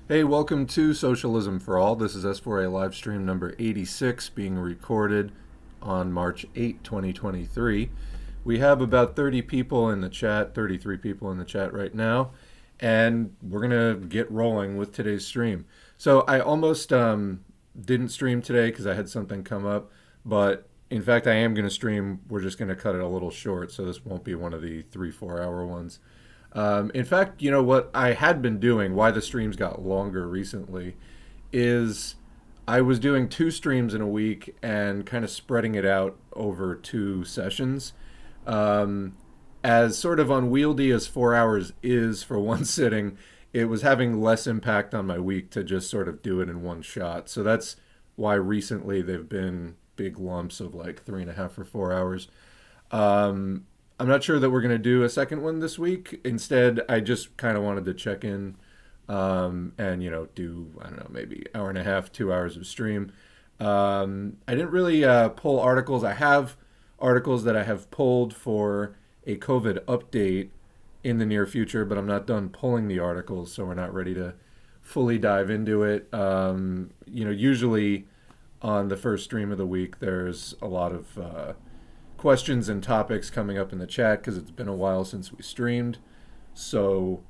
Hey, welcome to Socialism for All. This is S4A Livestream number 86 being recorded on March 8, 2023. We have about 30 people in the chat, 33 people in the chat right now, and we're going to get rolling with today's stream. So I almost didn't stream today because I had something come up, but in fact I am going to stream. We're just going to cut it a little short, so this won't be one of the 3-4 hour ones. In fact, you know what I had been doing, why the streams got longer recently, is I was doing 2 streams in a week and kind of spreading it out over 2 sessions. Um, as sort of unwieldy as 4 hours is for one sitting, it was having less impact on my week to just sort of do it in one shot. So that's why recently they've been big lumps of like 3.5 or 4 hours. Um, I'm not sure that we're going to do a second one this week. Instead, I just kind of wanted to check in and, do, I don't know, maybe hour and a half, 2 hours of stream. I didn't really pull articles. I have articles that I have pulled for a COVID update in the near future, but I'm not done pulling the articles, so we're not ready to fully dive into it. Usually on the first stream of the week, there's a lot of questions and topics coming up in the chat because it's been a while since we streamed. So,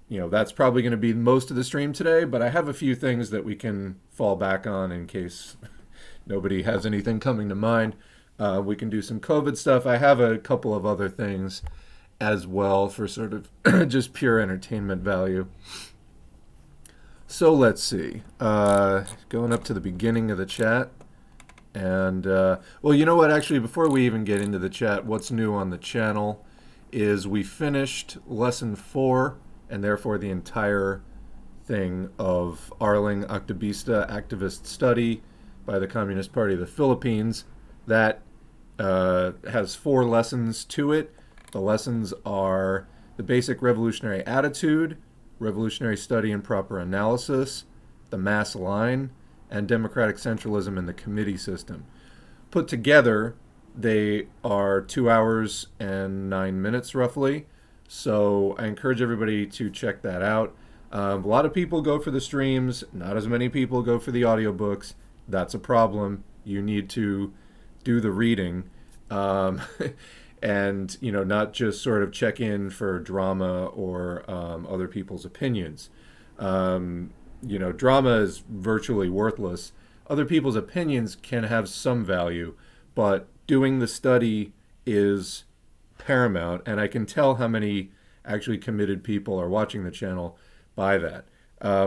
that's probably going to be most of the stream today, but I have a few things that we can fall back on in case nobody has anything coming to mind. We can do some COVID stuff. I have a couple of other things as well for sort of just pure entertainment value. So let's see. Going up to the beginning of the chat. And, well, you know what, actually, before we even get into the chat, what's new on the channel is we finished lesson 4, and therefore the entire thing of Arling Activista Activist Study by the Communist Party of the Philippines. That has 4 lessons to it. The lessons are the basic revolutionary attitude, revolutionary study and proper analysis, the mass line, and democratic centralism in the committee system. Put together, they are 2 hours and 9 minutes roughly. So I encourage everybody to check that out. A lot of people go for the streams. Not as many people go for the audiobooks. That's a problem. You need to do the reading. And, not just sort of check in for drama or other people's opinions. Drama is virtually worthless. Other people's opinions can have some value, but doing the study is paramount, and I can tell how many actually committed people are watching the channel by that.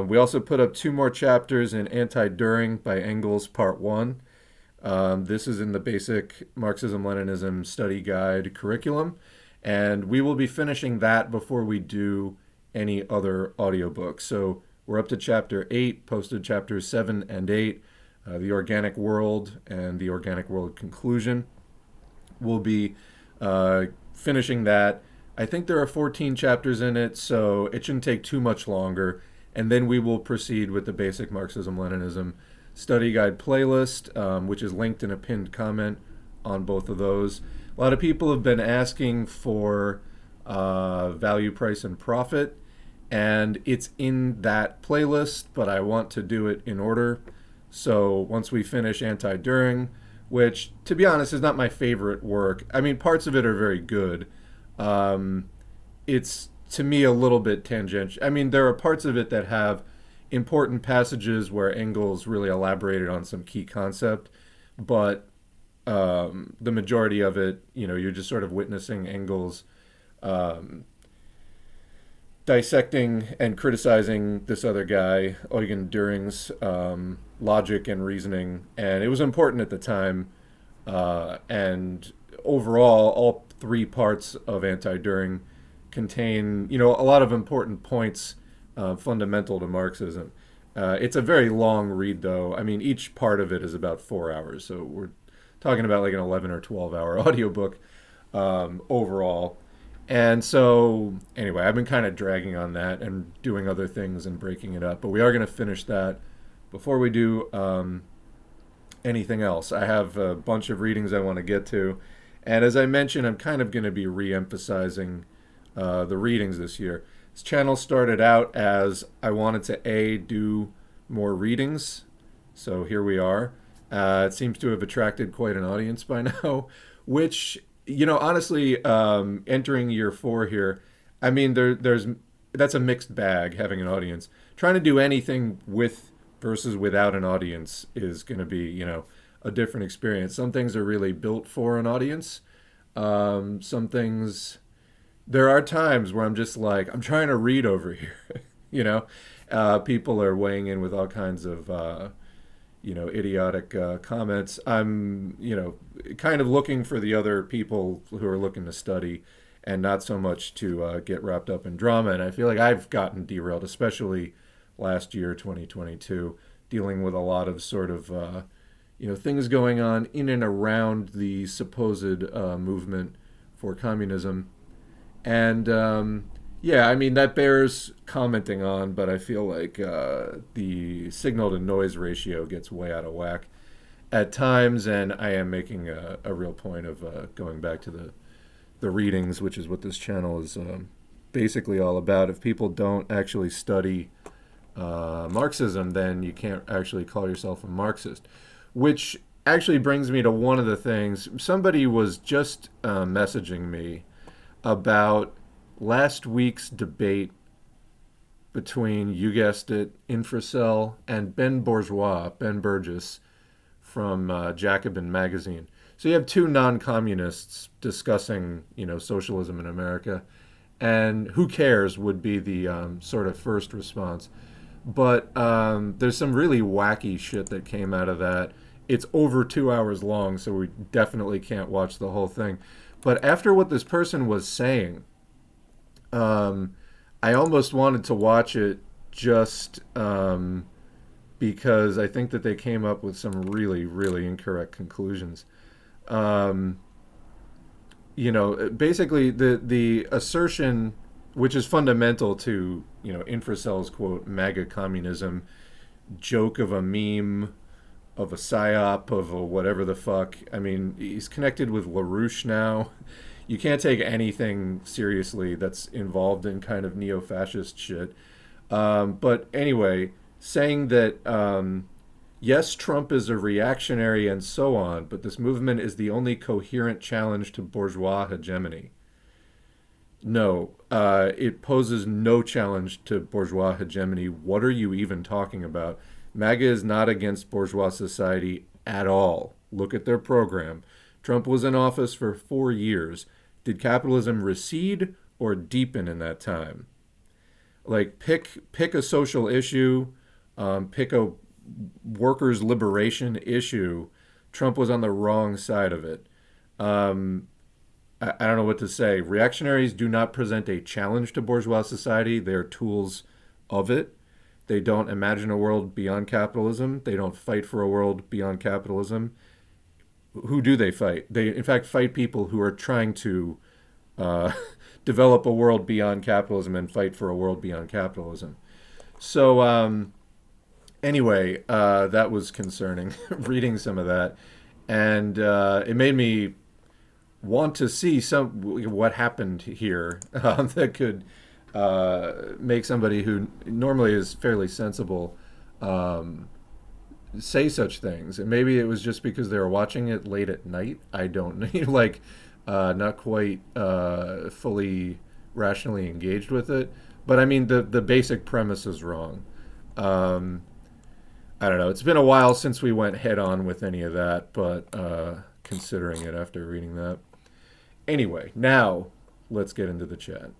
We also put up 2 more chapters in Anti-Düring by Engels, Part 1. This is in the basic Marxism-Leninism study guide curriculum, and we will be finishing that before we do any other audiobooks. So we're up to chapter 8, posted chapters 7 and 8, the organic world and the organic world conclusion. We'll be finishing that. I think there are 14 chapters in it, so it shouldn't take too much longer. And then we will proceed with the basic Marxism-Leninism study guide playlist, which is linked in a pinned comment on both of those. A lot of people have been asking for value, price, and profit. And it's in that playlist, but I want to do it in order. So once we finish Anti-Düring, which, to be honest, is not my favorite work. I mean, parts of it are very good. It's, to me, a little bit tangential. I mean, there are parts of it that have important passages where Engels really elaborated on some key concept, but the majority of it, you're just sort of witnessing Engels dissecting and criticizing this other guy, Eugen Düring's logic and reasoning, and it was important at the time. And overall, all 3 parts of Anti-Düring contain, a lot of important points fundamental to Marxism. It's a very long read, though. I mean, each part of it is about 4 hours, so we're talking about like an 11 or 12-hour audiobook overall. And so, anyway, I've been kind of dragging on that and doing other things and breaking it up. But we are going to finish that before we do anything else. I have a bunch of readings I want to get to. And as I mentioned, I'm kind of going to be re-emphasizing the readings this year. This channel started out as I wanted to do more readings, so here we are. It seems to have attracted quite an audience by now, which, honestly, entering year 4 here, I mean, there's that's a mixed bag, having an audience. Trying to do anything with versus without an audience is going to be, a different experience. Some things are really built for an audience. Some things, there are times where I'm just like, I'm trying to read over here, People are weighing in with all kinds of, idiotic comments. I'm, kind of looking for the other people who are looking to study and not so much to get wrapped up in drama. And I feel like I've gotten derailed, especially last year, 2022, dealing with a lot of sort of, things going on in and around the supposed movement for communism. And I mean, that bears commenting on, but I feel like the signal to noise ratio gets way out of whack at times, and I am making a real point of going back to the readings, which is what this channel is basically all about. If people don't actually study Marxism, then you can't actually call yourself a Marxist, which actually brings me to one of the things. Somebody was just messaging me about last week's debate between, you guessed it, Infracel and Ben Burgis from Jacobin magazine. So you have two non-communists discussing, socialism in America, and who cares would be the sort of first response. But there's some really wacky shit that came out of that. It's over 2 hours long, so we definitely can't watch the whole thing. But after what this person was saying, I almost wanted to watch it just because I think that they came up with some really, really incorrect conclusions. Basically the assertion, which is fundamental to, Infracel's quote, MAGA communism, joke of a meme, of a psyop, of a whatever the fuck. I mean, he's connected with LaRouche now. You can't take anything seriously that's involved in kind of neo-fascist shit. But anyway, saying that, yes, Trump is a reactionary and so on, but this movement is the only coherent challenge to bourgeois hegemony. No, it poses no challenge to bourgeois hegemony. What are you even talking about? MAGA is not against bourgeois society at all. Look at their program. Trump was in office for 4 years. Did capitalism recede or deepen in that time? Like, pick a social issue, pick a workers' liberation issue. Trump was on the wrong side of it. I don't know what to say. Reactionaries do not present a challenge to bourgeois society. They are tools of it. They don't imagine a world beyond capitalism. They don't fight for a world beyond capitalism. Who do they fight? They, in fact, fight people who are trying to develop a world beyond capitalism and fight for a world beyond capitalism. So anyway, that was concerning, reading some of that. And it made me want to see what happened here that could make somebody who normally is fairly sensible say such things. And maybe it was just because they were watching it late at night. I don't know, not quite fully rationally engaged with it. But I mean, the basic premise is wrong. I don't know. It's been a while since we went head on with any of that, but considering it after reading that. Anyway, now let's get into the chat.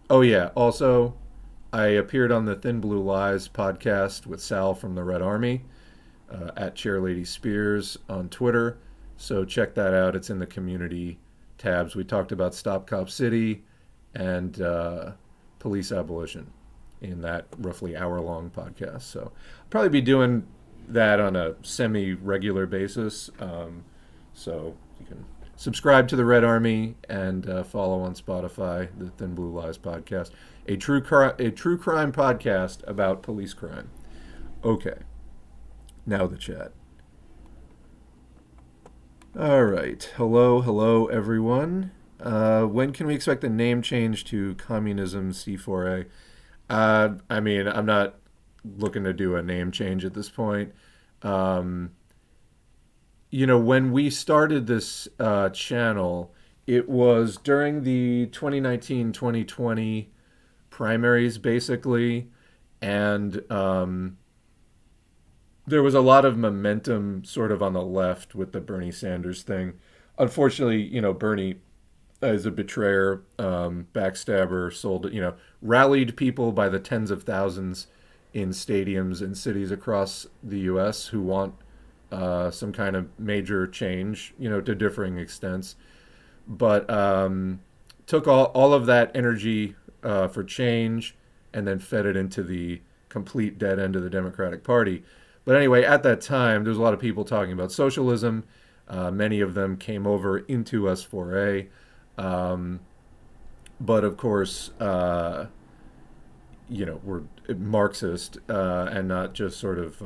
Oh yeah, also, I appeared on the Thin Blue Lies podcast with Sal from the Red Army, at Chairlady Spears on Twitter. So check that out. It's in the community tabs. We talked about Stop Cop City and police abolition in that roughly hour-long podcast. So I'll probably be doing that on a semi-regular basis. So you can subscribe to the Red Army and follow on Spotify the Thin Blue Lies podcast, a true crime podcast about police crime. Okay, now the chat. All right, hello everyone. When can we expect a name change to Communism C4A? I mean, I'm not looking to do a name change at this point. Um, when we started this channel, it was during the 2019-2020 primaries, basically, and there was a lot of momentum sort of on the left with the Bernie Sanders thing. Unfortunately, Bernie is a betrayer, backstabber, rallied people by the tens of thousands in stadiums in cities across the U.S. who want some kind of major change, to differing extents, but took all of that energy for change and then fed it into the complete dead end of the Democratic Party. But anyway, at that time, there was a lot of people talking about socialism. Many of them came over into S4A. But of course, we're Marxist and not just sort of,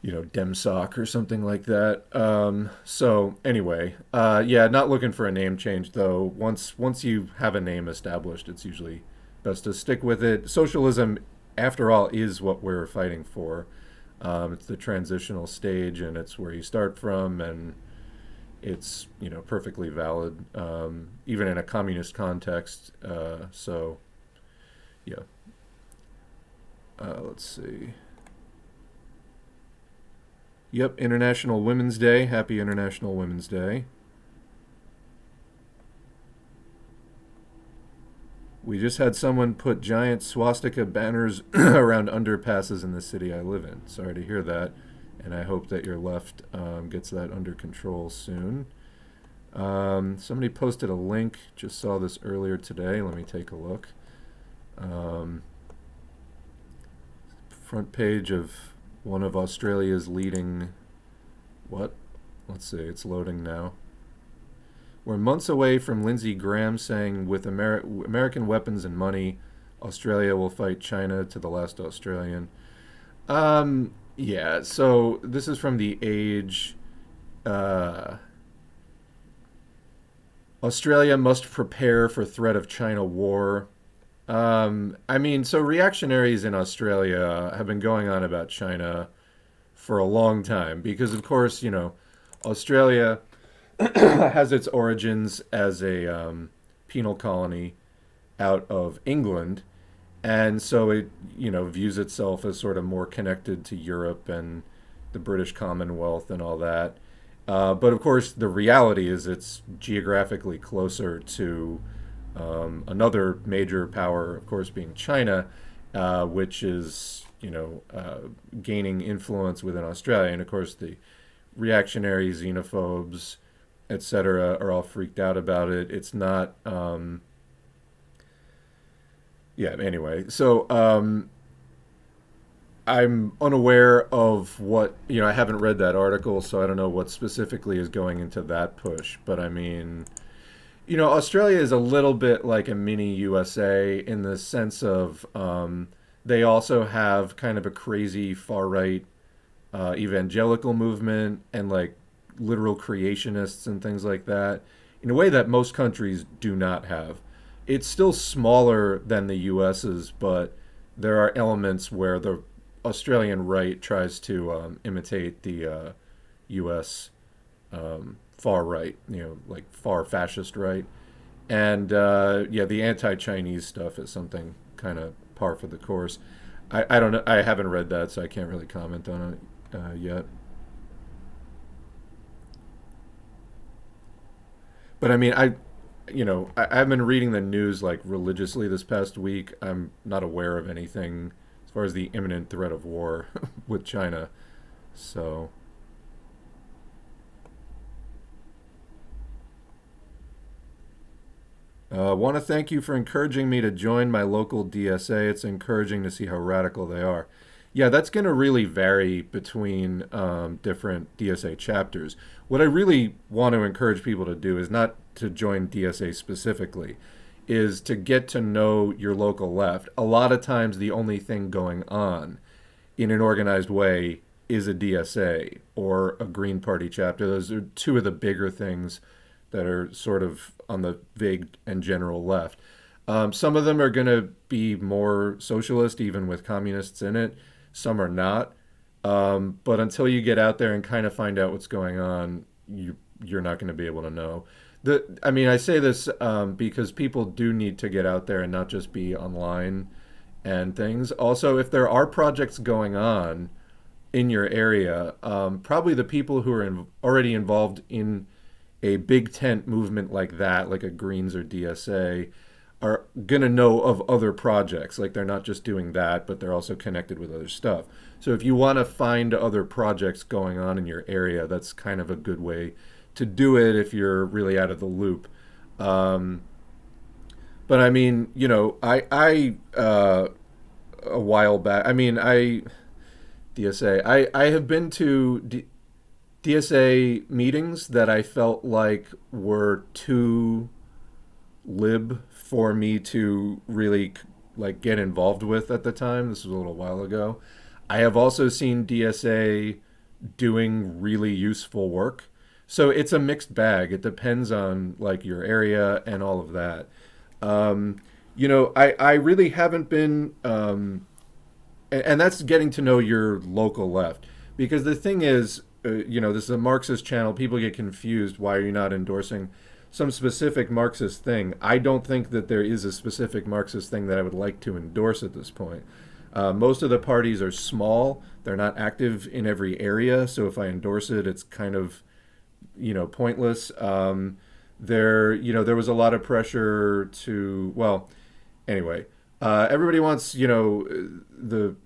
DemSoc or something like that. So anyway, yeah, not looking for a name change though. Once you have a name established, it's usually best to stick with it. Socialism, after all, is what we're fighting for. It's the transitional stage, and it's where you start from, and it's perfectly valid, even in a communist context. So, yeah. Let's see. Yep, International Women's Day. Happy International Women's Day. We just had someone put giant swastika banners around underpasses in the city I live in. Sorry to hear that, and I hope that your left gets that under control soon. Somebody posted a link. Just saw this earlier today. Let me take a look. Front page of one of Australia's leading... What? Let's see. It's loading now. We're months away from Lindsey Graham saying, with American weapons and money, Australia will fight China to the last Australian. Yeah, so this is from The Age. Australia must prepare for threat of China war. I mean, so reactionaries in Australia have been going on about China for a long time because, of course, Australia has its origins as a penal colony out of England, and so it views itself as sort of more connected to Europe and the British Commonwealth and all that. But of course, the reality is it's geographically closer to another major power, of course, being China, which is gaining influence within Australia, and of course the reactionary xenophobes, etc., are all freaked out about it. It's not. Yeah. Anyway, so I'm unaware of what I haven't read that article, so I don't know what specifically is going into that push. But I mean, Australia is a little bit like a mini USA in the sense of they also have kind of a crazy far right evangelical movement and like literal creationists and things like that in a way that most countries do not have. It's still smaller than the US's, but there are elements where the Australian right tries to imitate the US far right, like far fascist right. And yeah, the anti-Chinese stuff is something kind of par for the course. I don't know. I haven't read that, so I can't really comment on it yet. But I mean, I've been reading the news like religiously this past week. I'm not aware of anything as far as the imminent threat of war with China. So, want to thank you for encouraging me to join my local DSA. It's encouraging to see how radical they are. Yeah, that's going to really vary between different DSA chapters. What I really want to encourage people to do is not to join DSA specifically, is to get to know your local left. A lot of times the only thing going on in an organized way is a DSA or a Green Party chapter. Those are two of the bigger things that are sort of on the vague and general left. Some of them are going to be more socialist, even with communists in it. Some are not. But until you get out there and kind of find out what's going on, you're not going to be able to know. I mean, I say this because people do need to get out there and not just be online and things. Also, if there are projects going on in your area, probably the people who are already involved in a big tent movement like that, like a Greens or DSA, are going to know of other projects. Like they're not just doing that, but they're also connected with other stuff. So if you want to find other projects going on in your area, that's kind of a good way to do it if you're really out of the loop. But I mean, you know, I a while back, I mean, I have been to DSA meetings that I felt like were too lib for me to really like get involved with at the time. This was a little while ago. I have also seen DSA doing really useful work. So it's a mixed bag. It depends on like your area and all of that. You know, I really haven't been, and that's getting to know your local left. Because the thing is, you know, this is a Marxist channel. People get confused. Why are you not endorsing some specific Marxist thing? I don't think that there is a specific Marxist thing that I would like to endorse at this point. Most of the parties are small. They're not active in every area. So if I endorse it, it's kind of, you know, pointless. You know, there was a lot of pressure to, well, anyway, everybody wants, you know, the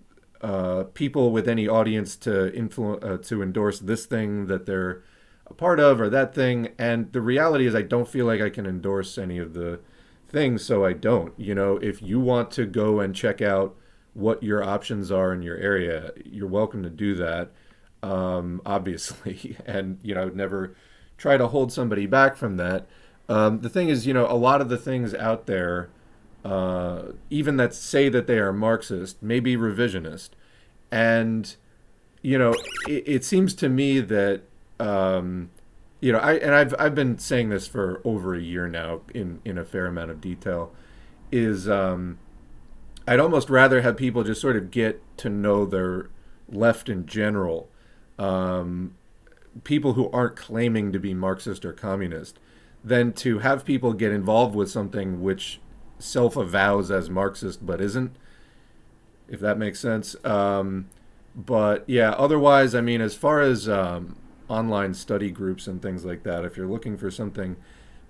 people with any audience to to endorse this thing that they're a part of or that thing. And the reality is I don't feel like I can endorse any of the things, so I don't. You know, if you want to go and check out what your options are in your area, you're welcome to do that, obviously. And, you know, I would never try to hold somebody back from that. The thing is, you know, a lot of the things out there, even that say that they are Marxist, may be revisionist. And, you know, it seems to me that, you know, I've been saying this for over a year now in a fair amount of detail, is I'd almost rather have people just sort of get to know their left in general, people who aren't claiming to be Marxist or communist, than to have people get involved with something which self-avows as Marxist but isn't, if that makes sense. But yeah, otherwise, I mean, as far as online study groups and things like that, if you're looking for something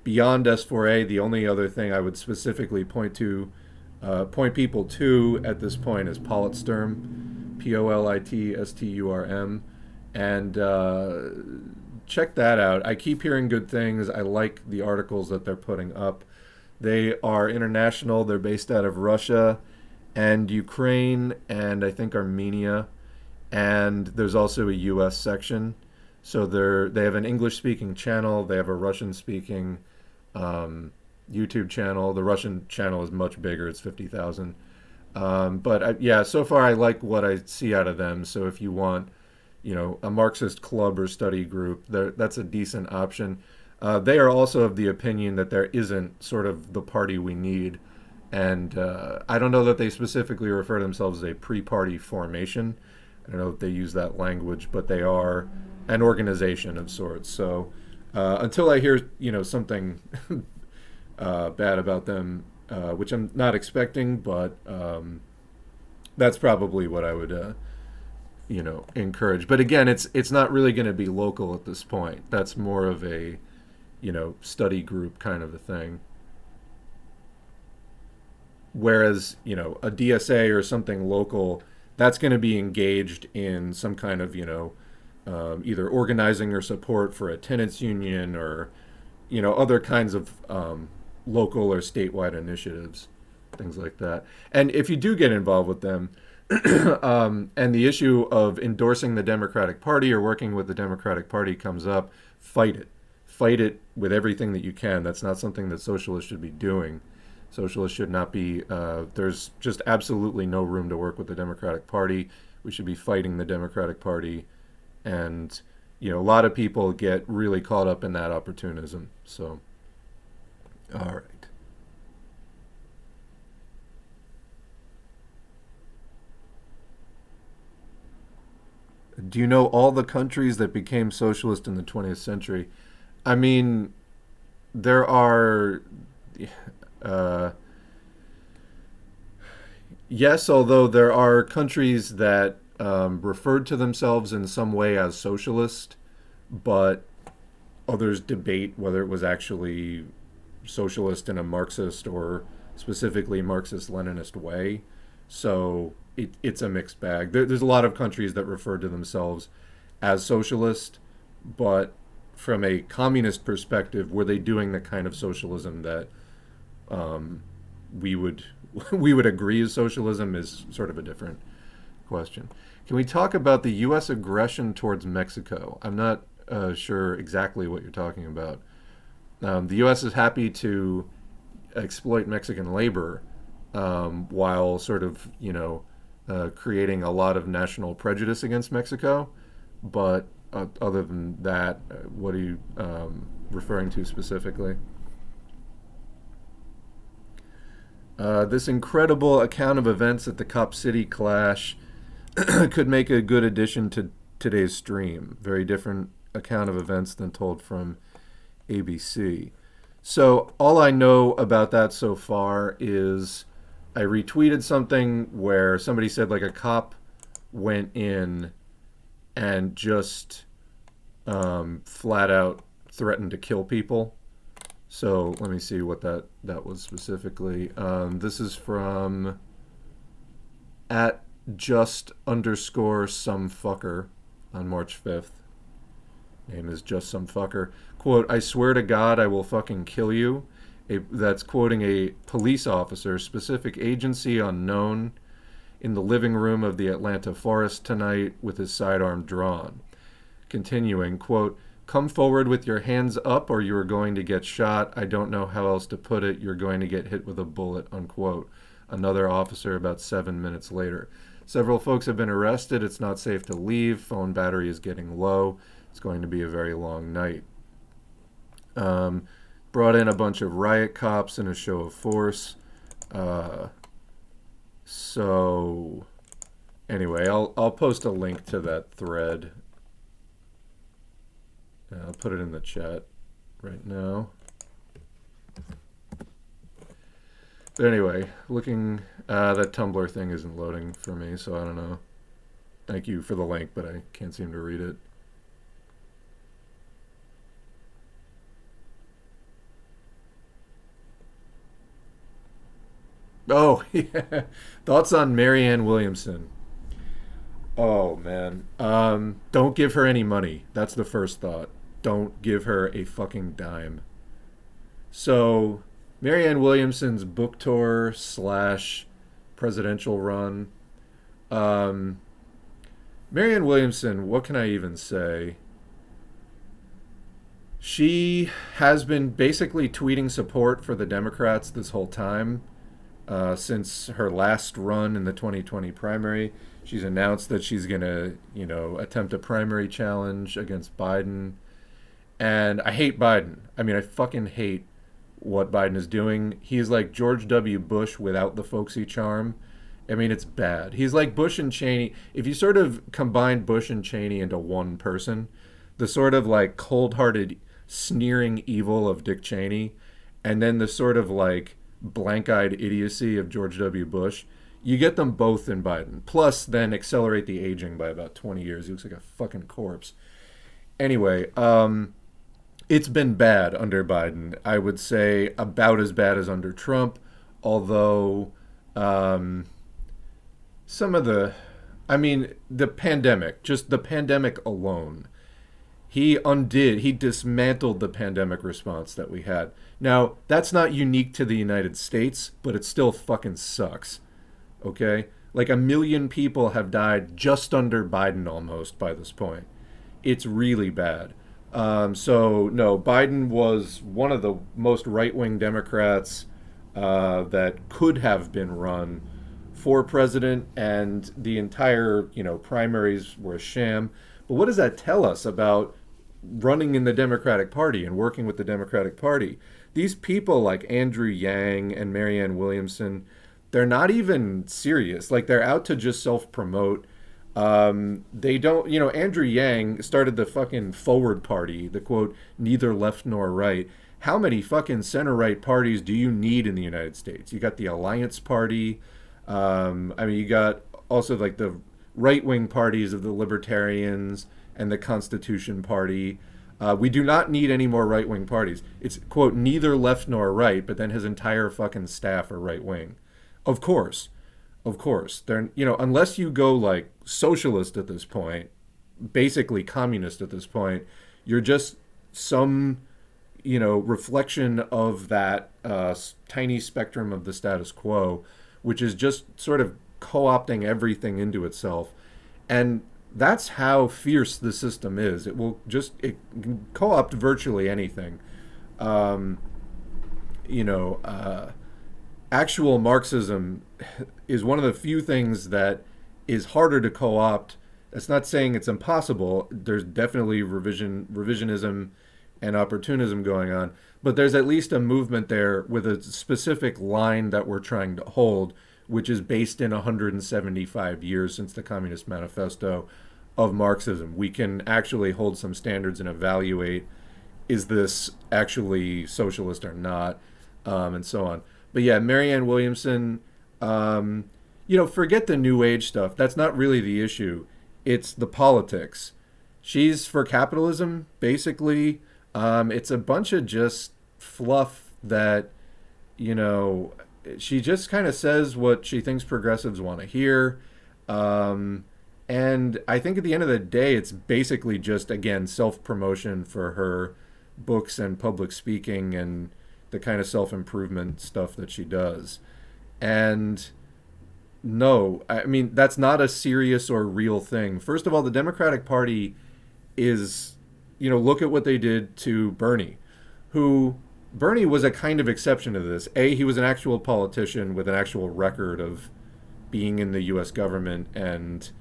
beyond S4A, the only other thing I would specifically point people to at this point is Politsturm, Politsturm, and check that out. I keep hearing good things. I like the articles that they're putting up. They are international. They're based out of Russia and Ukraine and I think Armenia. And there's also a US section. So they have an English-speaking channel. They have a Russian-speaking YouTube channel. The Russian channel is much bigger. It's 50,000. Yeah, so far I like what I see out of them. So if you want, you know, a Marxist club or study group, that's a decent option. They are also of the opinion that there isn't sort of the party we need. And I don't know that they specifically refer to themselves as a pre-party formation. I don't know if they use that language, but they are an organization of sorts. So until I hear, you know, something bad about them, which I'm not expecting, but that's probably what I would, you know, encourage. But again, it's not really going to be local at this point. That's more of a, you know, study group kind of a thing. Whereas, you know, a DSA or something local, that's going to be engaged in some kind of, you know, either organizing or support for a tenants union or, you know, other kinds of local or statewide initiatives, things like that. And if you do get involved with them, and the issue of endorsing the Democratic Party or working with the Democratic Party comes up, fight it. Fight it with everything that you can. That's not something that socialists should be doing. Socialists should not be, there's just absolutely no room to work with the Democratic Party. We should be fighting the Democratic Party. And, a lot of people get really caught up in that opportunism. So, all right. Do you know all the countries that became socialist in the 20th century? I mean, there are, uh, yes, although there are countries that referred to themselves in some way as socialist, but others debate whether it was actually socialist in a Marxist or specifically Marxist Leninist way. So it's a mixed bag. There's a lot of countries that refer to themselves as socialist, but from a communist perspective, were they doing the kind of socialism that we would we would agree is socialism is sort of a different question. Can we talk about the U.S. aggression towards Mexico? I'm not sure exactly what you're talking about. The U.S. is happy to exploit Mexican labor while sort of, creating a lot of national prejudice against Mexico. But other than that, what are you referring to specifically? This incredible account of events at the Cop City clash could make a good addition to today's stream. Very different account of events than told from ABC. So all I know about that so far is I retweeted something where somebody said like a cop went in and just flat out threatened to kill people. So let me see what that was specifically. This is from at just underscore some fucker on March 5th. Name is just some fucker. Quote, I swear to God I will fucking kill you. That's quoting a police officer, specific agency unknown, in the living room of the Atlanta forest tonight with his sidearm drawn. Continuing, quote, come forward with your hands up or you are going to get shot. I don't know how else to put it. You're going to get hit with a bullet, unquote. Another officer about 7 minutes later. Several folks have been arrested. It's not safe to leave. Phone battery is getting low. It's going to be a very long night. Brought in a bunch of riot cops in a show of force. So anyway, I'll post a link to that thread. I'll put it in the chat right now. But anyway, looking, that Tumblr thing isn't loading for me, so I don't know. Thank you for the link, but I can't seem to read it. Oh, yeah. Thoughts on Marianne Williamson? Oh, man. Don't give her any money. That's the first thought. Don't give her a fucking dime. So, Marianne Williamson's book tour slash presidential run. Marianne Williamson, what can I even say? She has been basically tweeting support for the Democrats this whole time. Since her last run in the 2020 primary, she's announced that she's going to, attempt a primary challenge against Biden. And I hate Biden. I mean, I fucking hate what Biden is doing. He's like George W. Bush without the folksy charm. I mean, it's bad. He's like Bush and Cheney. If you sort of combine Bush and Cheney into one person, the sort of like cold-hearted, sneering evil of Dick Cheney, and then the sort of like blank-eyed idiocy of George W. Bush, you get them both in Biden. Plus, then accelerate the aging by about 20 years. He looks like a fucking corpse. Anyway, it's been bad under Biden. I would say about as bad as under Trump, although some of the pandemic, just the pandemic alone, he dismantled the pandemic response that we had. Now, that's not unique to the United States, but it still fucking sucks. Okay? Like 1 million people have died just under Biden almost by this point. It's really bad. So, no, Biden was one of the most right-wing Democrats that could have been run for president, and the entire, primaries were a sham. But what does that tell us about running in the Democratic Party and working with the Democratic Party? These people like Andrew Yang and Marianne Williamson, they're not even serious. Like, they're out to just self-promote. They don't, Andrew Yang started the fucking Forward Party, the quote, neither left nor right. How many fucking center-right parties do you need in the United States? You got the Alliance Party. You got also like the right-wing parties of the Libertarians and the Constitution Party. We do not need any more right-wing parties. It's, quote, neither left nor right, but then his entire fucking staff are right-wing. Of course. Of course. They're, unless you go like socialist at this point, basically communist at this point, you're just some, reflection of that tiny spectrum of the status quo, which is just sort of co-opting everything into itself. And that's how fierce the system is. It can co-opt virtually anything. Actual Marxism is one of the few things that is harder to co-opt. That's not saying it's impossible. There's definitely revisionism and opportunism going on, but there's at least a movement there with a specific line that we're trying to hold, which is based in 175 years since the Communist Manifesto of Marxism. We can actually hold some standards and evaluate, is this actually socialist or not, and so on. But yeah, Marianne Williamson, forget the New Age stuff. That's not really the issue. It's the politics. She's for capitalism, basically. It's a bunch of just fluff that, she just kind of says what she thinks progressives want to hear. And I think at the end of the day, it's basically just, again, self-promotion for her books and public speaking and the kind of self-improvement stuff that she does. And no, that's not a serious or real thing. First of all, the Democratic Party is, look at what they did to Bernie, Bernie was a kind of exception to this. He was an actual politician with an actual record of being in the U.S. government, and,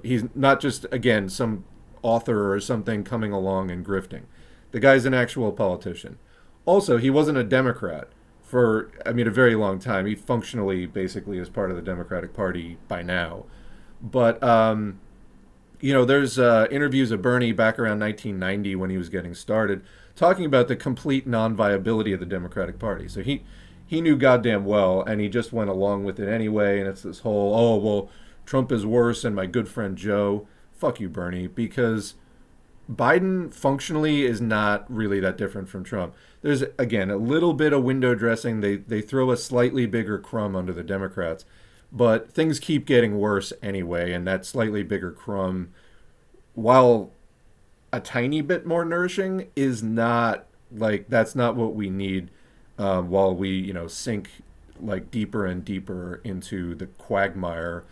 he's not just, again, some author or something coming along and grifting. The guy's an actual politician. Also, he wasn't a Democrat for, a very long time. He functionally basically is part of the Democratic Party by now. But, there's interviews of Bernie back around 1990 when he was getting started, talking about the complete non-viability of the Democratic Party. So he knew goddamn well, and he just went along with it anyway, and it's this whole, Trump is worse and my good friend Joe. Fuck you, Bernie, because Biden functionally is not really that different from Trump. There's, again, a little bit of window dressing. They throw a slightly bigger crumb under the Democrats, but things keep getting worse anyway, and that slightly bigger crumb, while a tiny bit more nourishing, is not, that's not what we need while we, sink, deeper and deeper into the quagmire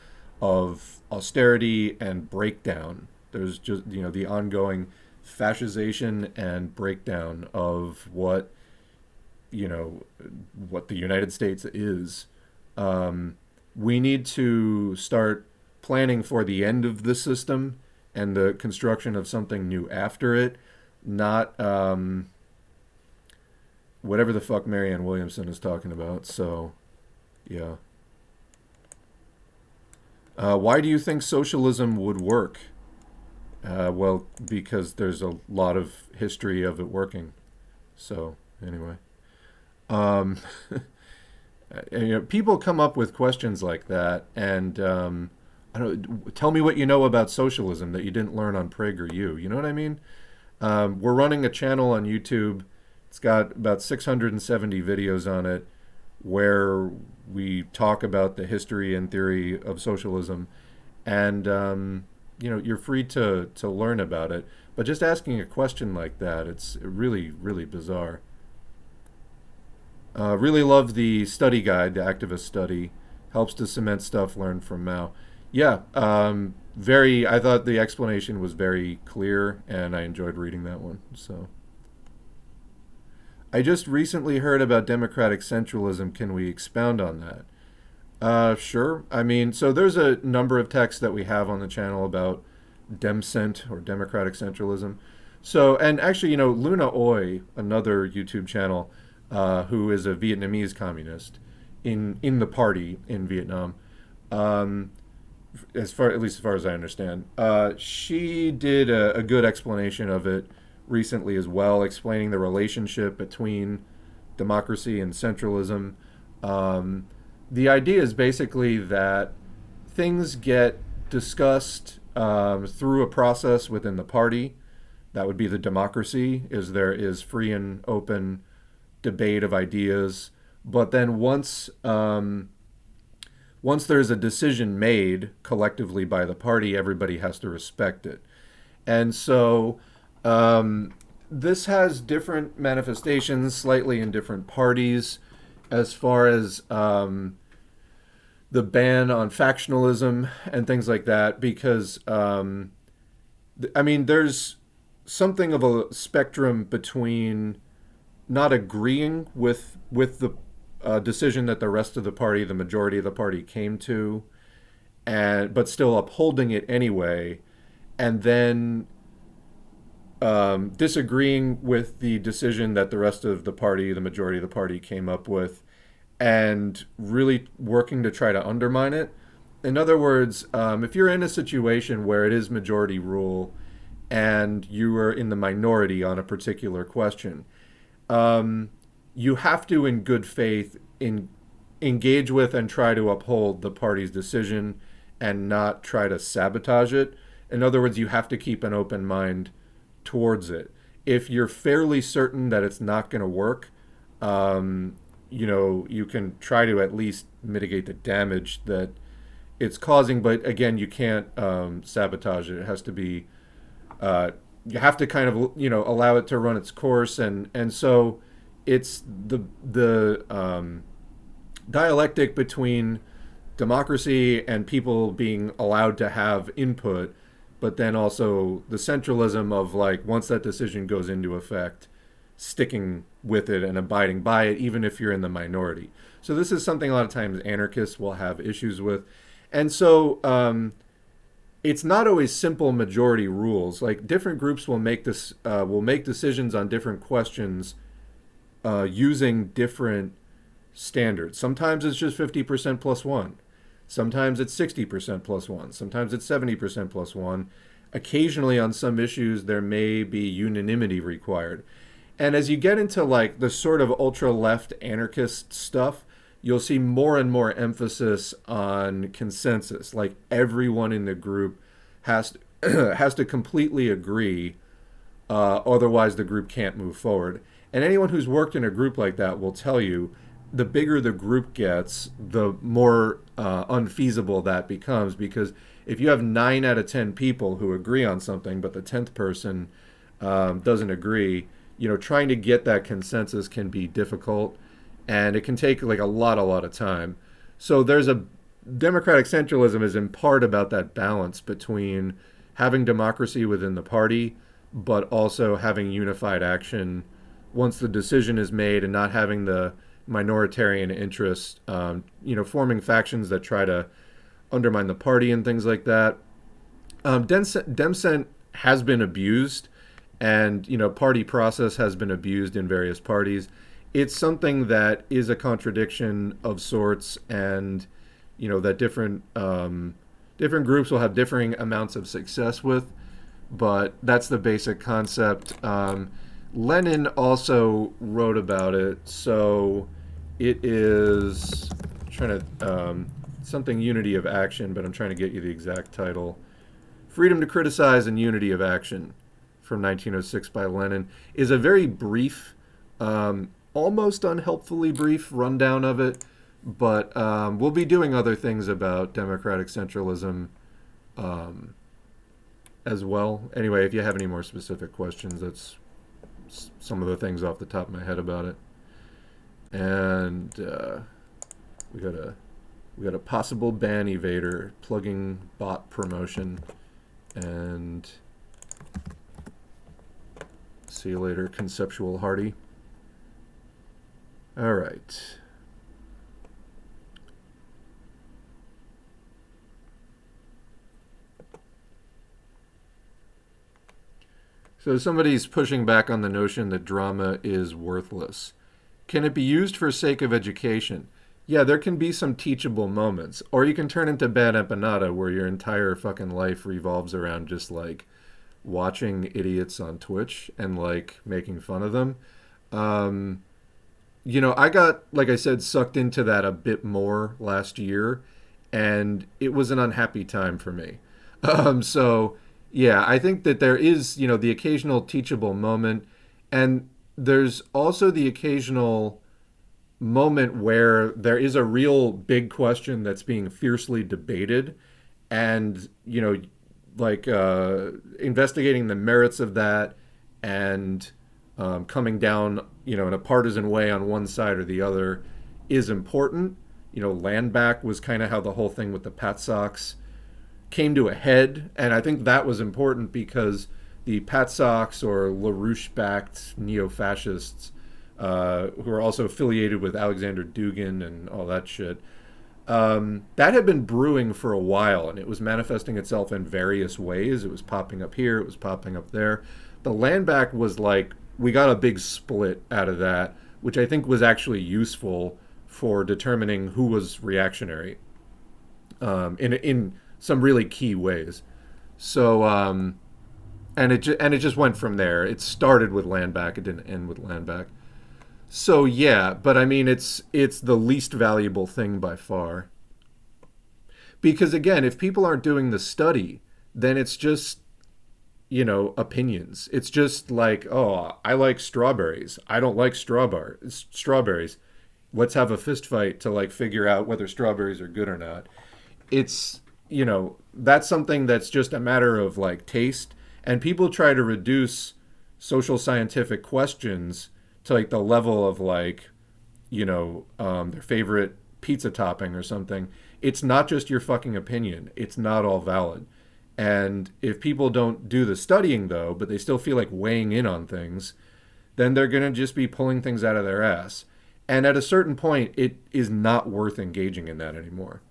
of austerity and breakdown. There's just, the ongoing fascization and breakdown of what the United States is. We need to start planning for the end of the system and the construction of something new after it, not whatever the fuck Marianne Williamson is talking about. So, yeah. Why do you think socialism would work? Well, because there's a lot of history of it working. So, anyway. People come up with questions like that, and tell me what you know about socialism that you didn't learn on PragerU. You know what I mean? We're running a channel on YouTube. It's got about 670 videos on it where we talk about the history and theory of socialism, and you're free to learn about it. But just asking a question like that, it's really, really bizarre. Really love the study guide, the activist study. Helps to cement stuff learned from Mao. Yeah, I thought the explanation was very clear, and I enjoyed reading that one. So, I just recently heard about democratic centralism. Can we expound on that? Sure. So there's a number of texts that we have on the channel about Demcent or democratic centralism. So, and actually, Luna Oi, another YouTube channel, who is a Vietnamese communist in the party in Vietnam, um, at least as far as I understand, she did a good explanation of it recently as well, explaining the relationship between democracy and centralism. Um, the idea is basically that things get discussed through a process within the party. That would be the democracy, is there is free and open debate of ideas. But then once there's a decision made collectively by the party, everybody has to respect it. And so this has different manifestations slightly in different parties as far as the ban on factionalism and things like that, because, there's something of a spectrum between not agreeing with the decision that the rest of the party, the majority of the party, came to, and but still upholding it anyway, and then disagreeing with the decision that the rest of the party, the majority of the party, came up with, and really working to try to undermine it. In other words, if you're in a situation where it is majority rule and you are in the minority on a particular question, you have to, in good faith, engage with and try to uphold the party's decision and not try to sabotage it. In other words, you have to keep an open mind towards it. If you're fairly certain that it's not going to work, you can try to at least mitigate the damage that it's causing. But again, you can't sabotage it. It has to be, you have to kind of, allow it to run its course. And so it's the dialectic between democracy and people being allowed to have input, but then also the centralism of, like, once that decision goes into effect, sticking with it and abiding by it, even if you're in the minority. So this is something a lot of times anarchists will have issues with. And so it's not always simple majority rules. Like, different groups will make decisions on different questions using different standards. Sometimes it's just 50% plus one. Sometimes it's 60% plus one. Sometimes it's 70% plus one. Occasionally, on some issues, there may be unanimity required. And as you get into, like, the sort of ultra-left anarchist stuff, you'll see more and more emphasis on consensus. Like, everyone in the group has to completely agree, otherwise the group can't move forward. And anyone who's worked in a group like that will tell you, the bigger the group gets, the more unfeasible that becomes, because if you have 9 out of 10 people who agree on something, but the 10th person doesn't agree, trying to get that consensus can be difficult, and it can take, like, a lot of time. So democratic centralism is in part about that balance between having democracy within the party, but also having unified action once the decision is made, and not having the minoritarian interest, forming factions that try to undermine the party and things like that. Demcent has been abused, and party process has been abused in various parties. It's something that is a contradiction of sorts, and that different groups will have differing amounts of success with, but that's the basic concept. Lenin also wrote about it, so it is trying to something unity of action, but I'm trying to get you the exact title. Freedom to Criticize and Unity of Action, from 1906 by Lenin, is a very brief, almost unhelpfully brief rundown of it, but we'll be doing other things about democratic centralism as well. Anyway, if you have any more specific questions, that's some of the things off the top of my head about it. And we got a possible ban evader, plugging bot promotion, and see you later, Conceptual Hardy. All right. So somebody's pushing back on the notion that drama is worthless. Can it be used for sake of education? Yeah, there can be some teachable moments. Or you can turn into bad empanada where your entire fucking life revolves around just like watching idiots on Twitch and like making fun of them. Um, I got, like I said, sucked into that a bit more last year, and it was an unhappy time for me. So, yeah, I think that there is, the occasional teachable moment, and there's also the occasional moment where there is a real big question that's being fiercely debated, and, investigating the merits of that and coming down, in a partisan way on one side or the other is important. Land back was kind of how the whole thing with the Pat Sox came to a head, and I think that was important because the Pat Sox or LaRouche-backed neo-fascists, who are also affiliated with Alexander Dugin and all that shit, that had been brewing for a while, and it was manifesting itself in various ways. It was popping up here, it was popping up there. The land back was like, we got a big split out of that, which I think was actually useful for determining who was reactionary, in some really key ways. So, and it just went from there. It started with land back, it didn't end with land back. So yeah, but I mean, it's the least valuable thing by far. Because again, if people aren't doing the study, then it's just, opinions. It's just like, oh, I like strawberries. I don't like strawberries. Let's have a fist fight to like figure out whether strawberries are good or not. It's, that's something that's just a matter of like taste. And people try to reduce social scientific questions to like the level of like, their favorite pizza topping or something. It's not just your fucking opinion. It's not all valid. And if people don't do the studying though, but they still feel like weighing in on things, then they're going to just be pulling things out of their ass. And at a certain point, it is not worth engaging in that anymore.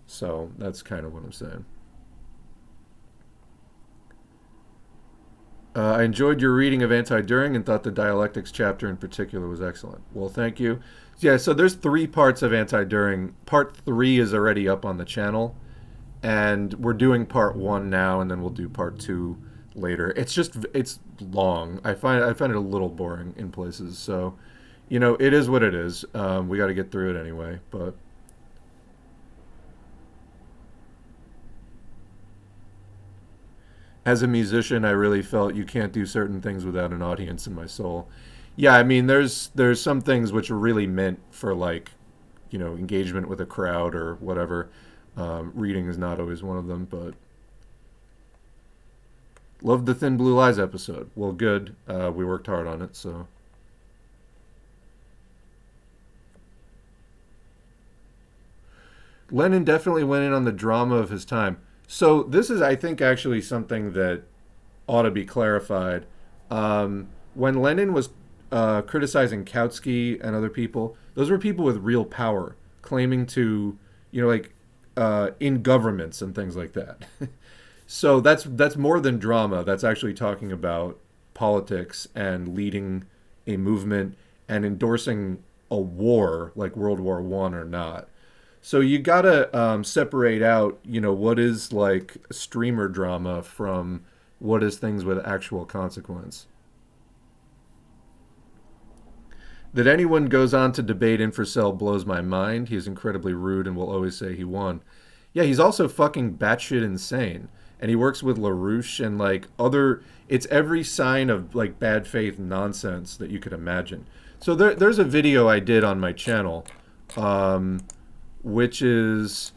So that's kind of what I'm saying. I enjoyed your reading of Anti-During and thought the dialectics chapter in particular was excellent. Well, thank you. Yeah, so there's 3 parts of Anti-During. Part 3 is already up on the channel, and we're doing part 1 now, and then we'll do part 2 later. It's long. I find it a little boring in places, so, it is what it is. We got to get through it anyway, but... As a musician, I really felt you can't do certain things without an audience in my soul. Yeah, I mean, there's some things which are really meant for like, engagement with a crowd or whatever. Reading is not always one of them, but loved the Thin Blue Lies episode. Well, good. We worked hard on it, so. Lenin definitely went in on the drama of his time. So this is, I think, actually something that ought to be clarified. When Lenin was criticizing Kautsky and other people, those were people with real power, claiming to, in governments and things like that. So that's more than drama. That's actually talking about politics and leading a movement and endorsing a war, like World War I or not. So you gotta separate out, what is like streamer drama from what is things with actual consequence. That anyone goes on to debate Infracel blows my mind. He is incredibly rude and will always say he won. Yeah, he's also fucking batshit insane. And he works with LaRouche and like other... It's every sign of like bad faith nonsense that you could imagine. So there's a video I did on my channel... which is,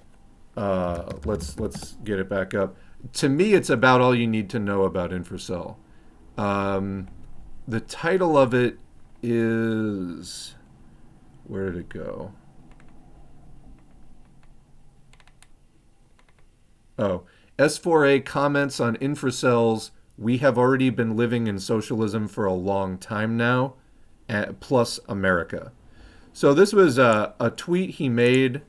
let's get it back up. To me, it's about all you need to know about Infracel. The title of it is, where did it go? Oh, S4A comments on Infracel's "We have already been living in socialism for a long time now," plus America. So this was a tweet he made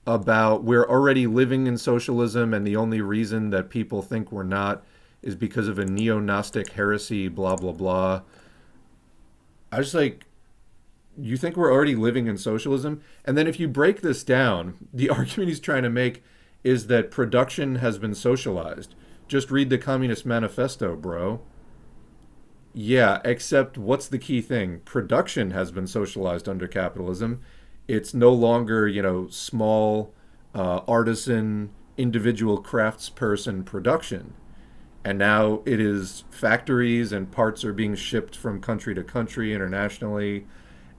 about we're already living in socialism, and the only reason that people think we're not is because of a neo-Gnostic heresy, blah, blah, blah. I was like, you think we're already living in socialism? And then if you break this down, the argument he's trying to make is that production has been socialized. Just read the Communist Manifesto, bro. Yeah, except what's the key thing? Production has been socialized under capitalism. It's no longer, small artisan, individual craftsperson production. And now it is factories and parts are being shipped from country to country internationally.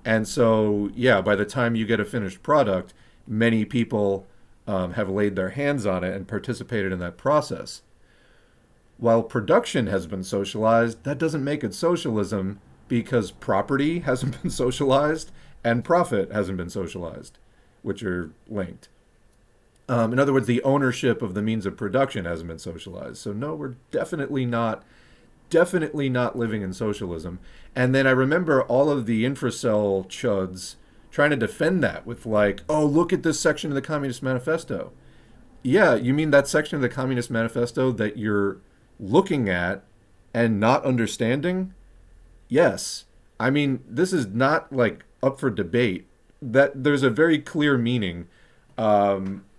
And so, yeah, by the time you get a finished product, many people have laid their hands on it and participated in that process. While production has been socialized, that doesn't make it socialism because property hasn't been socialized and profit hasn't been socialized, which are linked. In other words, the ownership of the means of production hasn't been socialized. So no, we're definitely not living in socialism. And then I remember all of the infracel chuds trying to defend that with like, oh, look at this section of the Communist Manifesto. Yeah, you mean that section of the Communist Manifesto that you're looking at and not understanding? Yes. I mean, this is not like up for debate. That there's a very clear meaning.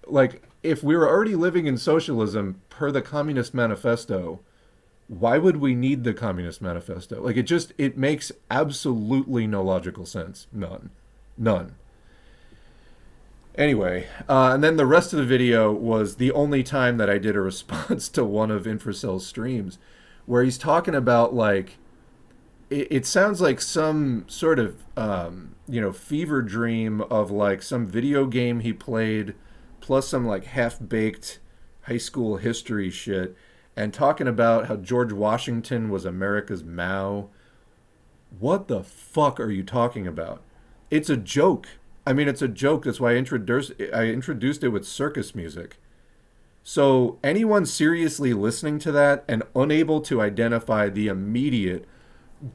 Like, if we were already living in socialism per the Communist Manifesto, why would we need the Communist Manifesto? Like, it makes absolutely no logical sense. None. Anyway, and then the rest of the video was the only time that I did a response to one of Infracel's streams, where he's talking about, like, it sounds like some sort of, fever dream of, like, some video game he played, plus some, like, half-baked high school history shit, and talking about how George Washington was America's Mao. What the fuck are you talking about? It's a joke. I mean, it's a joke. That's why I introduced it with circus music. So anyone seriously listening to that and unable to identify the immediate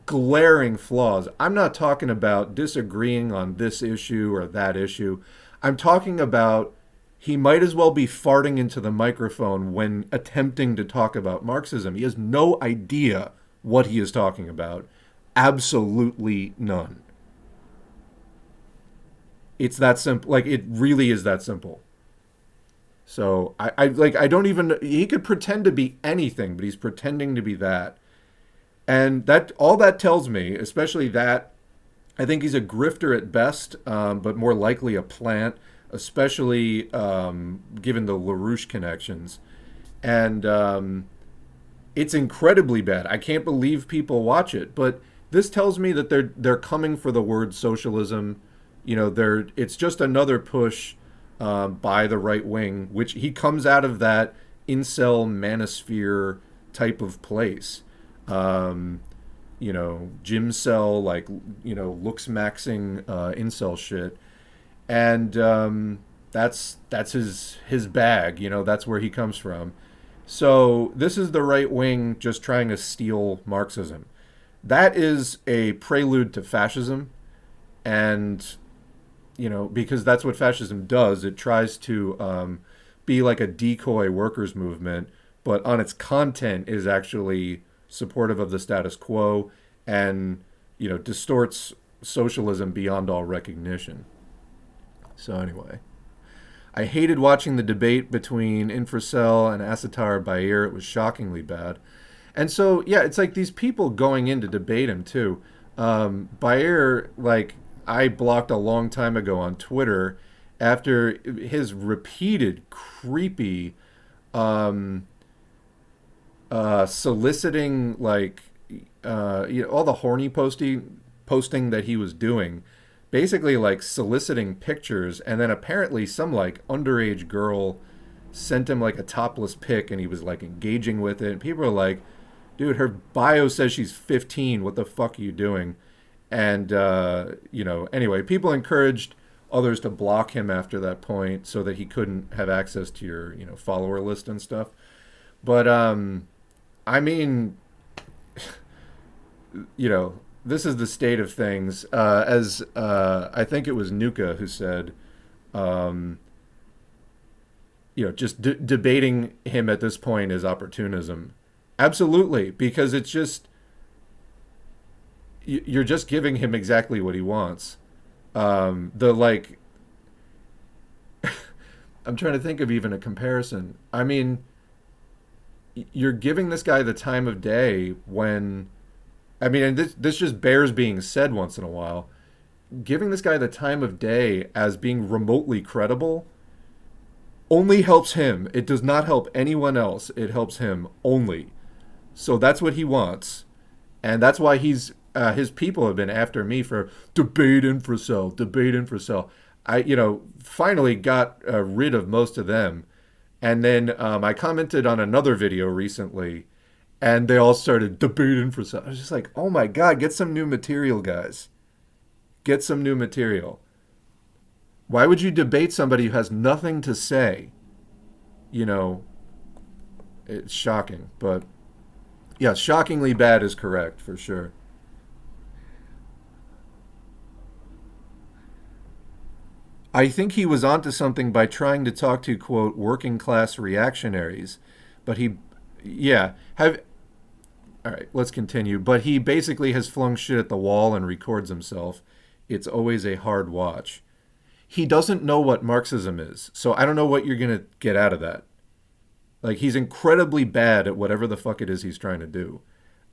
glaring flaws, I'm not talking about disagreeing on this issue or that issue. I'm talking about he might as well be farting into the microphone when attempting to talk about Marxism. He has no idea what he is talking about. Absolutely none. It's that simple. Like, it really is that simple. So I don't even, he could pretend to be anything, but he's pretending to be that. And that, all that tells me, especially that, I think he's a grifter at best, but more likely a plant, especially given the LaRouche connections. And it's incredibly bad. I can't believe people watch it, but this tells me that they're coming for the word socialism. It's just another push by the right wing, which he comes out of that incel manosphere type of place. Gym cell, like, looks maxing incel shit. And that's his bag, that's where he comes from. So this is the right wing just trying to steal Marxism. That is a prelude to fascism. And because that's what fascism does. It tries to be like a decoy workers' movement, but on its content is actually supportive of the status quo and, distorts socialism beyond all recognition. So anyway, I hated watching the debate between Infracel and Asatar Bair. It was shockingly bad. And so, yeah, it's like these people going in to debate him, too. Bair, like, I blocked a long time ago on Twitter after his repeated creepy soliciting, like, all the horny posting that he was doing, basically like soliciting pictures, and then apparently some like underage girl sent him like a topless pic and he was like engaging with it. And people are like, dude, her bio says she's 15. What the fuck are you doing? And, anyway, people encouraged others to block him after that point so that he couldn't have access to your, follower list and stuff. But, I mean, this is the state of things. As I think it was Nuka who said, just debating him at this point is opportunism. Absolutely, because it's just you're just giving him exactly what he wants. The like, I'm trying to think of even a comparison. I mean, you're giving this guy the time of day when, I mean, and this just bears being said once in a while. Giving this guy the time of day as being remotely credible only helps him. It does not help anyone else. It helps him only. So that's what he wants, and that's why his people have been after me for debate Infracel, debate Infracel. I finally got rid of most of them, and then I commented on another video recently, and they all started debate Infracel. I was just like, oh my god, get some new material, guys. Get some new material. Why would you debate somebody who has nothing to say? You know, it's shocking, but yeah, shockingly bad is correct for sure. I think he was onto something by trying to talk to quote working class reactionaries, but yeah, have all right. Let's continue. But he basically has flung shit at the wall and records himself. It's always a hard watch. He doesn't know what Marxism is, so I don't know what you're gonna get out of that. Like he's incredibly bad at whatever the fuck it is he's trying to do.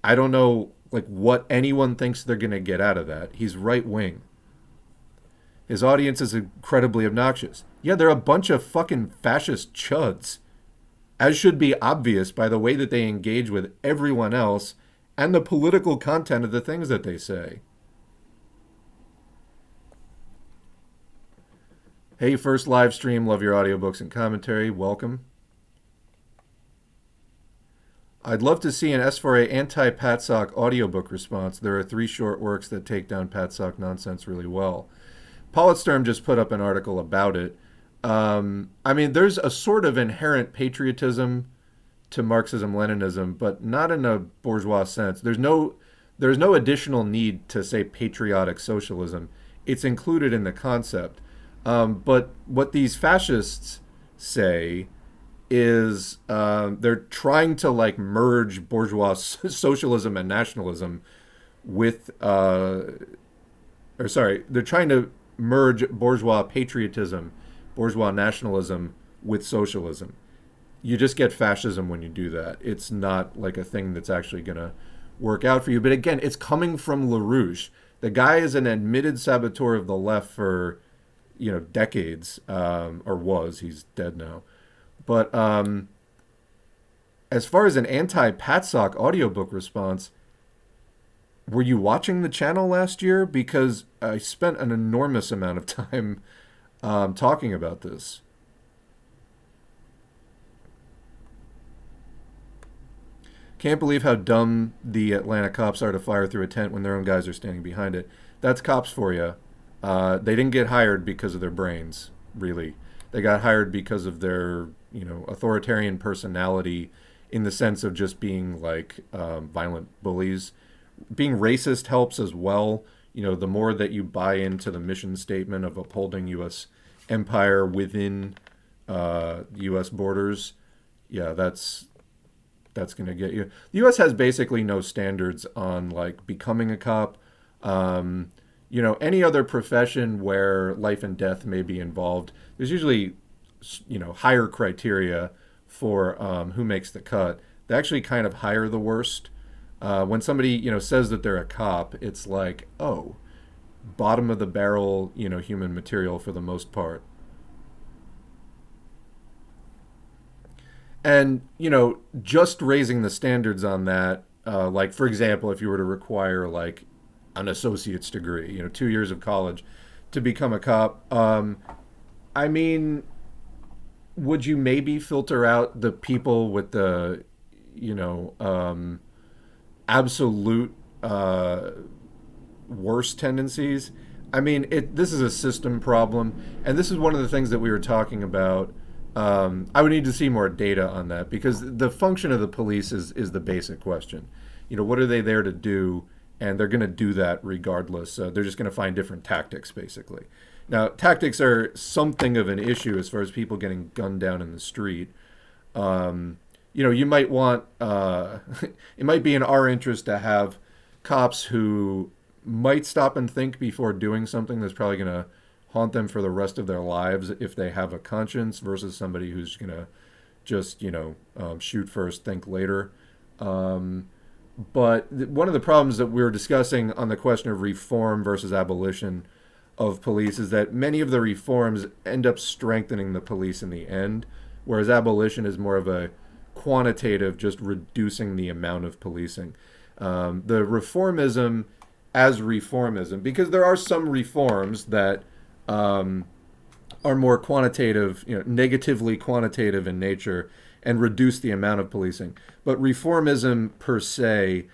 I don't know like what anyone thinks they're gonna get out of that. He's right wing. His audience is incredibly obnoxious. Yeah, they're a bunch of fucking fascist chuds, as should be obvious by the way that they engage with everyone else and the political content of the things that they say. Hey, first live stream, love your audiobooks and commentary. Welcome. I'd love to see an S4A anti-Patsock audiobook response. There are 3 short works that take down Patsock nonsense really well. Politstorm just put up an article about it. I mean, there's a sort of inherent patriotism to Marxism-Leninism, but not in a bourgeois sense. There's no additional need to say patriotic socialism. It's included in the concept. But what these fascists say is they're trying to like merge bourgeois socialism and nationalism with, they're trying to merge bourgeois patriotism, bourgeois nationalism with socialism. You just get fascism when you do that. It's not like a thing that's actually going to work out for you. But again, it's coming from LaRouche. The guy is an admitted saboteur of the left for, decades, or was. He's dead now. But as far as an anti-Patsock audiobook response, were you watching the channel last year? Because I spent an enormous amount of time talking about this. Can't believe how dumb the Atlanta cops are to fire through a tent when their own guys are standing behind it. That's cops for you. They didn't get hired because of their brains, really. They got hired because of their, authoritarian personality in the sense of just being like violent bullies. Being racist helps as well. The more that you buy into the mission statement of upholding U.S. empire within U.S. borders, yeah, that's going to get you. The U.S. has basically no standards on like becoming a cop. Any other profession where life and death may be involved, there's usually, higher criteria for who makes the cut. They actually kind of hire the worst. When somebody, says that they're a cop, it's like, oh, bottom of the barrel, human material for the most part. And, just raising the standards on that, like, for example, if you were to require, like, an associate's degree, 2 years of college to become a cop, I mean, would you maybe filter out the people with the, absolute worst tendencies? I mean, this is a system problem, and this is one of the things that we were talking about. I would need to see more data on that because the function of the police is the basic question. What are they there to do? And they're going to do that regardless. They're just going to find different tactics, basically. Now, tactics are something of an issue as far as people getting gunned down in the street. you might want, it might be in our interest to have cops who might stop and think before doing something that's probably going to haunt them for the rest of their lives if they have a conscience versus somebody who's going to just, shoot first, think later. Um, but one of the problems that we were discussing on the question of reform versus abolition of police is that many of the reforms end up strengthening the police in the end, whereas abolition is more of a quantitative, just reducing the amount of policing. The reformism as reformism, because there are some reforms that um, are more quantitative, negatively quantitative in nature and reduce the amount of policing. But reformism per se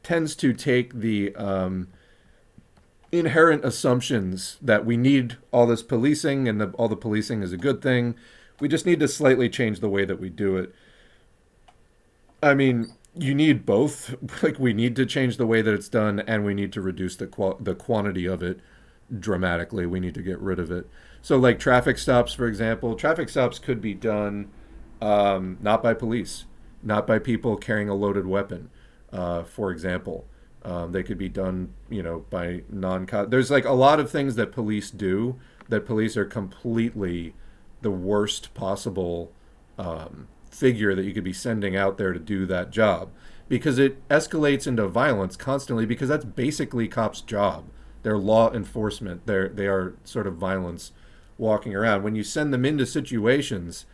tends to take the inherent assumptions that we need all this policing and all the policing is a good thing. We just need to slightly change the way that we do it. I mean, you need both. Like we need to change the way that it's done, and we need to reduce the quantity of it dramatically. We need to get rid of it. So, like traffic stops, for example, traffic stops could be done not by police, not by people carrying a loaded weapon, for example. They could be done, by non. There's like a lot of things that police do that police are completely the worst possible figure that you could be sending out there to do that job because it escalates into violence constantly because that's basically cops' job. They're law enforcement. They are sort of violence walking around. When you send them into situations,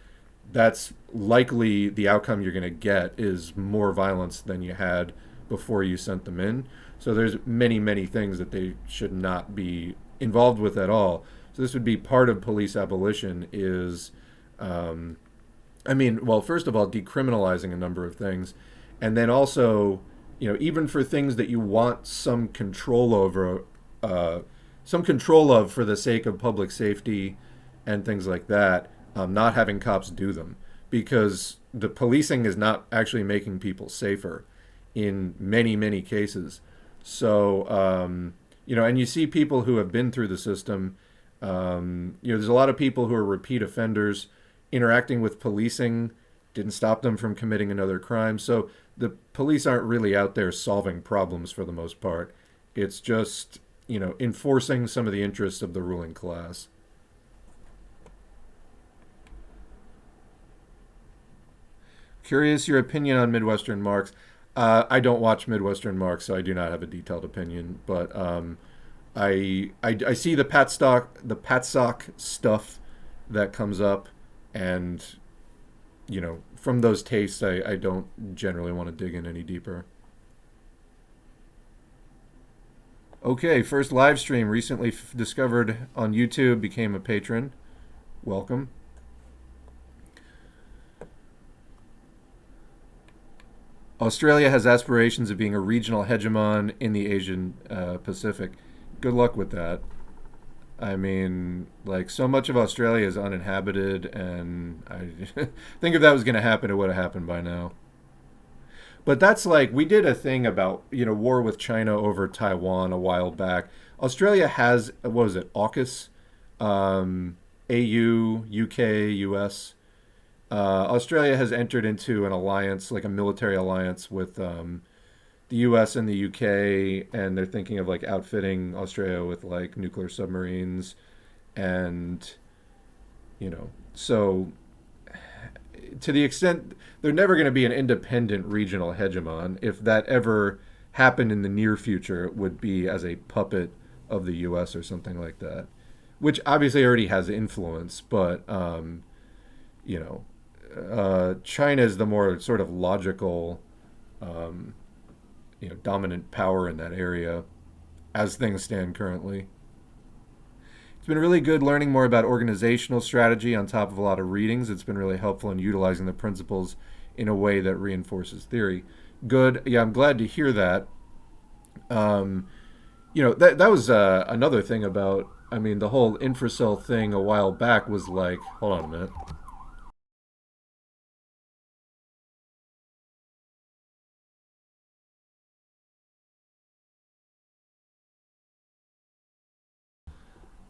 that's likely the outcome you're going to get is more violence than you had before you sent them in. So there's many, many things that they should not be involved with at all. So this would be part of police abolition is, well, first of all, decriminalizing a number of things. And then also, even for things that you want some control over, some control of for the sake of public safety and things like that, not having cops do them because the policing is not actually making people safer in many, many cases. So, and you see people who have been through the system. There's a lot of people who are repeat offenders. Interacting with policing didn't stop them from committing another crime. So the police aren't really out there solving problems for the most part. It's just, enforcing some of the interests of the ruling class. Curious your opinion on Midwestern Marx. I don't watch Midwestern Marx, so I do not have a detailed opinion. But I see the Patsock stuff that comes up, and from those tastes, I don't generally want to dig in any deeper. Okay, first live stream recently discovered on YouTube, became a patron. Welcome. Australia has aspirations of being a regional hegemon in the Asian Pacific. Good luck with that. I mean, like, so much of Australia is uninhabited, and I think if that was going to happen, it would have happened by now. But that's like, we did a thing about, war with China over Taiwan a while back. Australia has, what was it, AUKUS? AU, UK, US. Australia has entered into an alliance, like a military alliance with the U.S. and the U.K., and they're thinking of like outfitting Australia with like nuclear submarines, and so to the extent they're never going to be an independent regional hegemon. If that ever happened in the near future, it would be as a puppet of the U.S. or something like that, which obviously already has influence, but China is the more sort of logical, dominant power in that area as things stand currently. It's been really good learning more about organizational strategy on top of a lot of readings. It's been really helpful in utilizing the principles in a way that reinforces theory. Good. Yeah, I'm glad to hear that. That was another thing about, the whole infracell thing a while back was like, hold on a minute.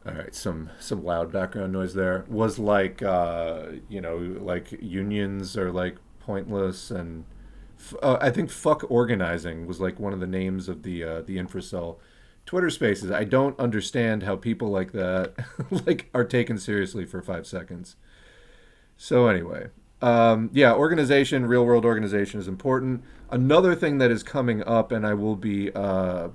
All right, some loud background noise there. Was like like unions or like pointless, and I think fuck organizing was like one of the names of the Infracel Twitter Spaces. I don't understand how people like that like are taken seriously for 5 seconds. So anyway, yeah, organization, real world organization is important. Another thing that is coming up, and I will be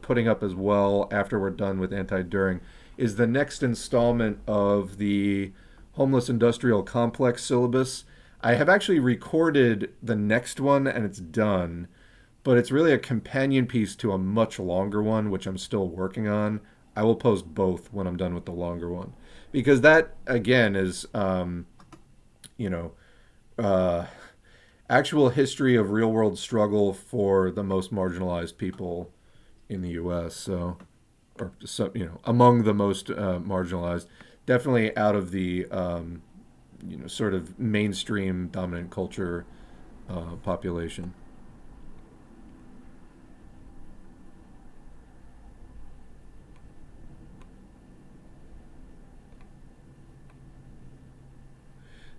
putting up as well after we're done with anti-During, is the next installment of the homeless industrial complex syllabus. I have actually recorded the next one and it's done, but it's really a companion piece to a much longer one, which I'm still working on. I will post both when I'm done with the longer one, because that again is, you know, uh, actual history of real world struggle for the most marginalized people in the U.S. So, or so, among the most marginalized, definitely out of the sort of mainstream dominant culture population.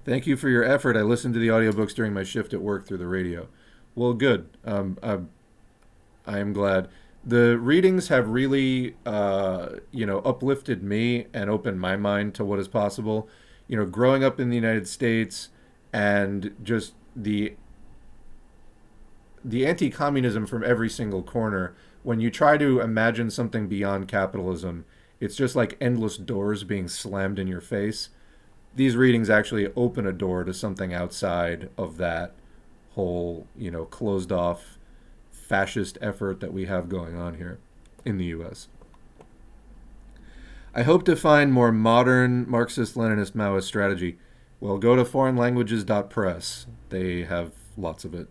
Thank you for your effort. I listened to the audiobooks during my shift at work through the radio. Well, good. I am glad. The readings have really, uplifted me and opened my mind to what is possible. Growing up in the United States and just the anti-communism from every single corner. When you try to imagine something beyond capitalism, it's just like endless doors being slammed in your face. These readings actually open a door to something outside of that whole, closed off fascist effort that we have going on here in the US. I hope to find more modern Marxist, Leninist, Maoist strategy. Well, go to foreignlanguages.press. They have lots of it.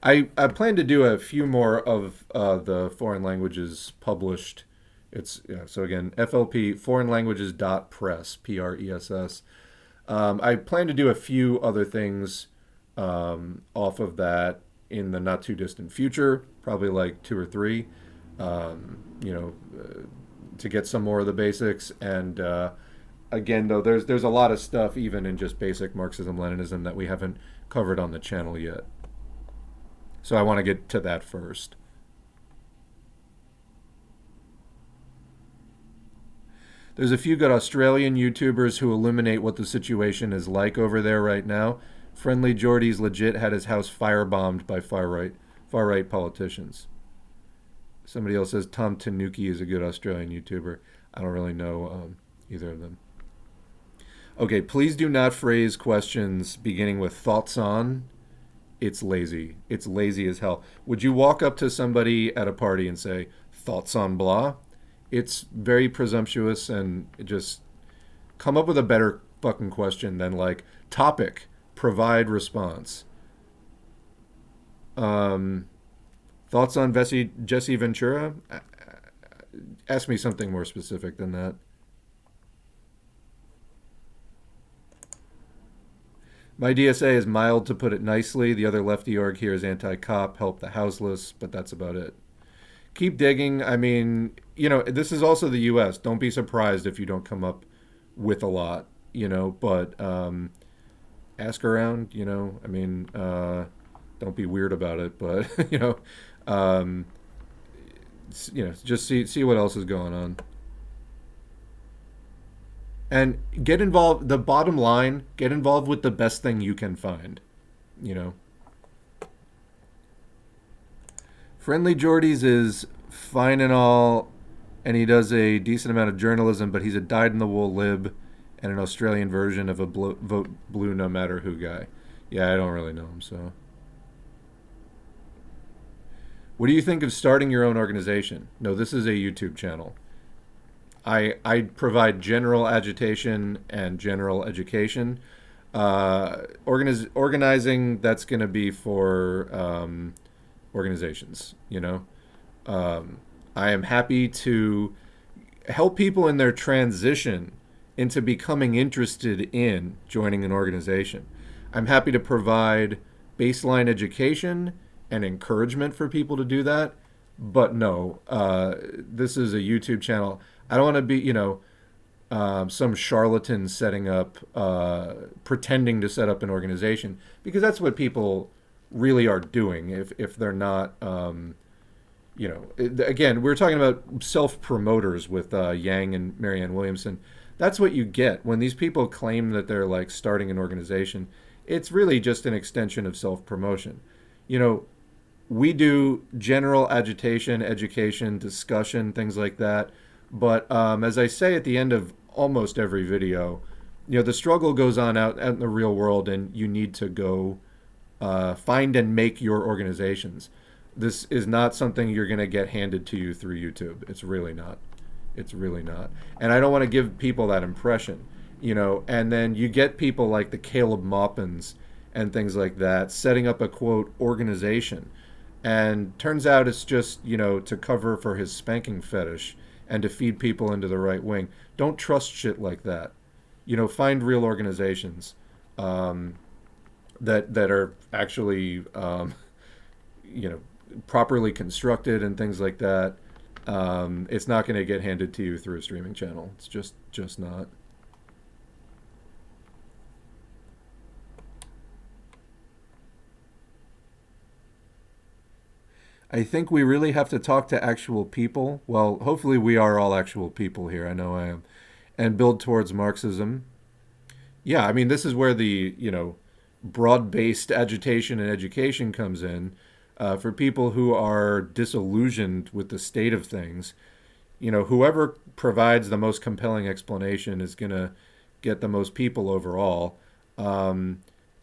I plan to do a few more of the foreign languages published. So again, FLP, foreignlanguages.press, Press. I plan to do a few other things off of that in the not too distant future, probably like 2 or 3, to get some more of the basics. And again, though, there's a lot of stuff even in just basic Marxism, Leninism that we haven't covered on the channel yet. So I want to get to that first. There's a few good Australian YouTubers who illuminate what the situation is like over there right now. Friendly Jordy's legit had his house firebombed by far right politicians. Somebody else says Tom Tanuki is a good Australian YouTuber. I don't really know either of them. Okay, please do not phrase questions beginning with thoughts on. It's lazy. It's lazy as hell. Would you walk up to somebody at a party and say, thoughts on blah? It's very presumptuous, and just come up with a better fucking question than like, topic, provide response. Thoughts on Jesse Ventura? Ask me something more specific than that. My DSA is mild, to put it nicely. The other lefty org here is anti-cop, help the houseless, but that's about it. Keep digging. I mean, this is also the U.S. Don't be surprised if you don't come up with a lot, but ask around, I mean, don't be weird about it, but, just see what else is going on. And get involved. The bottom line, get involved with the best thing you can find, Friendly Jordy's is fine and all, and he does a decent amount of journalism, but he's a dyed-in-the-wool lib and an Australian version of a vote blue no matter who guy. Yeah, I don't really know him, so. What do you think of starting your own organization? No, this is a YouTube channel. I provide general agitation and general education. Organizing, that's going to be for organizations, I am happy to help people in their transition into becoming interested in joining an organization. I'm happy to provide baseline education and encouragement for people to do that. But no, this is a YouTube channel. I don't want to be, some charlatan setting up, pretending to set up an organization, because that's what people really are doing. If they're not, again, we're talking about self promoters with Yang and Marianne Williamson. That's what you get when these people claim that they're like starting an organization. It's really just an extension of self promotion. You know, we do general agitation, education, discussion, things like that. But as I say at the end of almost every video, the struggle goes on out in the real world, and you need to go find and make your organizations. This is not something you're going to get handed to you through YouTube. It's really not. It's really not. And I don't want to give people that impression, and then you get people like the Caleb Maupins and things like that setting up a, quote, organization. And turns out it's just, to cover for his spanking fetish and to feed people into the right wing. Don't trust shit like that. Find real organizations that are actually, properly constructed and things like that. It's not going to get handed to you through a streaming channel. It's just not. I think we really have to talk to actual people. Well, hopefully we are all actual people here. I know I am. And build towards Marxism. Yeah, I mean, this is where the, broad-based agitation and education comes in. For people who are disillusioned with the state of things, whoever provides the most compelling explanation is going to get the most people overall.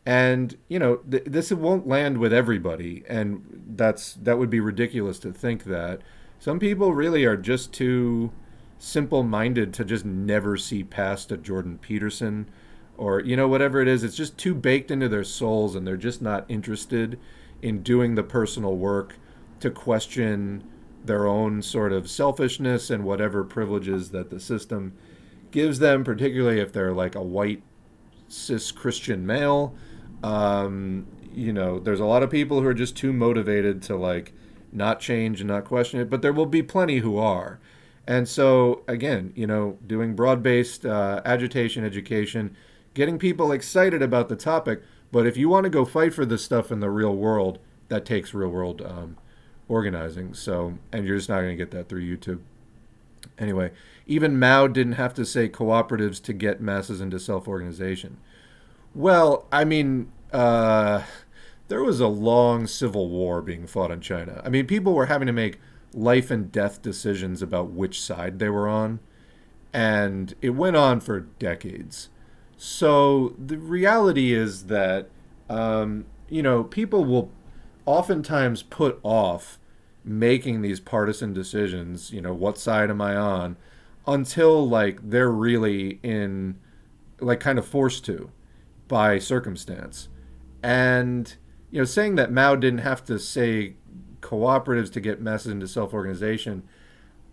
And this won't land with everybody, and that would be ridiculous to think that. Some people really are just too simple-minded to just never see past a Jordan Peterson, or whatever it is. It's just too baked into their souls, and they're just not interested in doing the personal work to question their own sort of selfishness and whatever privileges that the system gives them, particularly if they're like a white cis Christian male. There's a lot of people who are just too motivated to like not change and not question it, but there will be plenty who are. And so again, doing broad-based agitation, education, getting people excited about the topic. But if you want to go fight for this stuff in the real world, that takes real world organizing. So, and you're just not going to get that through YouTube. Anyway, even Mao didn't have to say cooperatives to get masses into self-organization. Well, I mean, there was a long civil war being fought in China. I mean, people were having to make life and death decisions about which side they were on. And it went on for decades. So the reality is that, people will oftentimes put off making these partisan decisions, what side am I on, until like they're really in, like kind of forced to by circumstance. And, saying that Mao didn't have to say cooperatives to get masses into self-organization,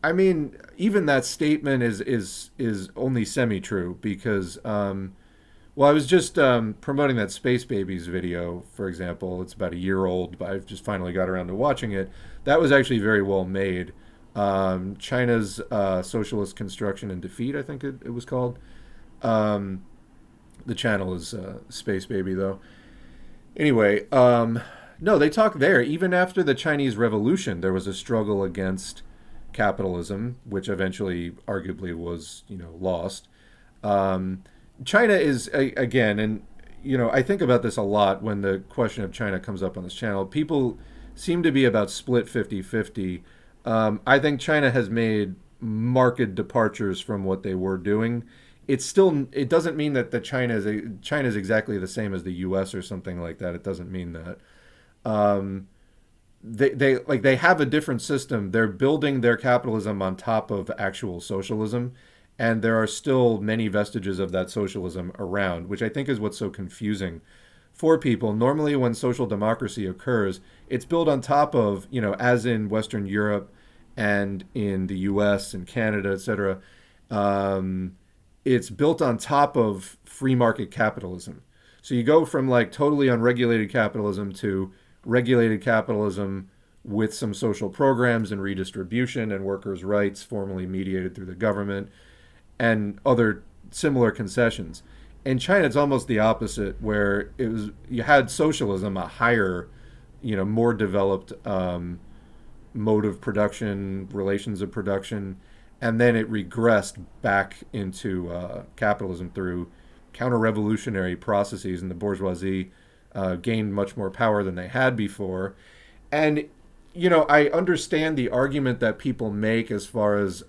I mean, even that statement is only semi-true because, I was just promoting that Space Babies video, for example. It's about a year old, but I've just finally got around to watching it. That was actually very well made. China's Socialist Construction and Defeat, I think it was called. The channel is Space Baby, though. Anyway, no, they talk there. Even after the Chinese Revolution, there was a struggle against capitalism, which eventually arguably was, lost. China is, again, and, I think about this a lot when the question of China comes up on this channel. People seem to be about split 50-50. I think China has made marked departures from what they were doing. It doesn't mean that China is exactly the same as the U.S. or something like that. It doesn't mean that. They have a different system. They're building their capitalism on top of actual socialism, and there are still many vestiges of that socialism around, which I think is what's so confusing for people. Normally, when social democracy occurs, it's built on top of, as in Western Europe and in the U.S. and Canada, etc. It's built on top of free market capitalism. So you go from like totally unregulated capitalism to regulated capitalism with some social programs and redistribution and workers' rights formally mediated through the government. and other similar concessions. In China, it's almost the opposite, where it was you had socialism, a higher, more developed mode of production, relations of production, and then it regressed back into capitalism through counter-revolutionary processes, and the bourgeoisie gained much more power than they had before. And I understand the argument that people make as far as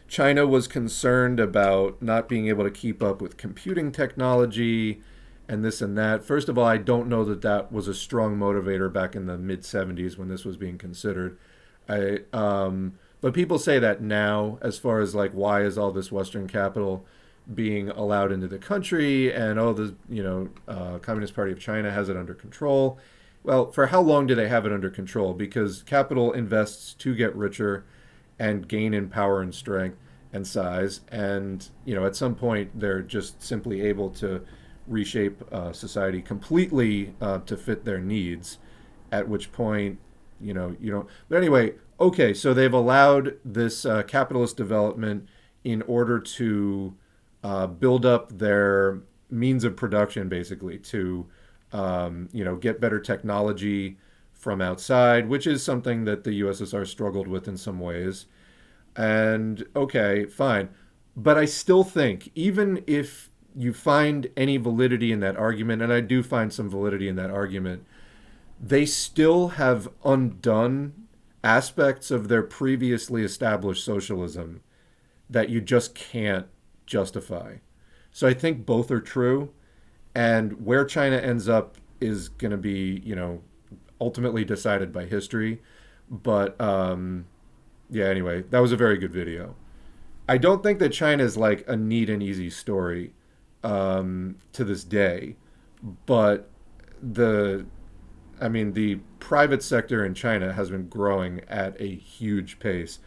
China was concerned about not being able to keep up with computing technology and this and that. First of all, I don't know that that was a strong motivator back in the mid 70s when this was being considered. But people say that now, as far as like, why is all this Western capital being allowed into the country, and the Communist Party of China has it under control. Well, for how long do they have it under control? Because capital invests to get richer and gain in power and strength and size, and at some point they're just simply able to reshape society completely to fit their needs. At which point, you don't. But anyway, okay, so they've allowed this capitalist development in order to build up their means of production, basically, to get better technology from outside, which is something that the USSR struggled with in some ways. And okay, fine. But I still think, even if you find any validity in that argument, and I do find some validity in that argument, they still have undone aspects of their previously established socialism that you just can't justify. So I think both are true. And where China ends up is going to be, ultimately decided by history. But yeah, anyway, that was a very good video. I don't think that China is like a neat and easy story to this day. But the private sector in China has been growing at a huge pace.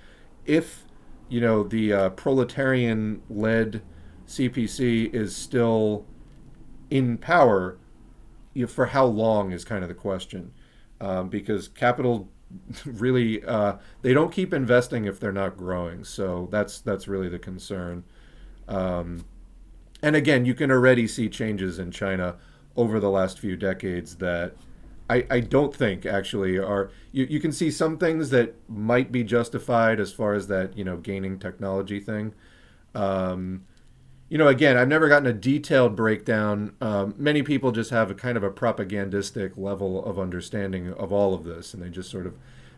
If, the proletarian-led CPC is still in power, for how long is kind of the question. Because capital really, they don't keep investing if they're not growing. So that's really the concern. And again, you can already see changes in China over the last few decades that I don't think actually are. You can see some things that might be justified as far as that, gaining technology thing. Again, I've never gotten a detailed breakdown. Many people just have a kind of a propagandistic level of understanding of all of this, and they just sort of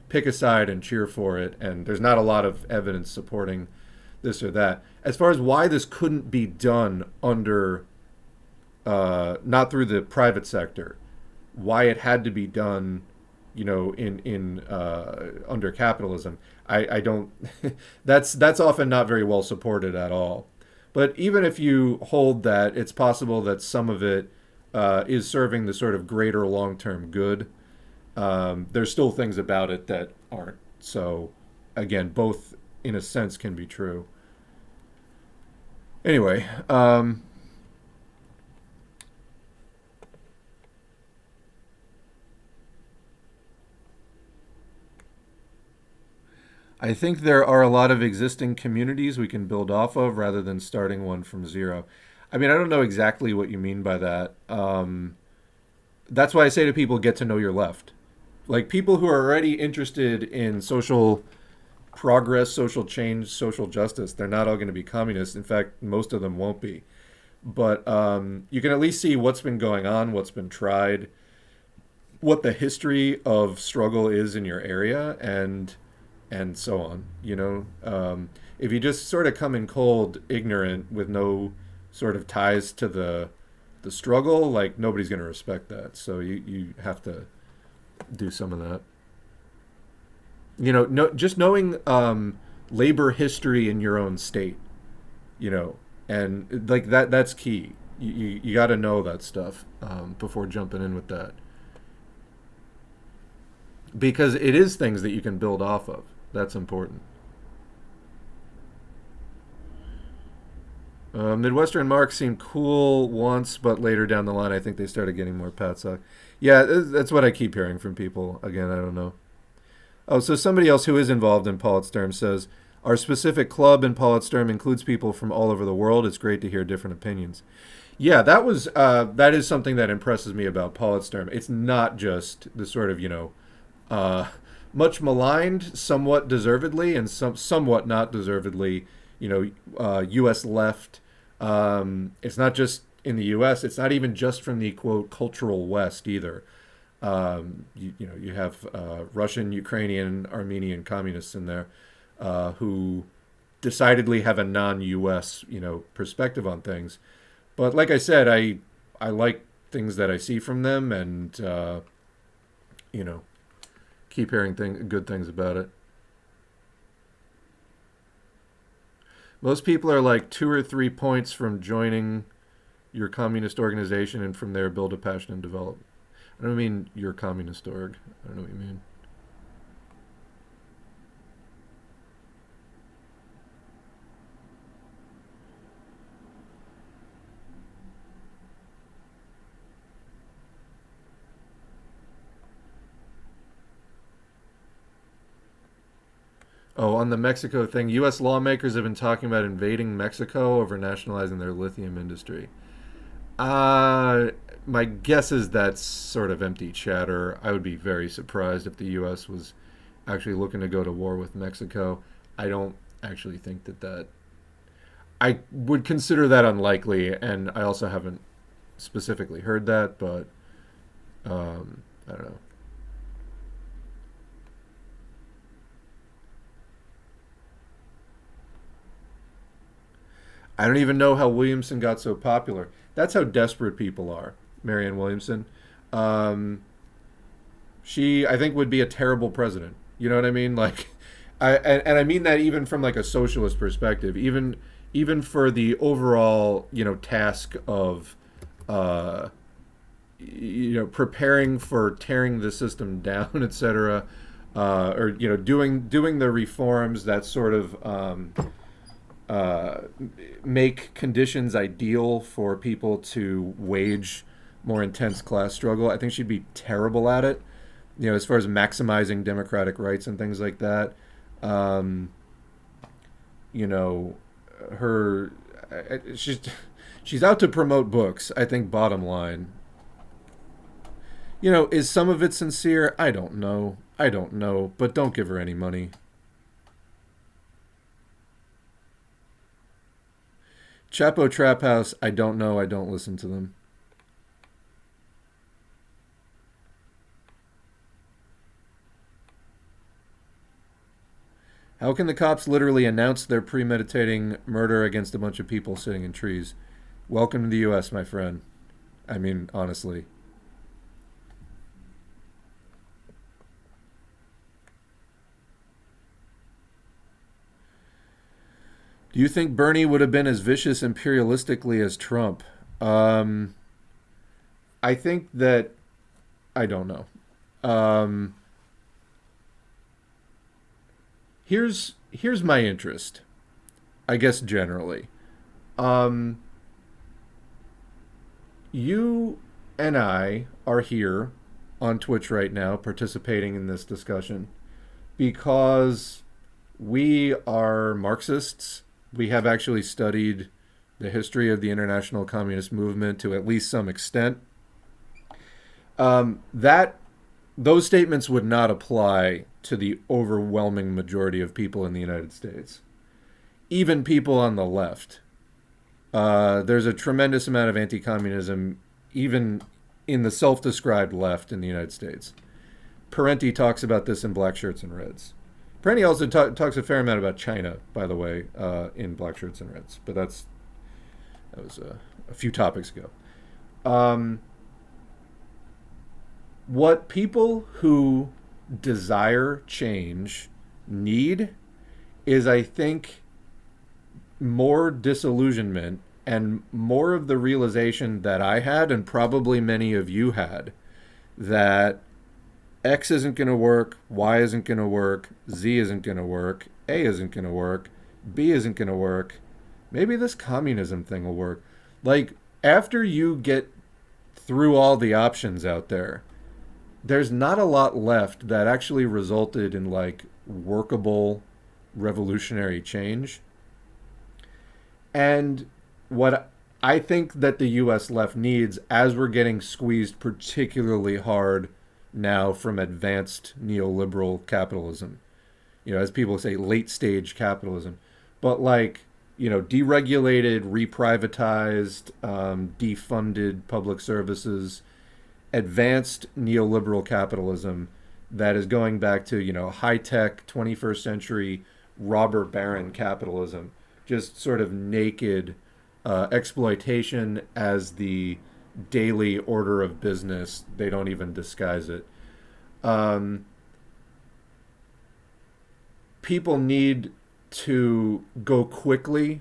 pick a side and cheer for it, and there's not a lot of evidence supporting this or that. As far as why this couldn't be done under, not through the private sector, why it had to be done, in under capitalism, I don't. that's often not very well supported at all. But even if you hold that it's possible that some of it is serving the sort of greater long-term good, there's still things about it that aren't. So, again, both in a sense can be true. Anyway, I think there are a lot of existing communities we can build off of rather than starting one from zero. I don't know exactly what you mean by that. That's why I say to people, get to know your left. Like, people who are already interested in social progress, social change, social justice, they're not all going to be communists. In fact, most of them won't be. But you can at least see what's been going on, what's been tried, what the history of struggle is in your area, and so on. If you just sort of come in cold, ignorant, with no sort of ties to the struggle, like, nobody's going to respect that. So you have to do some of that. Just knowing labor history in your own state, and like that's key. You got to know that stuff before jumping in with that, because it is things that you can build off of. That's important. Midwestern Marx seemed cool once, but later down the line, I think they started getting more Patsock. Yeah, that's what I keep hearing from people. Again, I don't know. Oh, so somebody else who is involved in Politstorm says, Our specific club in Politstorm includes people from all over the world. It's great to hear different opinions. Yeah, that is something that impresses me about Politstorm. It's not just the sort of uh, much maligned, somewhat deservedly, and somewhat not deservedly, U.S. left. It's not just in the U.S. It's not even just from the quote cultural West either. You have Russian, Ukrainian, Armenian communists in there who decidedly have a non-U.S. Perspective on things. But like I said, I like things that I see from them, and you know keep hearing good things about it. Most people are like 2 or 3 points from joining your communist organization, and from there build a passion and develop. I don't mean your communist org. I don't know what you mean. Oh, on the Mexico thing, U.S. lawmakers have been talking about invading Mexico over nationalizing their lithium industry. Uh, my guess is that's sort of empty chatter. I would be very surprised if the U.S. was actually looking to go to war with Mexico. I don't actually think that. I would consider that unlikely, and I also haven't specifically heard that, but I don't know. I don't even know how Williamson got so popular. That's how desperate people are. Marianne Williamson. Um, she, I think, would be a terrible president. You know what I mean? Like, and I mean that even from like a socialist perspective. Even for the overall, task of, uh, preparing for tearing the system down, etc. Or doing the reforms that sort of uh, make conditions ideal for people to wage more intense class struggle. I think she'd be terrible at it. As far as maximizing democratic rights and things like that. Um, you know, her she's out to promote books. I think bottom line. Is some of it sincere? I don't know. But don't give her any money. Chapo Trap House, I don't know. I don't listen to them. How can the cops literally announce they're premeditating murder against a bunch of people sitting in trees? Welcome to the U.S., my friend. I mean, honestly. Do you think Bernie would have been as vicious imperialistically as Trump? Um, I think that I don't know. Um, here's my interest, I guess generally. Um, you and I are here on Twitch right now participating in this discussion because we are Marxists. We have actually studied the history of the international communist movement to at least some extent. That those statements would not apply to the overwhelming majority of people in the United States, even people on the left. There's a tremendous amount of anti-communism, even in the self-described left in the United States. Parenti talks about this in Black Shirts and Reds. Parenti also talks a fair amount about China, by the way, in Black Shirts and Reds. But that was a few topics ago. Um, what people who desire change need is, I think, more disillusionment and more of the realization that I had, and probably many of you had, that X isn't going to work, Y isn't going to work, Z isn't going to work, A isn't going to work, B isn't going to work. Maybe this communism thing will work. Like, after you get through all the options out there, there's not a lot left that actually resulted in like workable revolutionary change. And what I think that the US left needs, as we're getting squeezed particularly hard now from advanced neoliberal capitalism, as people say, late stage capitalism, but like, deregulated, reprivatized, defunded public services, advanced neoliberal capitalism that is going back to, high tech 21st century robber baron capitalism, just sort of naked exploitation as the daily order of business. They don't even disguise it. People need to go quickly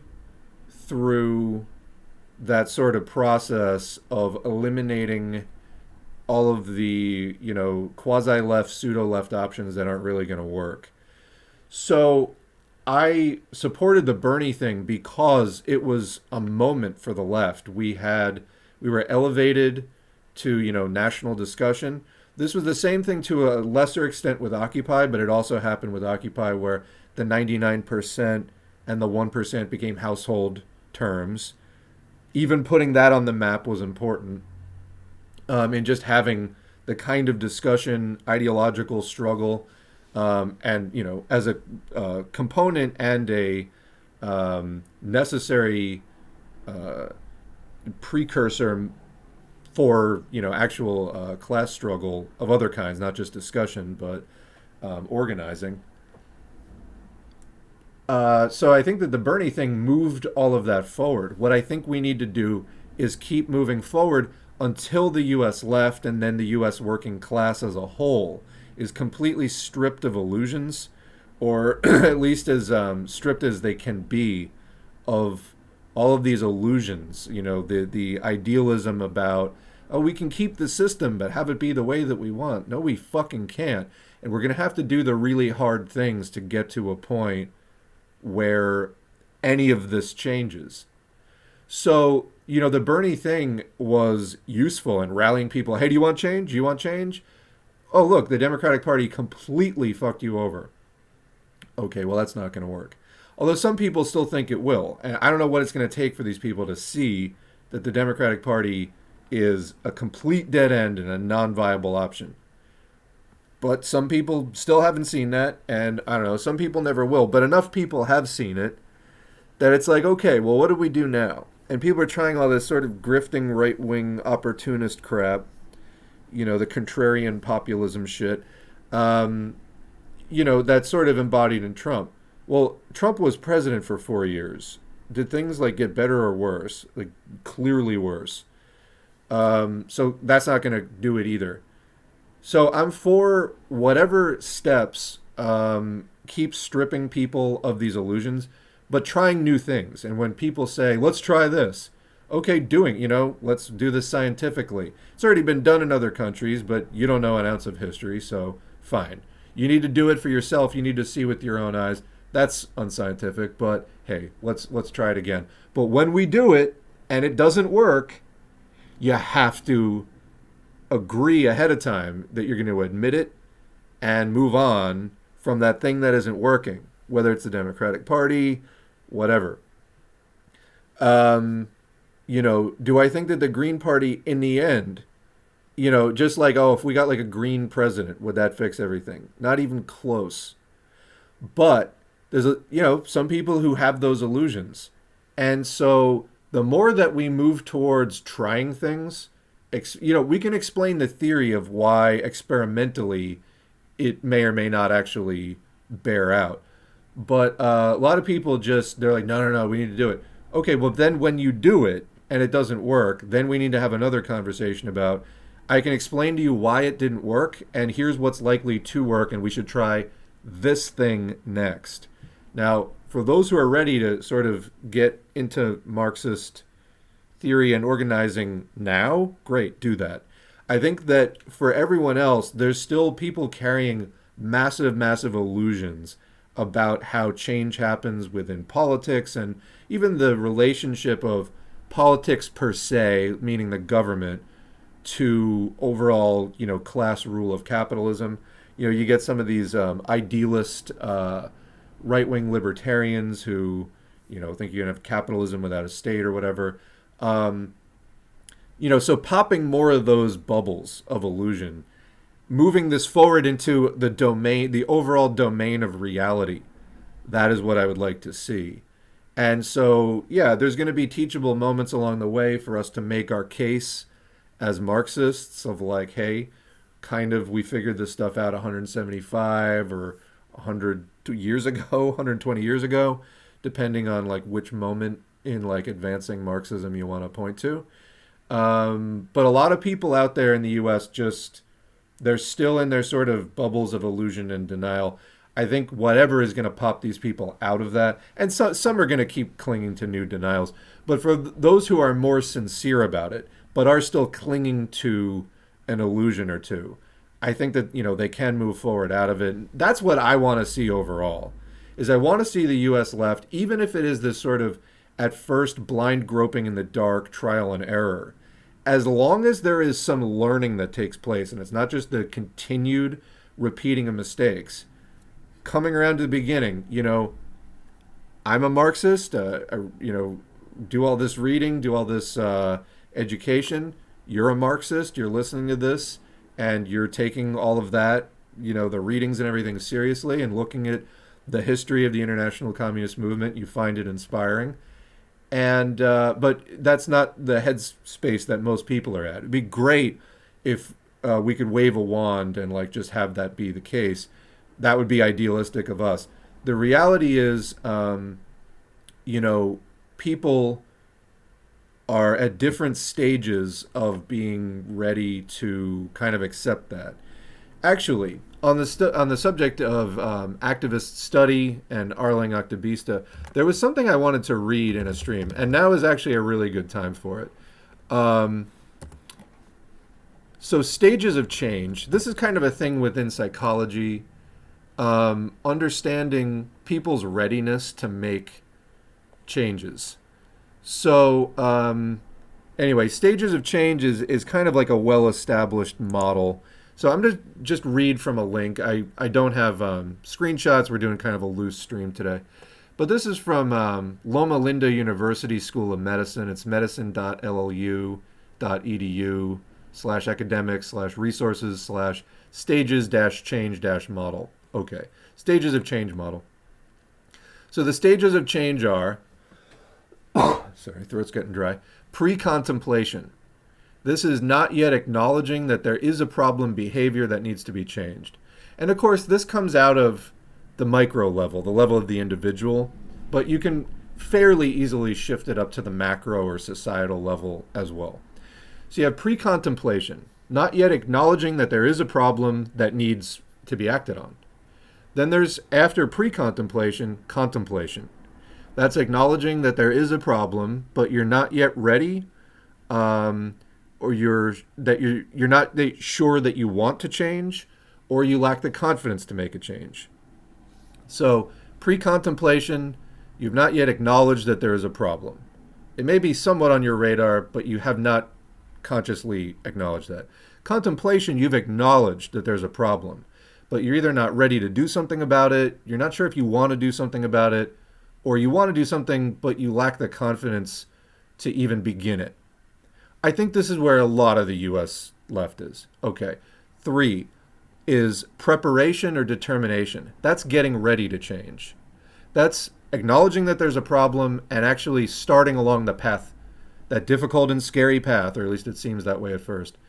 through that sort of process of eliminating all of the, quasi-left, pseudo-left options that aren't really going to work. So I supported the Bernie thing because it was a moment for the left. We were elevated to, national discussion. This was the same thing to a lesser extent with Occupy, but it also happened with Occupy where the 99% and the 1% became household terms. Even putting that on the map was important. And just having the kind of discussion, ideological struggle, and, as a component and a necessary precursor for, actual class struggle of other kinds, not just discussion, but organizing. So I think that the Bernie thing moved all of that forward. What I think we need to do is keep moving forward until the U.S. left and then the U.S. working class as a whole is completely stripped of illusions, or at least as stripped as they can be of all of these illusions. The idealism about, oh, we can keep the system but have it be the way that we want. No, we fucking can't. And we're going to have to do the really hard things to get to a point where any of this changes. So, the Bernie thing was useful in rallying people. Hey, do you want change? Do you want change? Oh, look, the Democratic Party completely fucked you over. Okay, well, that's not going to work. Although some people still think it will. And I don't know what it's going to take for these people to see that the Democratic Party is a complete dead end and a non-viable option. But some people still haven't seen that, and I don't know, some people never will. But enough people have seen it that it's like, okay, well, what do we do now? And people are trying all this sort of grifting right-wing opportunist crap, the contrarian populism shit, that's sort of embodied in Trump. Well, Trump was president for 4 years. Did things get better or worse? Clearly worse. So that's not going to do it either. So I'm for whatever steps keep stripping people of these illusions, but trying new things. And when people say, let's try this, okay, let's do this scientifically. It's already been done in other countries, but you don't know an ounce of history, so fine. You need to do it for yourself. You need to see with your own eyes. That's unscientific, but hey, let's try it again. But when we do it and it doesn't work, you have to agree ahead of time that you're going to admit it and move on from that thing that isn't working, whether it's the Democratic Party, whatever. Do I think that the Green Party in the end, just if we got a green president, would that fix everything? Not even close. But there's some people who have those illusions. And so the more that we move towards trying things, we can explain the theory of why experimentally it may or may not actually bear out. But a lot of people they're like, no, we need to do it. Okay, well, then when you do it and it doesn't work, then we need to have another conversation about, I can explain to you why it didn't work, and here's what's likely to work, and we should try this thing next. Now, for those who are ready to sort of get into Marxist theory and organizing now, great, do that. I think that for everyone else, there's still people carrying massive, massive illusions about how change happens within politics and even the relationship of politics per se, meaning the government, to overall, class rule of capitalism. You get some of these idealist right-wing libertarians who, think you can have capitalism without a state or whatever. So popping more of those bubbles of illusion, moving this forward into the domain, the overall domain of reality, that is what I would like to see. And so, yeah, there's going to be teachable moments along the way for us to make our case as Marxists of like, hey, kind of we figured this stuff out 175 or 100 years ago, 120 years ago, depending on like which moment in like advancing Marxism you want to point to. But a lot of people out there in the US they're still in their sort of bubbles of illusion and denial. I think whatever is going to pop these people out of that, and some are going to keep clinging to new denials, but for those who are more sincere about it, but are still clinging to an illusion or two, I think that, they can move forward out of it. That's what I want to see overall, is I want to see the U.S. left, even if it is this sort of, at first, blind groping in the dark, trial and error, as long as there is some learning that takes place, and it's not just the continued repeating of mistakes, coming around to the beginning, I'm a Marxist, do all this reading, do all this education. You're a Marxist, you're listening to this, and you're taking all of that, the readings and everything seriously and looking at the history of the international communist movement. You find it inspiring. And but that's not the headspace that most people are at. It'd be great if we could wave a wand and like just have that be the case. That would be idealistic of us. The reality is, people are at different stages of being ready to kind of accept that. Actually, on the subject of activist study and Arling Activista, there was something I wanted to read in a stream, and now is actually a really good time for it. So stages of change. This is kind of a thing within psychology. Understanding people's readiness to make changes. So anyway, stages of change is kind of like a well-established model. So I'm going to just read from a link. I don't have screenshots. We're doing kind of a loose stream today. But this is from Loma Linda University School of Medicine. It's medicine.llu.edu/academics/resources/stages-change-model. Okay, stages of change model. So the stages of change are, sorry, throat's getting dry, pre-contemplation. This is not yet acknowledging that there is a problem behavior that needs to be changed. And of course, this comes out of the micro level, the level of the individual, but you can fairly easily shift it up to the macro or societal level as well. So you have pre-contemplation, not yet acknowledging that there is a problem that needs to be acted on. Then there's, after pre-contemplation, contemplation. That's acknowledging that there is a problem, but you're not yet ready, or you're not sure that you want to change, or you lack the confidence to make a change. So pre-contemplation, you've not yet acknowledged that there is a problem. It may be somewhat on your radar, but you have not consciously acknowledged that. Contemplation, you've acknowledged that there's a problem, but you're either not ready to do something about it, you're not sure if you want to do something about it, or you want to do something, but you lack the confidence to even begin it. I think this is where a lot of the U.S. left is. Okay. 3 is preparation or determination. That's getting ready to change. That's acknowledging that there's a problem and actually starting along the path, that difficult and scary path, or at least it seems that way at first,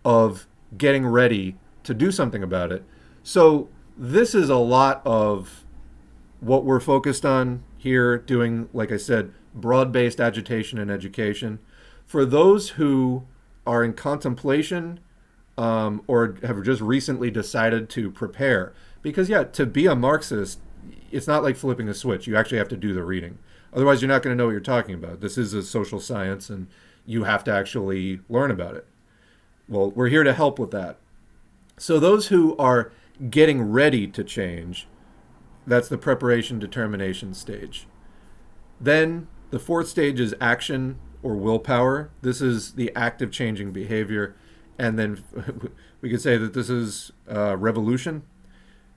of getting ready to do something about it. So this is a lot of what we're focused on here, doing, like I said, broad-based agitation and education. For those who are in contemplation or have just recently decided to prepare, because, yeah, to be a Marxist, it's not like flipping a switch. You actually have to do the reading. Otherwise, you're not going to know what you're talking about. This is a social science, and you have to actually learn about it. Well, we're here to help with that. So those who are getting ready to change, that's the preparation determination stage. Then the 4th stage is action or willpower. This is the active changing behavior. And then we could say that this is revolution.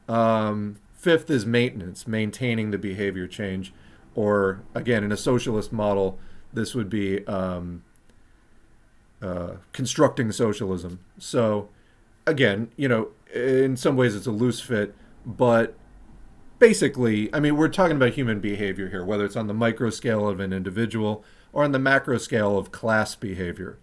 5 Fifth is maintenance, maintaining the behavior change. Or, again, in a socialist model, this would be constructing socialism. So, again, in some ways it's a loose fit, but basically, I mean, we're talking about human behavior here, whether it's on the micro scale of an individual or on the macro scale of class behavior.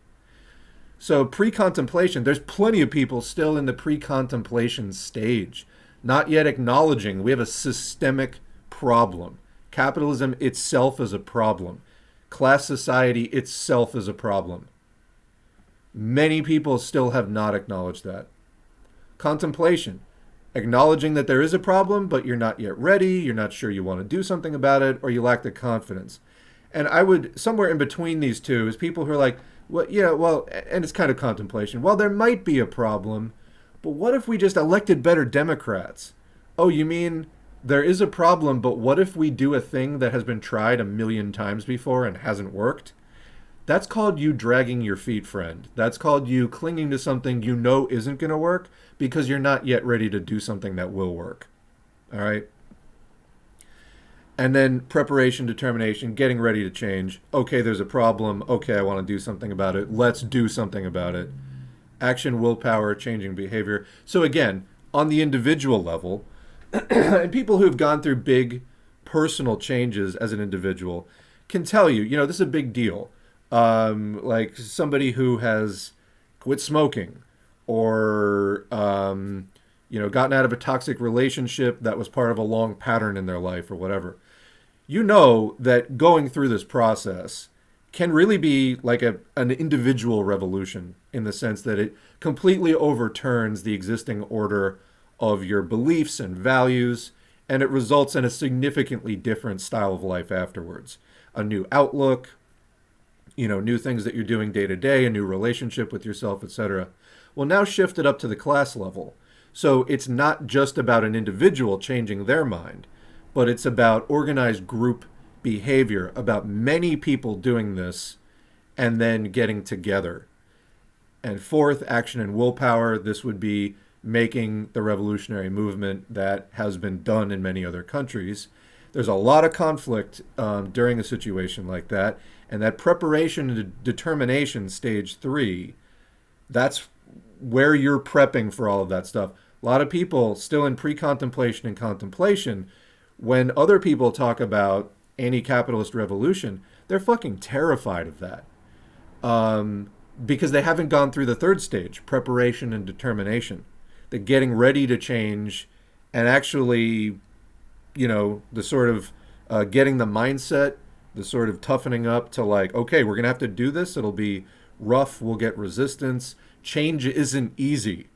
So pre-contemplation, there's plenty of people still in the pre-contemplation stage, not yet acknowledging we have a systemic problem. Capitalism itself is a problem. Class society itself is a problem. Many people still have not acknowledged that. Contemplation, acknowledging that there is a problem, but you're not yet ready, you're not sure you want to do something about it, or you lack the confidence. And I would, somewhere in between these two, is people who are like, well, yeah, well, and it's kind of contemplation. Well, there might be a problem, but what if we just elected better Democrats? Oh, you mean there is a problem, but what if we do a thing that has been tried 1,000,000 times before and hasn't worked? That's called you dragging your feet, friend. That's called you clinging to something you know isn't going to work because you're not yet ready to do something that will work. All right? And then preparation, determination, getting ready to change. Okay, there's a problem. Okay, I want to do something about it. Let's do something about it. Action, willpower, changing behavior. So again, on the individual level, and people who have gone through big personal changes as an individual can tell you, this is a big deal. Like somebody who has quit smoking or, gotten out of a toxic relationship that was part of a long pattern in their life or whatever. You know that going through this process can really be like an individual revolution in the sense that it completely overturns the existing order of your beliefs and values, and it results in a significantly different style of life afterwards. A new outlook, new things that you're doing day to day, a new relationship with yourself, etc. Well, now shift it up to the class level. So it's not just about an individual changing their mind, but it's about organized group behavior, about many people doing this and then getting together. And fourth, action and willpower. This would be making the revolutionary movement that has been done in many other countries. There's a lot of conflict during a situation like that. And that preparation and determination, stage 3, that's where you're prepping for all of that stuff. A lot of people still in pre-contemplation and contemplation, when other people talk about anti-capitalist revolution, they're fucking terrified of that. Because they haven't gone through the third stage, preparation and determination. The getting ready to change and actually, the sort of getting the mindset, the sort of toughening up to like, okay, we're going to have to do this. It'll be rough. We'll get resistance. Change isn't easy.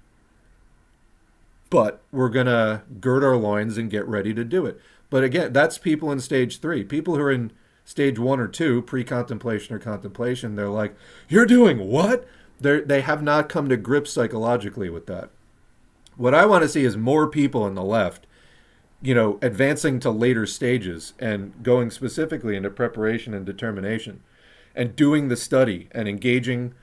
But we're going to gird our loins and get ready to do it. But again, that's people in stage 3. People who are in stage 1 or 2, pre-contemplation or contemplation, they're like, you're doing what? They have not come to grips psychologically with that. What I want to see is more people in the left, advancing to later stages and going specifically into preparation and determination and doing the study and engaging.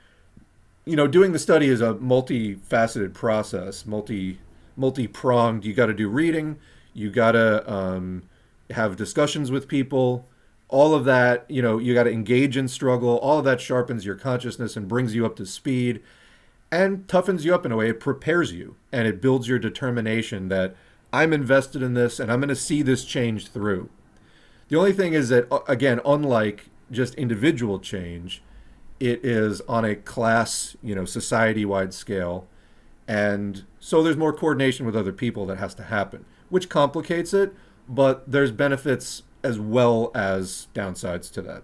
Doing the study is a multifaceted process, multi-pronged. You got to do reading. You got to have discussions with people. All of that, you got to engage in struggle. All of that sharpens your consciousness and brings you up to speed and toughens you up in a way. It prepares you and it builds your determination that I'm invested in this and I'm going to see this change through. The only thing is that, again, unlike just individual change, it is on a class, society-wide scale. And so there's more coordination with other people that has to happen, which complicates it, but there's benefits as well as downsides to that.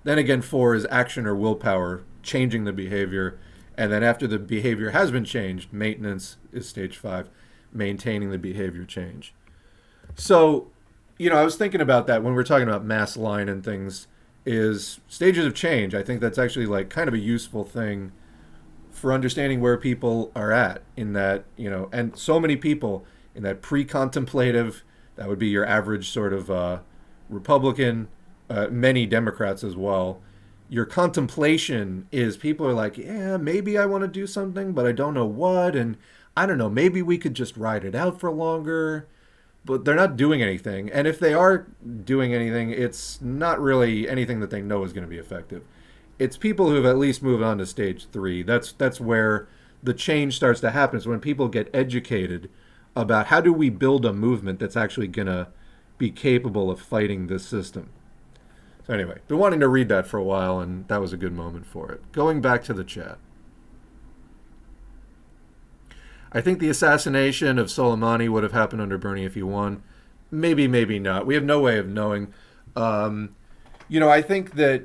Then again, 4 is action or willpower, changing the behavior. And then after the behavior has been changed, maintenance is stage 5, maintaining the behavior change. So, I was thinking about that when we're talking about mass line and things, is stages of change. I think that's actually like kind of a useful thing for understanding where people are at in that, and so many people in that pre-contemplative, that would be your average sort of Republican, many Democrats as well. Your contemplation is people are like, yeah, maybe I want to do something, but I don't know what, and I don't know, maybe we could just ride it out for longer. But they're not doing anything. And if they are doing anything, it's not really anything that they know is going to be effective. It's people who've at least moved on to stage three. That's where the change starts to happen. Is when people get educated about how do we build a movement that's actually going to be capable of fighting this system. So anyway, been wanting to read that for a while, and that was a good moment for it. Going back to the chat. I think the assassination of Soleimani would have happened under Bernie if he won. Maybe, maybe not. We have no way of knowing. I think that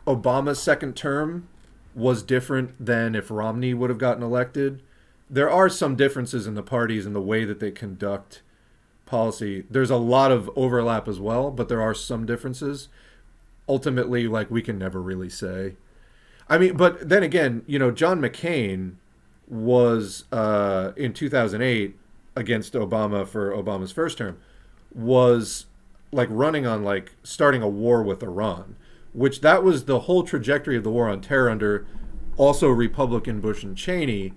Obama's second term was different than if Romney would have gotten elected. There are some differences in the parties and the way that they conduct policy. There's a lot of overlap as well, but there are some differences. Ultimately, we can never really say. I mean, but then again, John McCain was in 2008 against Obama for Obama's first term was running on starting a war with Iran, which that was the whole trajectory of the war on terror under also Republican Bush and Cheney,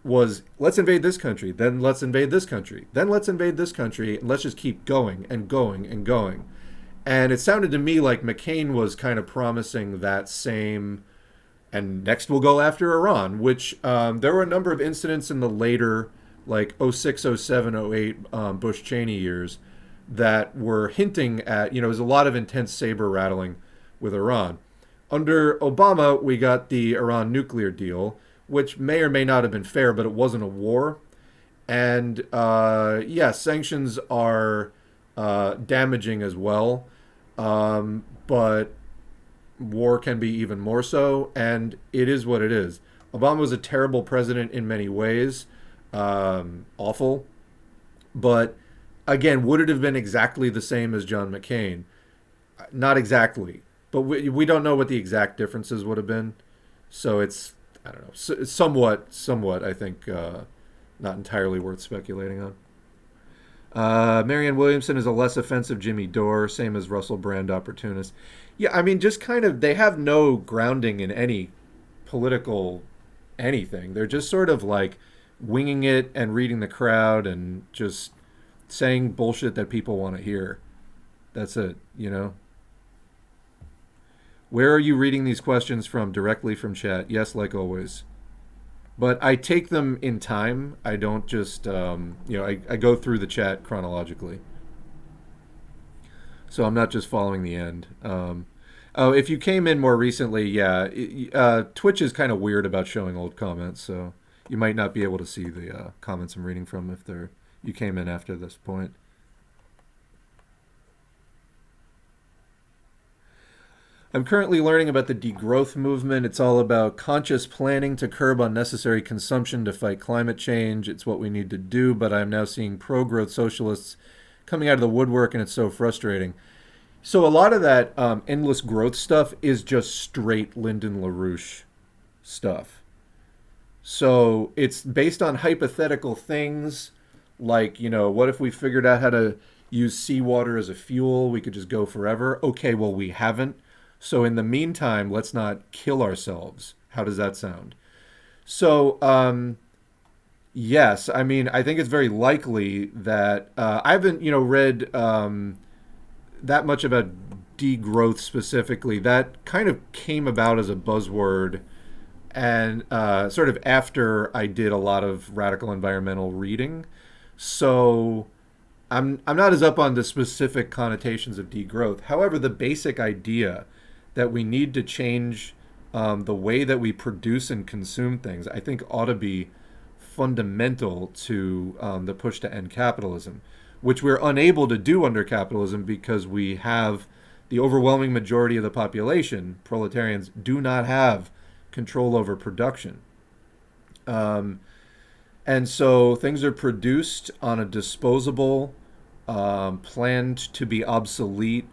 was let's invade this country, then let's invade this country, then let's invade this country, and let's just keep going and going and going. And it sounded to me like McCain was kind of promising that same, and next we'll go after Iran, which there were a number of incidents in the later, 06, 07, 08 Bush-Cheney years that were hinting at, there was a lot of intense saber rattling with Iran. Under Obama, we got the Iran nuclear deal, which may or may not have been fair, but it wasn't a war. And sanctions are damaging as well, but war can be even more so, and it is what it is. Obama was a terrible president in many ways, awful, but again, would it have been exactly the same as John McCain? Not exactly, but we don't know what the exact differences would have been, so it's, I don't know, it's somewhat I think not entirely worth speculating on. Marianne Williamson is a less offensive Jimmy Dore, same as Russell Brand opportunist. Yeah, I mean, just kind of, they have no grounding in any political anything. They're just sort of winging it and reading the crowd and just saying bullshit that people want to hear. That's it, Where are you reading these questions from? Directly from chat. Yes, like always. But I take them in time. I don't just, I go through the chat chronologically. So I'm not just following the end. If you came in more recently, Twitch is kind of weird about showing old comments, so you might not be able to see the comments I'm reading from if you came in after this point. I'm currently learning about the degrowth movement. It's all about conscious planning to curb unnecessary consumption to fight climate change. It's what we need to do, but I'm now seeing pro-growth socialists coming out of the woodwork, and it's so frustrating. So a lot of that endless growth stuff is just straight Lyndon LaRouche stuff. So it's based on hypothetical things like, what if we figured out how to use seawater as a fuel? We could just go forever. Okay, well, we haven't. So in the meantime, let's not kill ourselves. How does that sound? So, yes, I mean, I think it's very likely that I haven't, read that much about degrowth specifically. That kind of came about as a buzzword and sort of after I did a lot of radical environmental reading. So I'm not as up on the specific connotations of degrowth. However, the basic idea that we need to change the way that we produce and consume things, I think ought to be fundamental to the push to end capitalism, which we're unable to do under capitalism because we have the overwhelming majority of the population, proletarians, do not have control over production. And so things are produced on a disposable, planned to be obsolete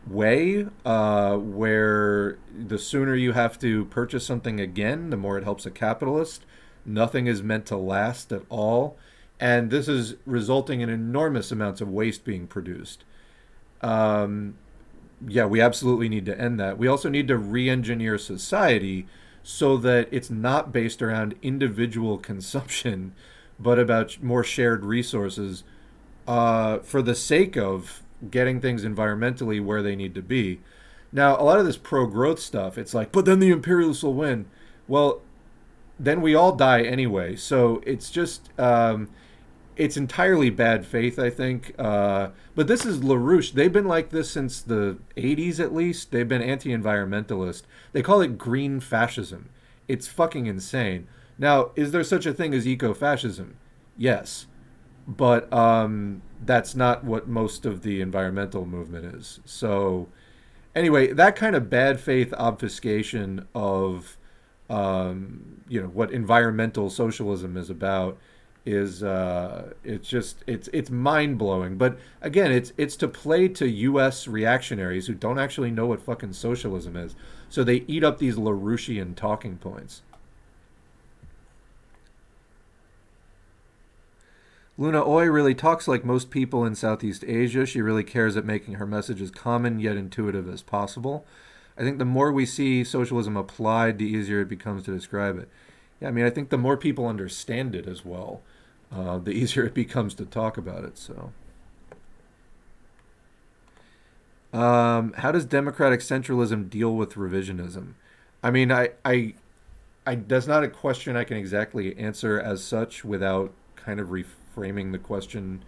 way, where the sooner you have to purchase something again, the more it helps a capitalist. Nothing is meant to last at all. And this is resulting in enormous amounts of waste being produced. We absolutely need to end that. We also need to re-engineer society so that it's not based around individual consumption, but about more shared resources for the sake of getting things environmentally where they need to be. Now, a lot of this pro-growth stuff, it's like, but then the imperialists will win. Well, then we all die anyway. So it's just, it's entirely bad faith, I think. But this is LaRouche. They've been like this since the 80s at least. They've been anti-environmentalist. They call it green fascism. It's fucking insane. Now, is there such a thing as eco-fascism? Yes. But that's not what most of the environmental movement is. So anyway, that kind of bad faith obfuscation of what environmental socialism is about is it's mind blowing. But again, it's to play to U.S. reactionaries who don't actually know what fucking socialism is. So they eat up these LaRouchian talking points. Luna Oi really talks like most people in Southeast Asia. She really cares at making her message as common yet intuitive as possible. I think the more we see socialism applied, the easier it becomes to describe it. Yeah, I mean, I think the more people understand it as well, the easier it becomes to talk about it. So, how does democratic centralism deal with revisionism? I mean, that's not a question I can exactly answer as such without kind of reframing the question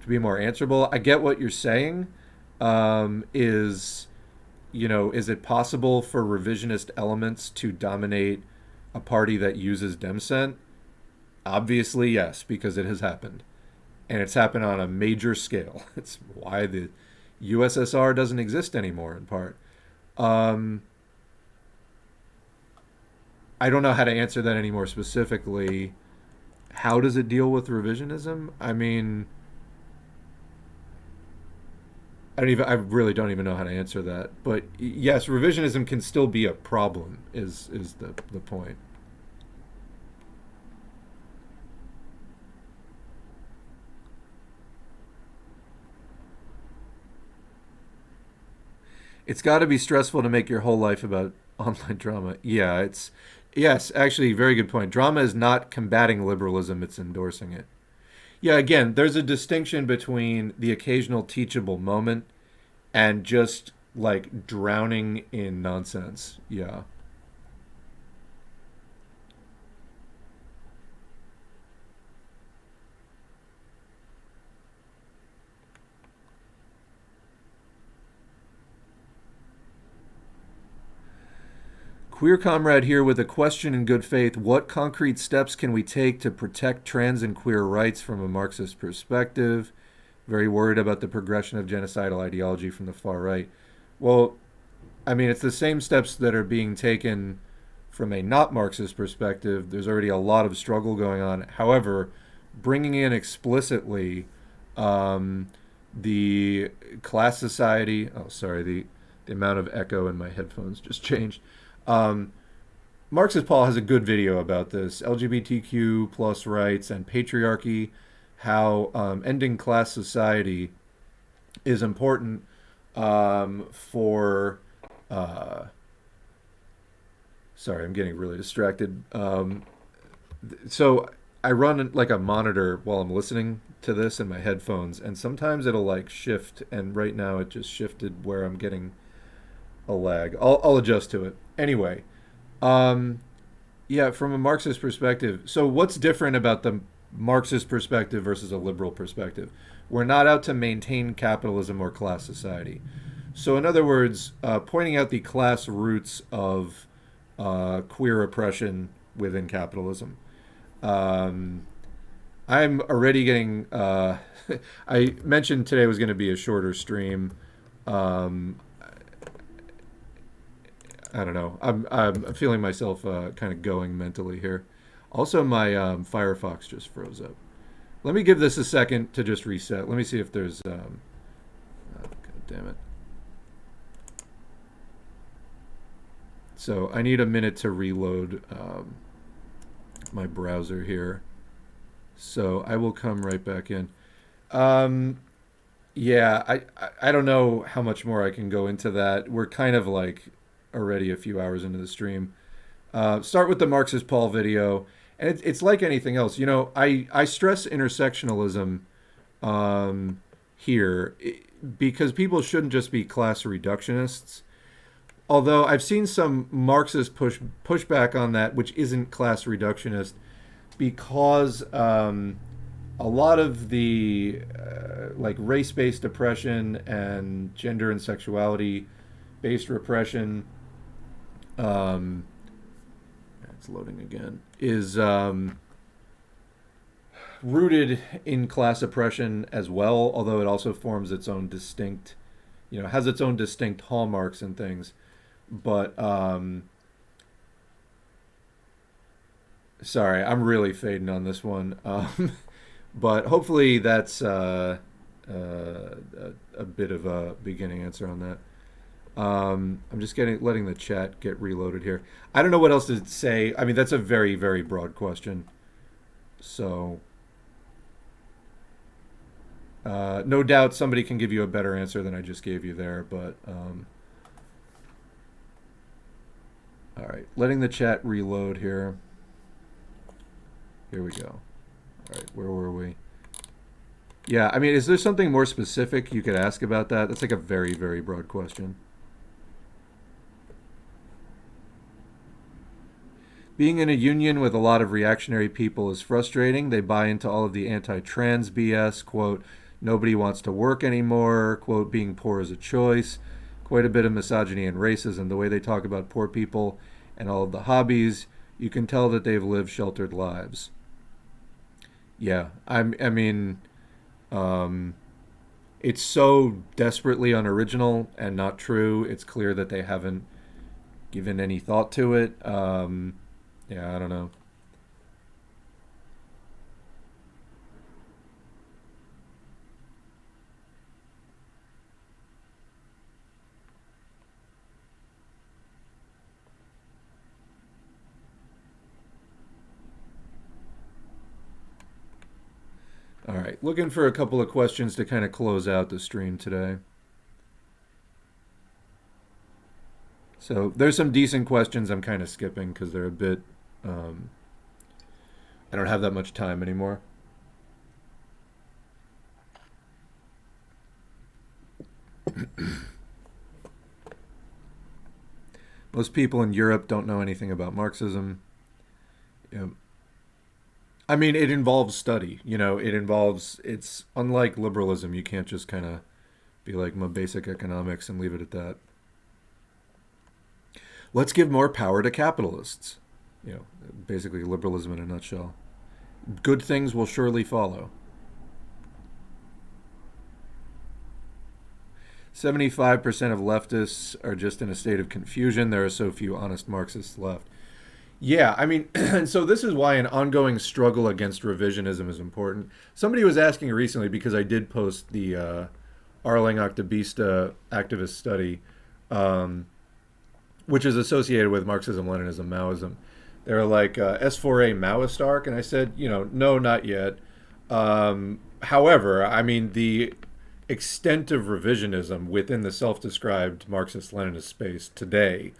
to be more answerable. I get what you're saying. Is it possible for revisionist elements to dominate a party that uses demcent? Obviously, yes, because it has happened. And it's happened on a major scale. It's why the USSR doesn't exist anymore, in part. I don't know how to answer that any more specifically. How does it deal with revisionism? I mean, I really don't even know how to answer that. But yes, revisionism can still be a problem. Is the point? It's got to be stressful to make your whole life about online drama. Yeah, yes, actually, very good point. Drama is not combating liberalism; it's endorsing it. Yeah, again, there's a distinction between the occasional teachable moment and just like drowning in nonsense. Yeah. Queer comrade here with a question in good faith. What concrete steps can we take to protect trans and queer rights from a Marxist perspective? Very worried about the progression of genocidal ideology from the far right. Well, I mean, it's the same steps that are being taken from a not Marxist perspective. There's already a lot of struggle going on. However, bringing in explicitly the class society. Oh, sorry, the amount of echo in my headphones just changed. Um, Marxist Paul has a good video about this LGBTQ plus rights and patriarchy, how ending class society is important for. Sorry, I'm getting really distracted. So I run like a monitor while I'm listening to this in my headphones, and sometimes it'll like shift, and right now it just shifted where I'm getting a lag. I'll adjust to it. Anyway, um, yeah, from a Marxist perspective. So what's different about the Marxist perspective versus a liberal perspective? We're not out to maintain capitalism or class society. So in other words, pointing out the class roots of queer oppression within capitalism. Um, I'm already getting. I mentioned today was going to be a shorter stream. Um, I don't know. I'm feeling myself kind of going mentally here. Also, my Firefox just froze up. Let me give this a second to just reset. Let me see if there's. Oh, God damn it. So I need a minute to reload my browser here. So I will come right back in. Um, yeah, I don't know how much more I can go into that. We're kind of like already a few hours into the stream. Start with the Marxist Paul video, and it's like anything else. I stress intersectionalism here because people shouldn't just be class reductionists. Although I've seen some Marxists push back on that, which isn't class reductionist, because a lot of the like race-based oppression and gender and sexuality-based repression, it's loading again, is rooted in class oppression as well. Although it also forms its own distinct, has its own distinct hallmarks and things. But sorry, I'm really fading on this one. But hopefully that's a bit of a beginning answer on that. I'm just letting the chat get reloaded here. I don't know what else to say. I mean, that's a very, very broad question. So no doubt somebody can give you a better answer than I just gave you there. But all right, letting the chat reload here. Here we go. All right, where were we? Yeah, I mean, is there something more specific you could ask about that? That's like a very, very broad question. Being in a union with a lot of reactionary people is frustrating. They buy into all of the anti-trans BS, quote, nobody wants to work anymore, quote, being poor is a choice, quite a bit of misogyny and racism. The way they talk about poor people and all of the hobbies, you can tell that they've lived sheltered lives. Yeah, I mean, it's so desperately unoriginal and not true. It's clear that they haven't given any thought to it. Yeah, I don't know. All right, looking for a couple of questions to kind of close out the stream today. So there's some decent questions I'm kind of skipping because they're a bit, I don't have that much time anymore. Most people in Europe don't know anything about Marxism. Yeah. I mean, it involves study. It's unlike liberalism. You can't just kind of be like, my basic economics and leave it at that. Let's give more power to capitalists. Basically liberalism in a nutshell. Good things will surely follow. 75% of leftists are just in a state of confusion. There are so few honest Marxists left. Yeah, I mean, and so this is why an ongoing struggle against revisionism is important. Somebody was asking recently, because I did post the Arling Activista activist study, which is associated with Marxism, Leninism, Maoism. They're like, S4A Maoist arc? And I said, no, not yet. However, I mean, the extent of revisionism within the self-described Marxist-Leninist space today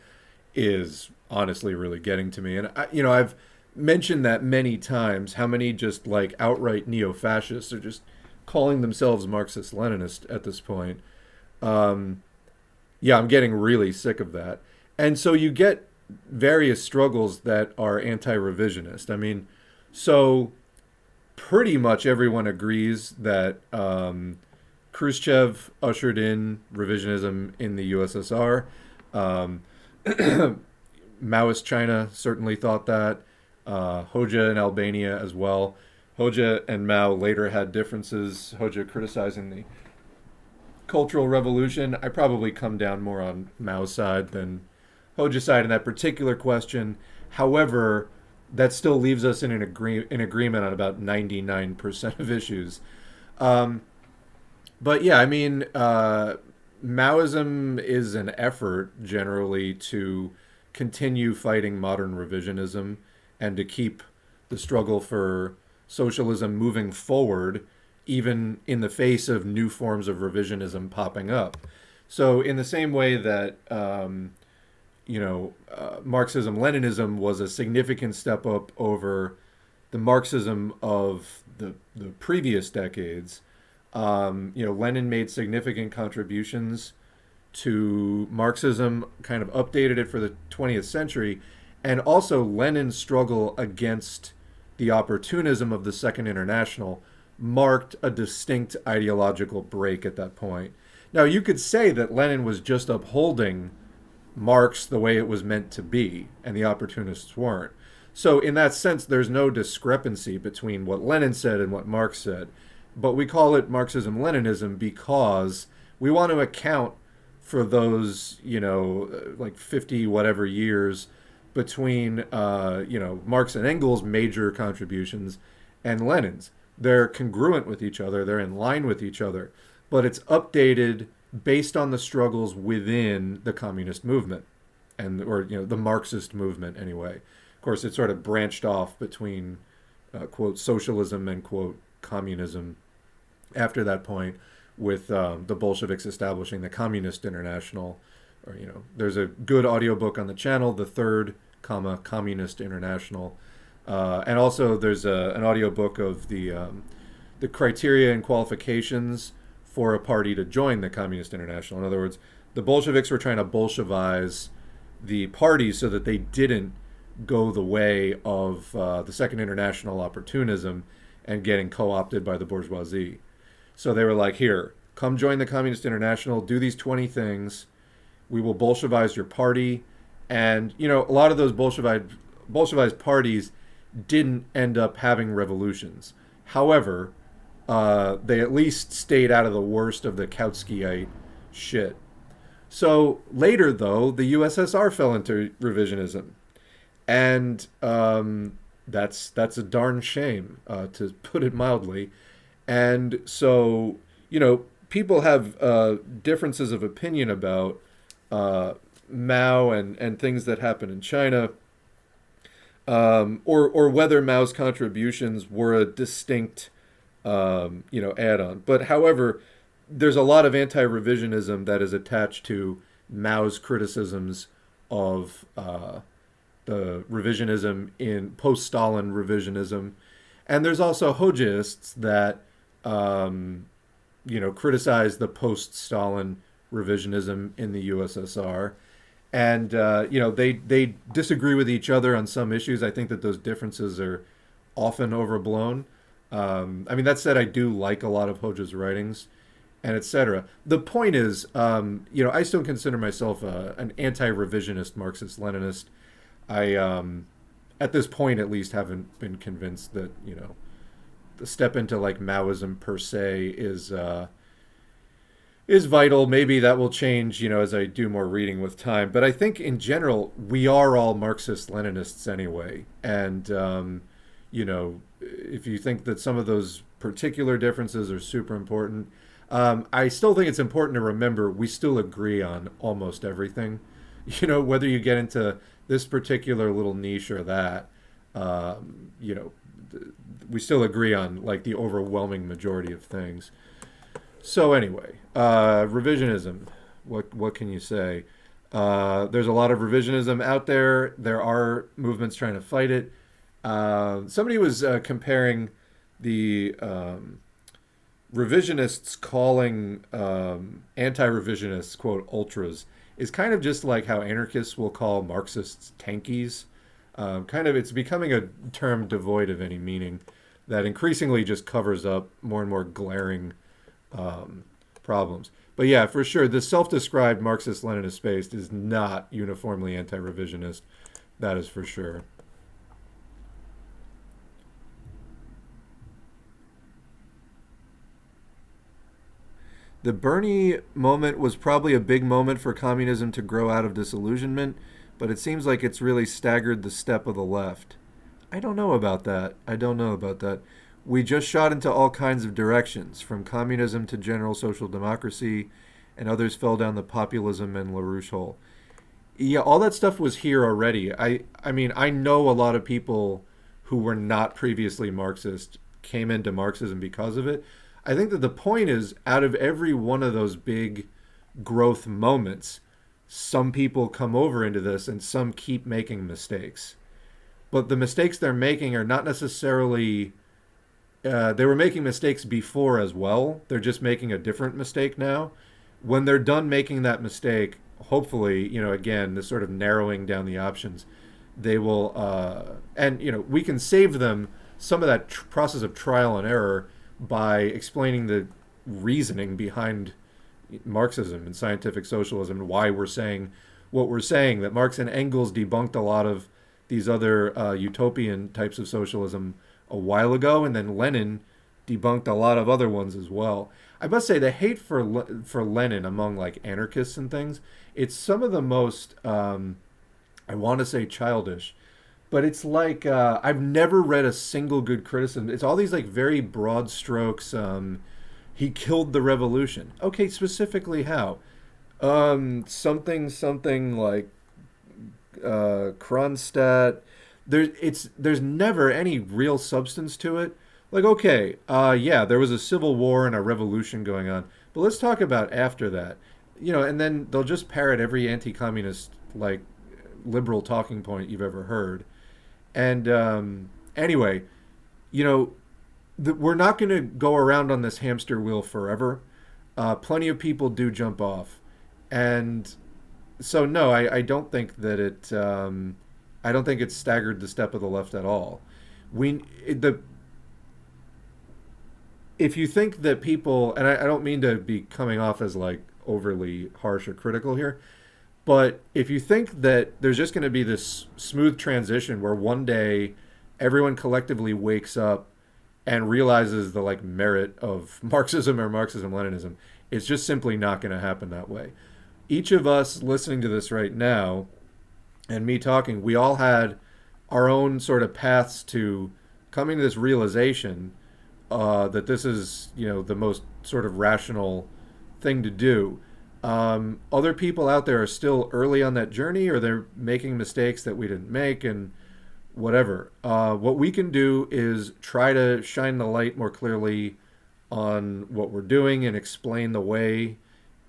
is honestly really getting to me. And, I've mentioned that many times, how many just like outright neo-fascists are just calling themselves Marxist-Leninist at this point. Yeah, I'm getting really sick of that. And so you get various struggles that are anti-revisionist. I mean, so pretty much everyone agrees that Khrushchev ushered in revisionism in the USSR. Maoist China certainly thought that. Hoxha in Albania as well. Hoxha and Mao later had differences. Hoxha criticizing the Cultural Revolution. I probably come down more on Mao's side than Hoxha's side in that particular question. However, that still leaves us in agreement on about 99% of issues. But yeah, I mean, Maoism is an effort generally to continue fighting modern revisionism and to keep the struggle for socialism moving forward, even in the face of new forms of revisionism popping up. So in the same way that, Marxism-Leninism was a significant step up over the Marxism of the previous decades. Lenin made significant contributions to Marxism, kind of updated it for the 20th century, and also Lenin's struggle against the opportunism of the Second International marked a distinct ideological break at that point. Now, you could say that Lenin was just upholding Marx the way it was meant to be, and the opportunists weren't. So, in that sense, there's no discrepancy between what Lenin said and what Marx said. But we call it Marxism-Leninism because we want to account for those, like 50 whatever years between, Marx and Engels' major contributions and Lenin's. They're congruent with each other, they're in line with each other, but it's updated based on the struggles within the communist movement, or the Marxist movement anyway. Of course, it sort of branched off between, quote, socialism and, quote, communism after that point, with the Bolsheviks establishing the Communist International. Or, there's a good audiobook on the channel, The Third, Communist International. And also there's an audiobook of the criteria and qualifications for a party to join the Communist International. In other words, the Bolsheviks were trying to Bolshevize the parties so that they didn't go the way of the Second International opportunism and getting co-opted by the bourgeoisie. So they were like, here, come join the Communist International, do these 20 things, we will Bolshevize your party. And, a lot of those Bolshevized parties didn't end up having revolutions. However, they at least stayed out of the worst of the Kautskyite shit. So later, though, the USSR fell into revisionism. And that's a darn shame, to put it mildly. And so, people have differences of opinion about Mao and things that happen in China, or whether Mao's contributions were a distinct, add-on. But however, there's a lot of anti-revisionism that is attached to Mao's criticisms of the revisionism in post-Stalin revisionism. And there's also Hojaists that, criticize the post-Stalin revisionism in the USSR. And, they disagree with each other on some issues. I think that those differences are often overblown. That said, I do like a lot of Hoja's writings, and etc. The point is, I still consider myself an anti-revisionist Marxist-Leninist. I, at this point at least, haven't been convinced that, the step into like Maoism per se is vital. Maybe that will change, as I do more reading with time. But I think in general, we are all Marxist-Leninists anyway. And, if you think that some of those particular differences are super important, I still think it's important to remember we still agree on almost everything. Whether you get into this particular little niche or that, we still agree on like the overwhelming majority of things. So anyway, revisionism, what can you say? There's a lot of revisionism out there. There are movements trying to fight it. Somebody was comparing the revisionists calling anti-revisionists, quote, ultras, is kind of just like how anarchists will call Marxists tankies. It's becoming a term devoid of any meaning that increasingly just covers up more and more glaring problems. But yeah, for sure, the self-described Marxist-Leninist space is not uniformly anti-revisionist. That is for sure. The Bernie moment was probably a big moment for communism to grow out of disillusionment, but it seems like it's really staggered the step of the left. I don't know about that. We just shot into all kinds of directions, from communism to general social democracy, and others fell down the populism and LaRouche hole. Yeah, all that stuff was here already. I know a lot of people who were not previously Marxist came into Marxism because of it. I think that the point is, out of every one of those big growth moments, some people come over into this and some keep making mistakes. But the mistakes they're making are not necessarily they were making mistakes before as well. They're just making a different mistake now. When they're done making that mistake, hopefully, again, this sort of narrowing down the options, they will, and we can save them some of that process of trial and error by explaining the reasoning behind Marxism and scientific socialism and why we're saying what we're saying. That Marx and Engels debunked a lot of these other utopian types of socialism a while ago, and then Lenin debunked a lot of other ones as well. I must say the hate for Lenin among like anarchists and things, it's some of the most I want to say childish, but it's like I've never read a single good criticism. It's all these like very broad strokes. He killed the revolution. Okay, specifically how? Something like Kronstadt. There's never any real substance to it. Like, okay, yeah, there was a civil war and a revolution going on, but let's talk about after that. And then they'll just parrot every anti-communist like liberal talking point you've ever heard. And anyway, we're not going to go around on this hamster wheel forever. Plenty of people do jump off, and so no, I don't think that I don't think it's staggered the step of the left at all. If you think that people, and I don't mean to be coming off as like overly harsh or critical here, but if you think that there's just going to be this smooth transition where one day everyone collectively wakes up and realizes the like merit of Marxism or Marxism-Leninism, it's just simply not going to happen that way. Each of us listening to this right now and me talking, we all had our own sort of paths to coming to this realization that this is, the most sort of rational thing to do. Other people out there are still early on that journey, or they're making mistakes that we didn't make, and whatever. What we can do is try to shine the light more clearly on what we're doing and explain the way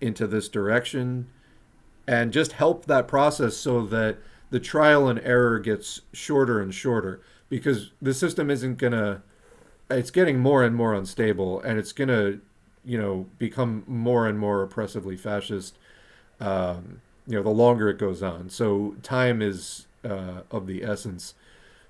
into this direction, and just help that process so that the trial and error gets shorter and shorter, because the system isn't gonna, it's getting more and more unstable, and it's gonna become more and more oppressively fascist the longer it goes on. So time is of the essence.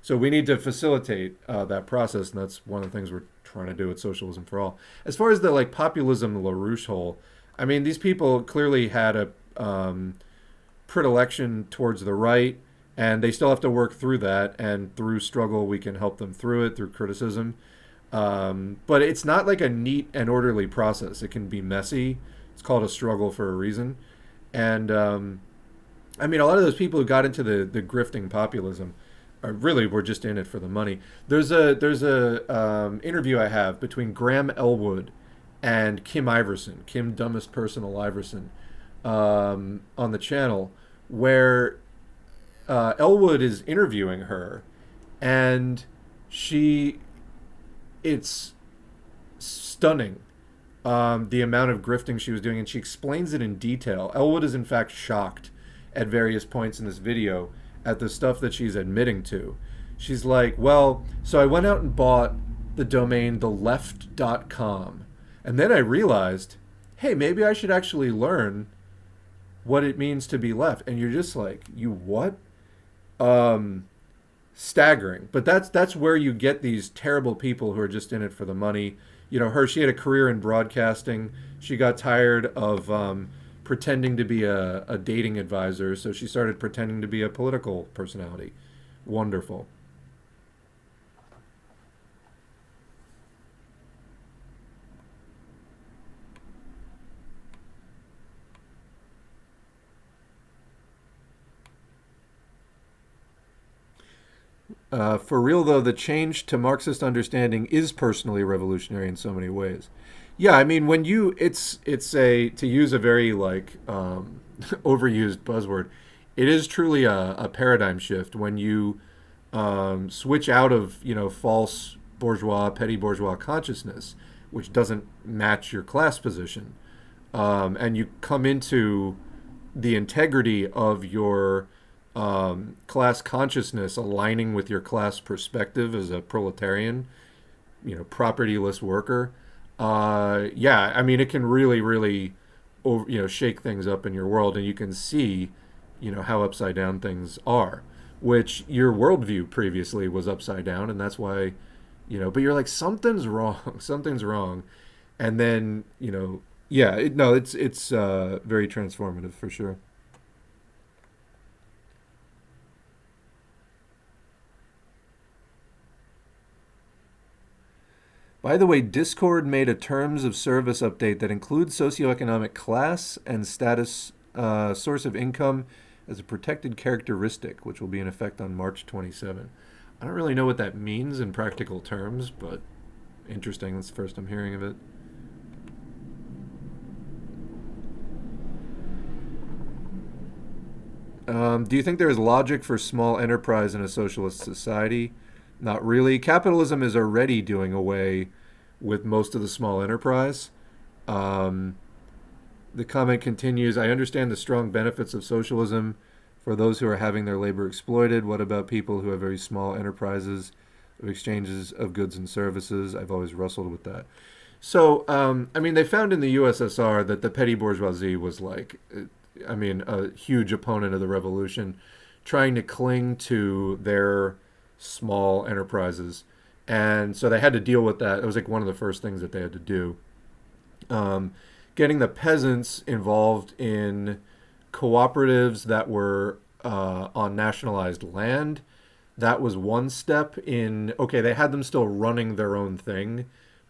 So we need to facilitate that process, and that's one of the things we're trying to do with Socialism for All. As far as the like populism LaRouche hole, I mean, these people clearly had a predilection towards the right, and they still have to work through that, and through struggle we can help them through it, through criticism. But it's not like a neat and orderly process. It can be messy. It's called a struggle for a reason. And I mean, a lot of those people who got into the grifting populism really were just in it for the money. There's a interview I have between Graham Elwood and Kim Iverson, Kim Dumbest Person Iverson, on the channel, where Elwood is interviewing her, and it's stunning, the amount of grifting she was doing, and she explains it in detail. Elwood is in fact shocked at various points in this video at the stuff that she's admitting to. She's like, well, so I went out and bought the domain theleft.com, and then I realized, hey, maybe I should actually learn what it means to be left. And you're just like, you what? Staggering. But that's where you get these terrible people who are just in it for the money. She had a career in broadcasting. She got tired of pretending to be a dating advisor, so she started pretending to be a political personality. Wonderful. For real, though, the change to Marxist understanding is personally revolutionary in so many ways. Yeah, I mean, when it's a, to use a very like overused buzzword, it is truly a paradigm shift when you switch out of false bourgeois, petty bourgeois consciousness, which doesn't match your class position, and you come into the integrity of your class consciousness aligning with your class perspective as a proletarian, propertyless worker, yeah, I mean, it can really, really, shake things up in your world, and you can see, how upside down things are, which your worldview previously was upside down, and that's why, but you're like, something's wrong, something's wrong, and then, yeah, no, it's very transformative for sure. By the way, Discord made a terms of service update that includes socioeconomic class and status, source of income as a protected characteristic, which will be in effect on March 27. I don't really know what that means in practical terms, but interesting. That's the first I'm hearing of it. Do you think there is logic for small enterprise in a socialist society? Not really. Capitalism is already doing away with most of the small enterprise. Um, the comment continues, I understand the strong benefits of socialism for those who are having their labor exploited. What about people who have very small enterprises of exchanges of goods and services? I've always wrestled with that. So, I mean, they found in the USSR that the petty bourgeoisie was like, I mean, a huge opponent of the revolution, trying to cling to their small enterprises. And so they had to deal with that. It was like one of the first things that they had to do. Um, Getting the peasants involved in cooperatives that were on nationalized land, that was one step in, okay, they had them still running their own thing,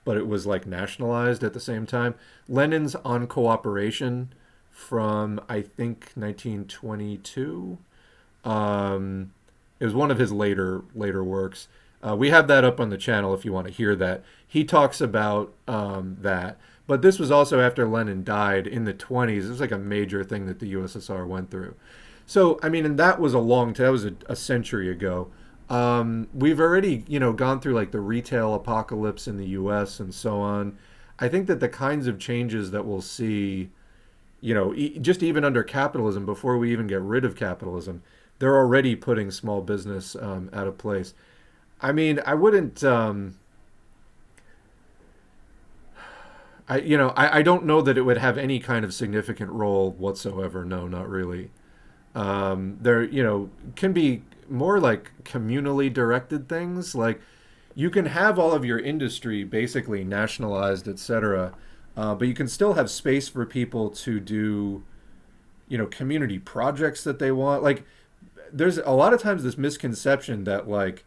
but it was like nationalized at the same time. Lenin's On Cooperation from, I think, 1922. It was one of his later works. We have that up on the channel if you want to hear that. He talks about that. But this was also after Lenin died in the 20s. It was like a major thing that the USSR went through. So, I mean, and that was that was a century ago. We've already, gone through like the retail apocalypse in the US and so on. I think that the kinds of changes that we'll see, just even under capitalism, before we even get rid of capitalism, they're already putting small business out of place. I mean, I wouldn't. I don't know that it would have any kind of significant role whatsoever. No, not really. There, can be more like communally directed things. Like you can have all of your industry basically nationalized, etc. But you can still have space for people to do, community projects that they want. Like there's a lot of times this misconception that like,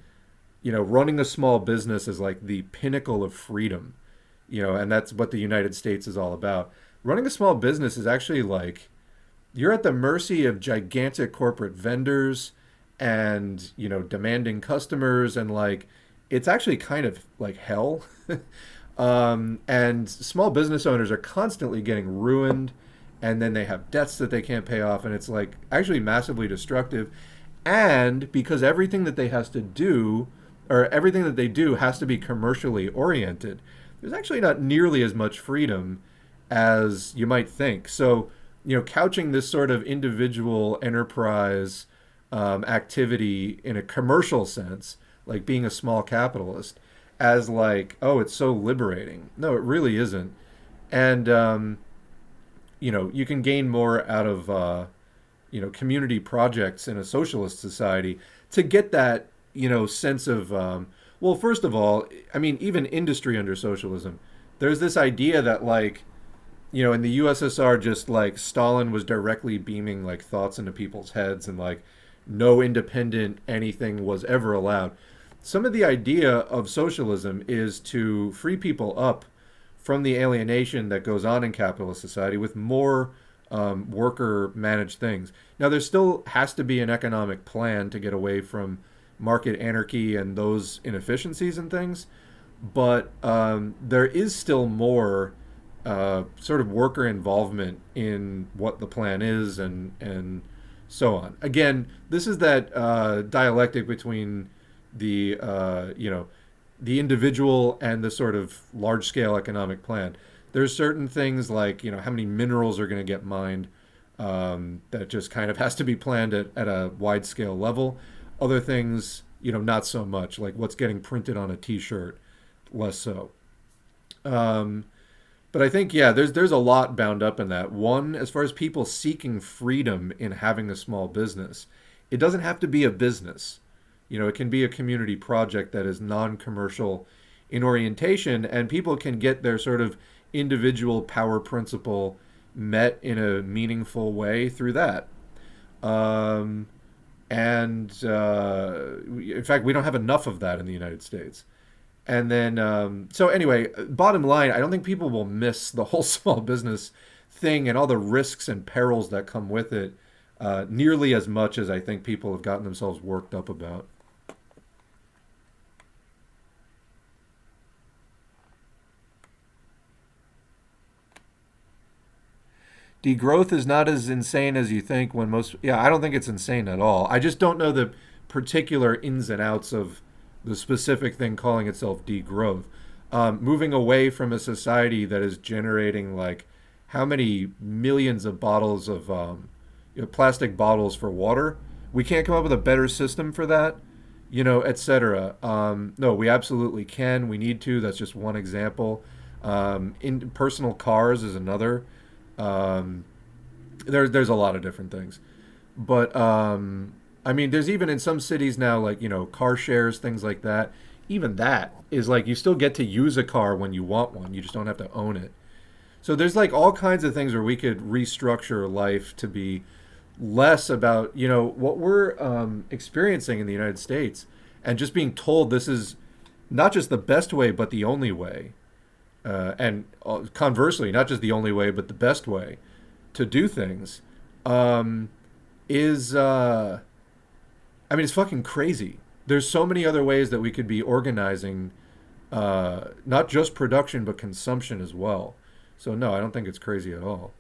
running a small business is like the pinnacle of freedom, and that's what the United States is all about. Running a small business is actually like you're at the mercy of gigantic corporate vendors and, demanding customers, and like it's actually kind of like hell. And small business owners are constantly getting ruined, and then they have debts that they can't pay off, and it's like actually massively destructive. And because everything that they has to do or everything that they do has to be commercially oriented, there's actually not nearly as much freedom as you might think. So, couching this sort of individual enterprise activity in a commercial sense, like being a small capitalist, as like, oh, it's so liberating. No, it really isn't. And, you can gain more out of, community projects in a socialist society to get that, sense of, well, first of all, I mean, even industry under socialism, there's this idea that like, in the USSR, just like Stalin was directly beaming like thoughts into people's heads, and like no independent anything was ever allowed. Some of the idea of socialism is to free people up from the alienation that goes on in capitalist society with more worker managed things. Now, there still has to be an economic plan to get away from market anarchy and those inefficiencies and things, but there is still more sort of worker involvement in what the plan is, and so on. Again, this is that dialectic between the the individual and the sort of large scale economic plan. There's certain things like how many minerals are going to get mined, that just kind of has to be planned at a wide scale level. Other things, not so much, like what's getting printed on a T-shirt, less so. Um, but I think, yeah, there's a lot bound up in that. One, as far as people seeking freedom in having a small business, it doesn't have to be a business. It can be a community project that is non-commercial in orientation, and people can get their sort of individual power principle met in a meaningful way through that. Um, and in fact, we don't have enough of that in the United States. And then, so anyway, bottom line, I don't think people will miss the whole small business thing and all the risks and perils that come with it nearly as much as I think people have gotten themselves worked up about. Degrowth is not as insane as you think when most, yeah, I don't think it's insane at all. I just don't know the particular ins and outs of the specific thing calling itself degrowth. Moving away from a society that is generating like how many millions of bottles of plastic bottles for water. We can't come up with a better system for that, etc. No, we absolutely can. We need to. That's just one example. In personal cars is another. Um, there's a lot of different things, but I mean, there's even in some cities now, like car shares, things like that. Even that is like you still get to use a car when you want one. You just don't have to own it. So there's like all kinds of things where we could restructure life to be less about what we're experiencing in the United States, and just being told this is not just the best way, but the only way, and conversely, not just the only way, but the best way to do things, um, is I mean, it's fucking crazy. There's so many other ways that we could be organizing, not just production but consumption as well. So no, I don't think it's crazy at all.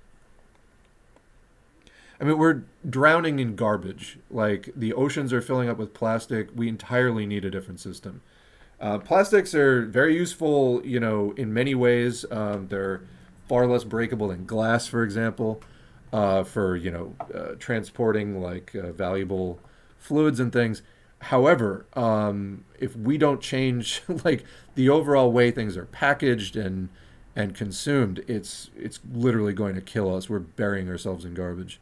I mean, we're drowning in garbage. Like the oceans are filling up with plastic. We entirely need a different system. Plastics are very useful, in many ways. They're far less breakable than glass, for example, for transporting like valuable fluids and things. However, if we don't change like the overall way things are packaged and consumed, it's literally going to kill us. We're burying ourselves in garbage.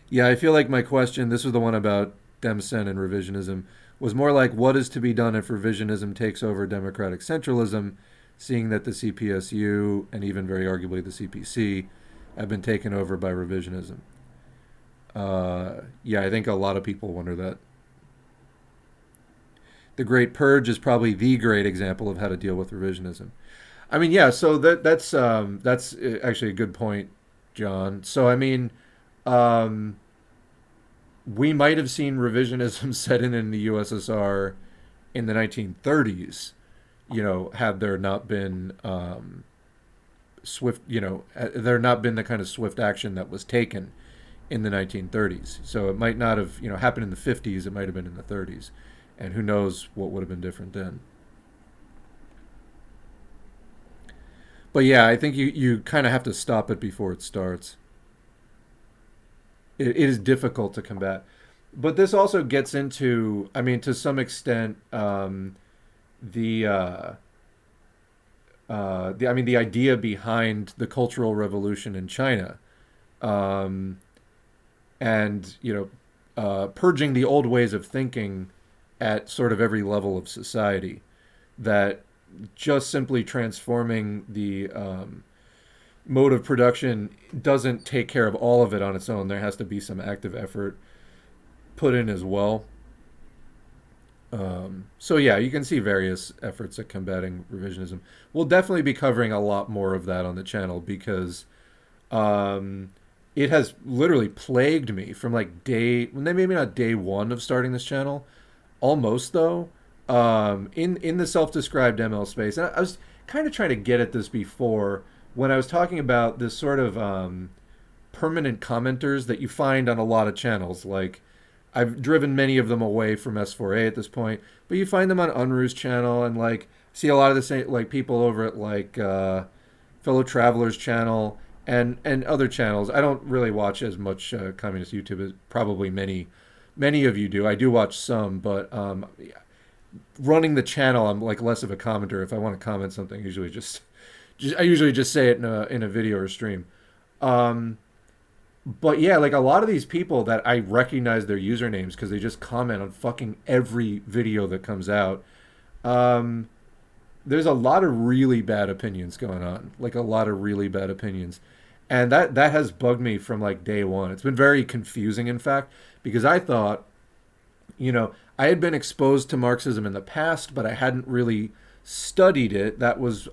Yeah, I feel like my question, this was the one about Demsen and revisionism, was more like what is to be done if revisionism takes over democratic centralism, seeing that the CPSU and even very arguably the CPC have been taken over by revisionism. Yeah, I think a lot of people wonder that. The Great Purge is probably the great example of how to deal with revisionism. I mean, yeah, so that's actually a good point, John. So I mean, um, we might have seen revisionism set in the USSR in the 1930s, had there not been swift, there not been the kind of swift action that was taken in the 1930s. So it might not have, happened in the 50s. It might have been in the 30s, and who knows what would have been different then. But yeah, I think you kind of have to stop it before it starts. It is difficult to combat. But this also gets into, I mean, to some extent, the, I mean, the idea behind the Cultural Revolution in China, um, and purging the old ways of thinking at sort of every level of society. That just simply transforming the mode of production doesn't take care of all of it on its own. There has to be some active effort put in as well. So yeah, you can see various efforts at combating revisionism. We'll definitely be covering a lot more of that on the channel because um, it has literally plagued me from like maybe not day one of starting this channel, almost though. In the self-described ML space, and I was kind of trying to get at this before when I was talking about this sort of permanent commenters that you find on a lot of channels, like I've driven many of them away from S4A at this point, but you find them on Unruh's channel, and like see a lot of the same like people over at like Fellow Travelers channel and other channels. I don't really watch as much communist YouTube as probably many of you do. I do watch some, but running the channel, I'm like less of a commenter. If I want to comment something, I usually just say it in a video or stream. But yeah, like a lot of these people that I recognize their usernames because they just comment on fucking every video that comes out. There's a lot of really bad opinions going on, like a lot of really bad opinions. And that has bugged me from like day one. It's been very confusing, in fact, because I thought, I had been exposed to Marxism in the past, but I hadn't really studied it. That was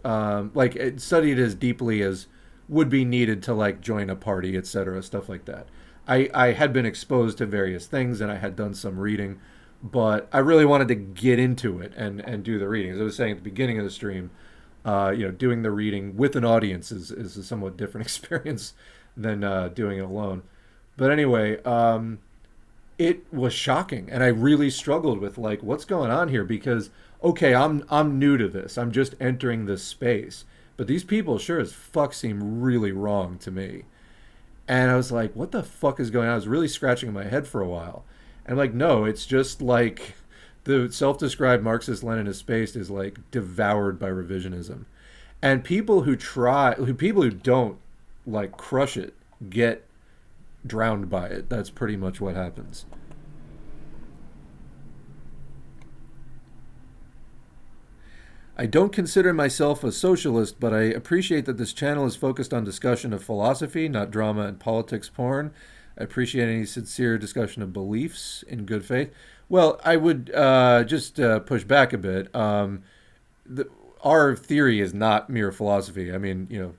studied as deeply as would be needed to like join a party, etc., stuff like that. I had been exposed to various things and I had done some reading, but I really wanted to get into it and do the reading. As I was saying at the beginning of the stream, doing the reading with an audience is a somewhat different experience than doing it alone. But anyway, it was shocking, and I really struggled with like what's going on here because okay, I'm new to this. I'm just entering this space, but these people sure as fuck seem really wrong to me. And I was like, what the fuck is going on? I was really scratching my head for a while. And I'm like, no, it's just like the self-described Marxist-Leninist space is like devoured by revisionism. And people who don't like crush it get drowned by it. That's pretty much what happens. I don't consider myself a socialist, but I appreciate that this channel is focused on discussion of philosophy, not drama and politics porn. I appreciate any sincere discussion of beliefs in good faith. Well, I would just push back a bit. Our theory is not mere philosophy. I mean,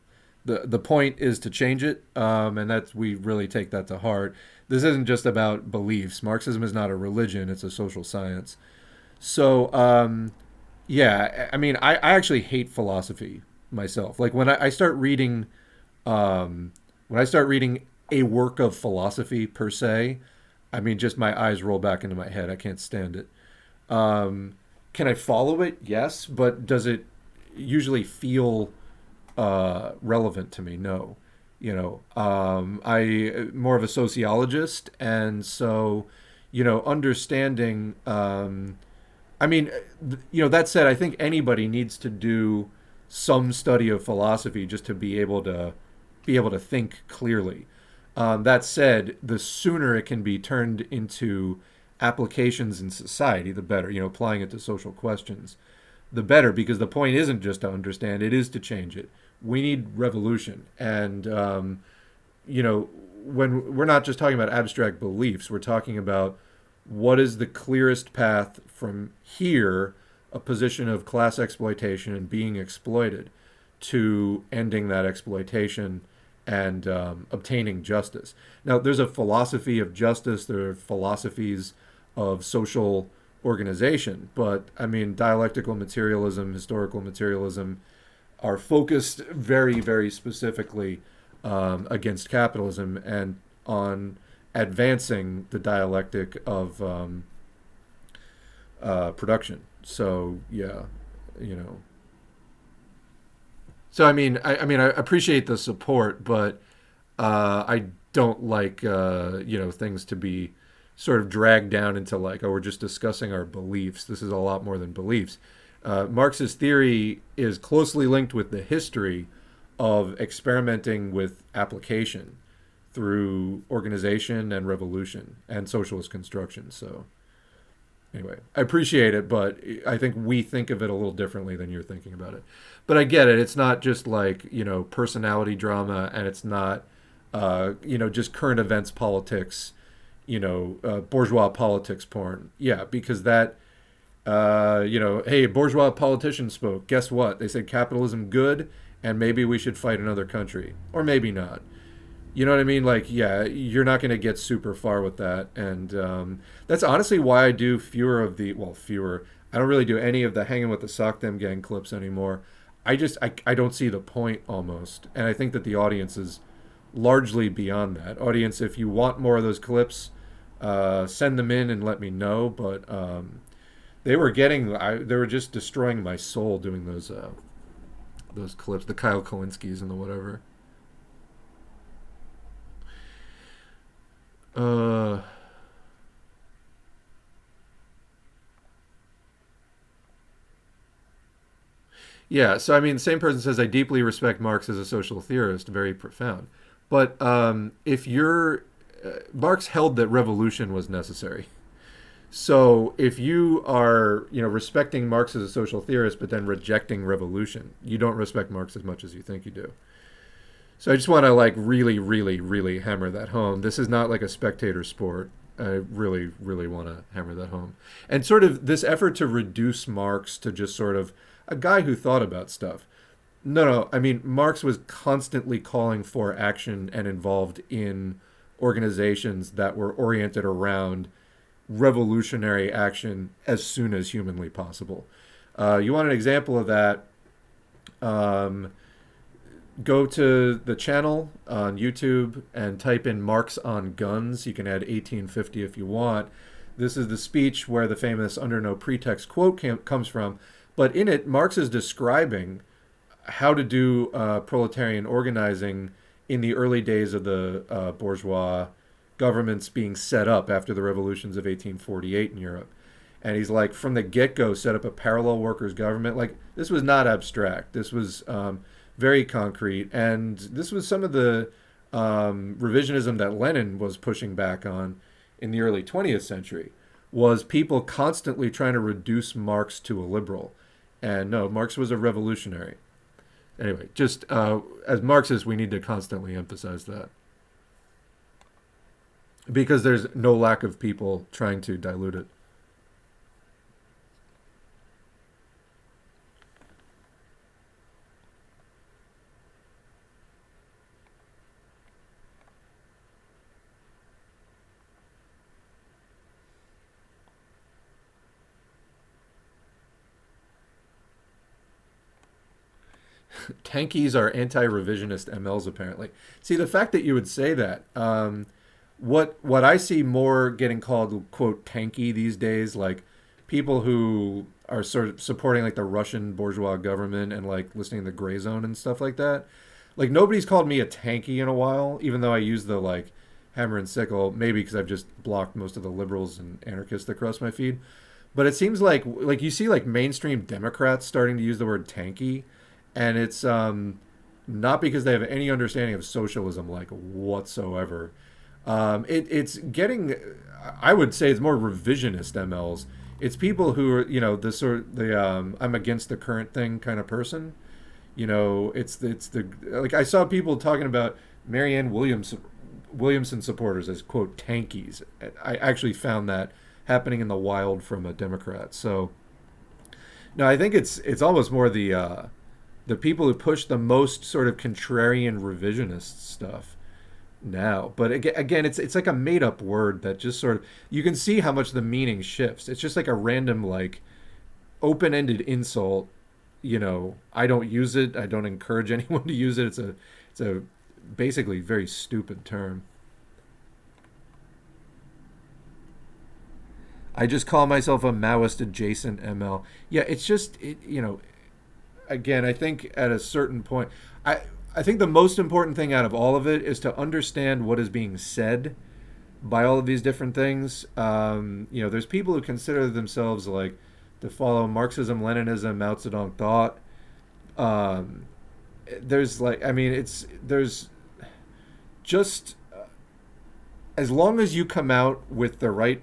the point is to change it, and we really take that to heart. This isn't just about beliefs. Marxism is not a religion; it's a social science. So, yeah, I mean, I actually hate philosophy myself. Like when I start reading, a work of philosophy per se, I mean, just my eyes roll back into my head. I can't stand it. Can I follow it? Yes, but does it usually feel relevant to me? No. I more of a sociologist, and so, understanding. I mean, that said, I think anybody needs to do some study of philosophy just to be able to think clearly. That said, the sooner it can be turned into applications in society, the better. Applying it to social questions, the better, because the point isn't just to understand; it is to change it. We need revolution, and when we're not just talking about abstract beliefs, we're talking about what is the clearest path from here, a position of class exploitation and being exploited, to ending that exploitation and obtaining justice. Now, there's a philosophy of justice. There are philosophies of social organization. But, I mean, dialectical materialism, historical materialism are focused very, very specifically against capitalism and on advancing the dialectic of production. So, yeah, So I mean, I appreciate the support, but I don't like things to be sort of dragged down into like, oh, we're just discussing our beliefs. This is a lot more than beliefs. Marxist theory is closely linked with the history of experimenting with application through organization and revolution and socialist construction. So anyway, I appreciate it, but I think we think of it a little differently than you're thinking about it. But I get it. It's not just like, personality drama, and it's not, just current events politics, bourgeois politics porn. Yeah, because that, hey, bourgeois politicians spoke. Guess what? They said capitalism good, and maybe we should fight another country. Or maybe not. You know what I mean? Like, yeah, you're not going to get super far with that. And that's honestly why I do fewer. I don't really do any of the hanging with the sock them gang clips anymore. I don't see the point almost. And I think that the audience is largely beyond that. Audience, if you want more of those clips, send them in and let me know. But they were they were just destroying my soul doing those clips, the Kyle Kalinskis and the whatever. Uh, yeah, so I mean, the same person says, I deeply respect Marx as a social theorist, very profound. But if you're, Marx held that revolution was necessary. So if you are, respecting Marx as a social theorist, but then rejecting revolution, you don't respect Marx as much as you think you do. So I just want to like really, really, really hammer that home. This is not like a spectator sport. I really, really want to hammer that home. And sort of this effort to reduce Marx to just sort of a guy who thought about stuff. No, no. I mean, Marx was constantly calling for action and involved in organizations that were oriented around revolutionary action as soon as humanly possible. You want an example of that? Um, Go to the channel on YouTube and type in Marx on guns. You can add 1850 if you want. This is the speech where the famous under no pretext quote comes from. But in it, Marx is describing how to do proletarian organizing in the early days of the bourgeois governments being set up after the revolutions of 1848 in Europe. And he's like, from the get-go, set up a parallel workers' government. Like, this was not abstract. This was very concrete. And this was some of the revisionism that Lenin was pushing back on in the early 20th century, was people constantly trying to reduce Marx to a liberal. And no, Marx was a revolutionary. Anyway, just as Marxists, we need to constantly emphasize that. Because there's no lack of people trying to dilute it. Tankies are anti-revisionist MLs, apparently. See, the fact that you would say that, what I see more getting called, quote, tanky these days, like people who are sort of supporting like the Russian bourgeois government and like listening to the Gray Zone and stuff like that. Like nobody's called me a tanky in a while, even though I use the like hammer and sickle, maybe because I've just blocked most of the liberals and anarchists that cross my feed. But it seems like you see like mainstream Democrats starting to use the word tanky, and it's not because they have any understanding of socialism like whatsoever. It's getting, I would say, it's more revisionist MLs. It's people who are, the sort the I'm against the current thing kind of person. It's the like I saw people talking about Marianne Williamson supporters as quote tankies. I actually found that happening in the wild from a Democrat. So no, I think it's almost more the people who push the most sort of contrarian revisionist stuff now. But again, it's like a made up word that just sort of, you can see how much the meaning shifts. It's just like a random like open ended insult. I don't use it. I don't encourage anyone to use it. It's a basically very stupid term. I just call myself a Maoist adjacent ML. Yeah, it's just again, I think at a certain point, I think the most important thing out of all of it is to understand what is being said by all of these different things. There's people who consider themselves like to follow Marxism, Leninism, Mao Zedong thought. Um, there's like, I mean, there's just as long as you come out with the right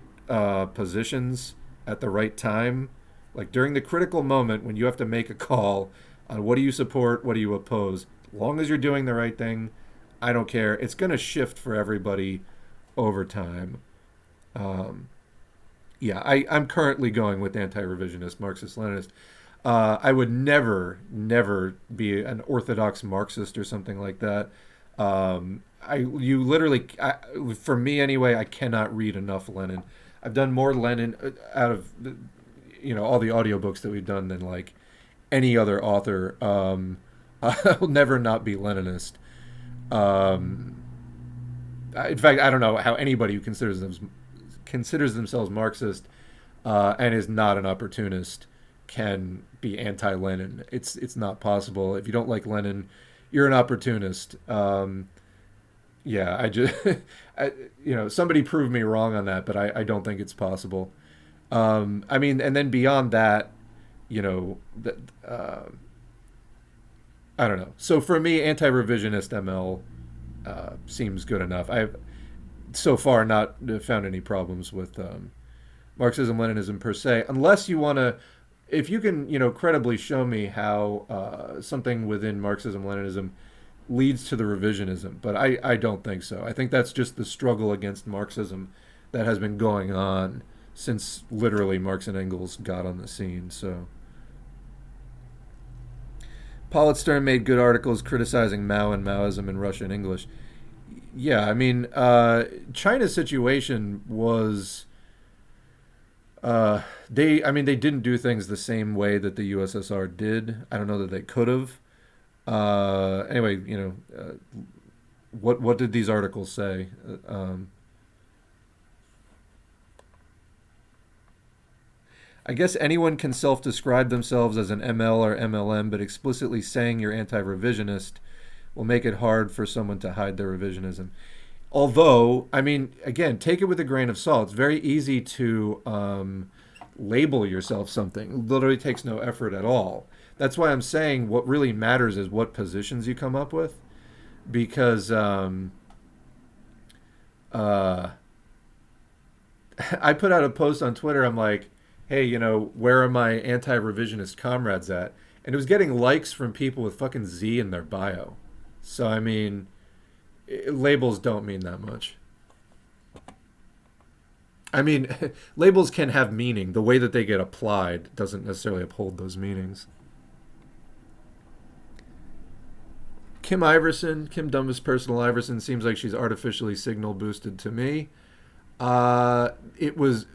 positions at the right time, like during the critical moment when you have to make a call on what do you support, what do you oppose, as long as you're doing the right thing, I don't care. It's going to shift for everybody over time. Um, yeah, I'm currently going with anti-revisionist Marxist-Leninist. I would never be an orthodox Marxist or something like that. You literally, for me anyway, I cannot read enough Lenin. I've done more Lenin out of all the audiobooks that we've done than like any other author. I'll never not be Leninist. In fact, I don't know how anybody who considers considers themselves Marxist and is not an opportunist can be anti-Lenin. It's not possible. If you don't like Lenin, you're an opportunist. Yeah, I just, somebody proved me wrong on that, but I don't think it's possible. I mean, and then beyond that, you know, I don't know. So for me, anti-revisionist ML seems good enough. I've so far not found any problems with Marxism, Leninism per se, unless you want to, if you can, credibly show me how something within Marxism, Leninism leads to the revisionism. But I don't think so. I think that's just the struggle against Marxism that has been going on since literally Marx and Engels got on the scene. So Paul Stern made good articles criticizing Mao and Maoism in Russian English. Yeah, I mean, China's situation was they didn't do things the same way that the USSR did. I don't know that they could have. Anyway, what did these articles say? I guess anyone can self-describe themselves as an ML or MLM, but explicitly saying you're anti-revisionist will make it hard for someone to hide their revisionism. Although, I mean, again, take it with a grain of salt. It's very easy to label yourself something. It literally takes no effort at all. That's why I'm saying what really matters is what positions you come up with. Because I put out a post on Twitter. I'm like, hey, where are my anti-revisionist comrades at? And it was getting likes from people with fucking Z in their bio. So, I mean, labels don't mean that much. I mean, labels can have meaning. The way that they get applied doesn't necessarily uphold those meanings. Kim Dumbest Personal Iverson, seems like she's artificially signal boosted to me. It was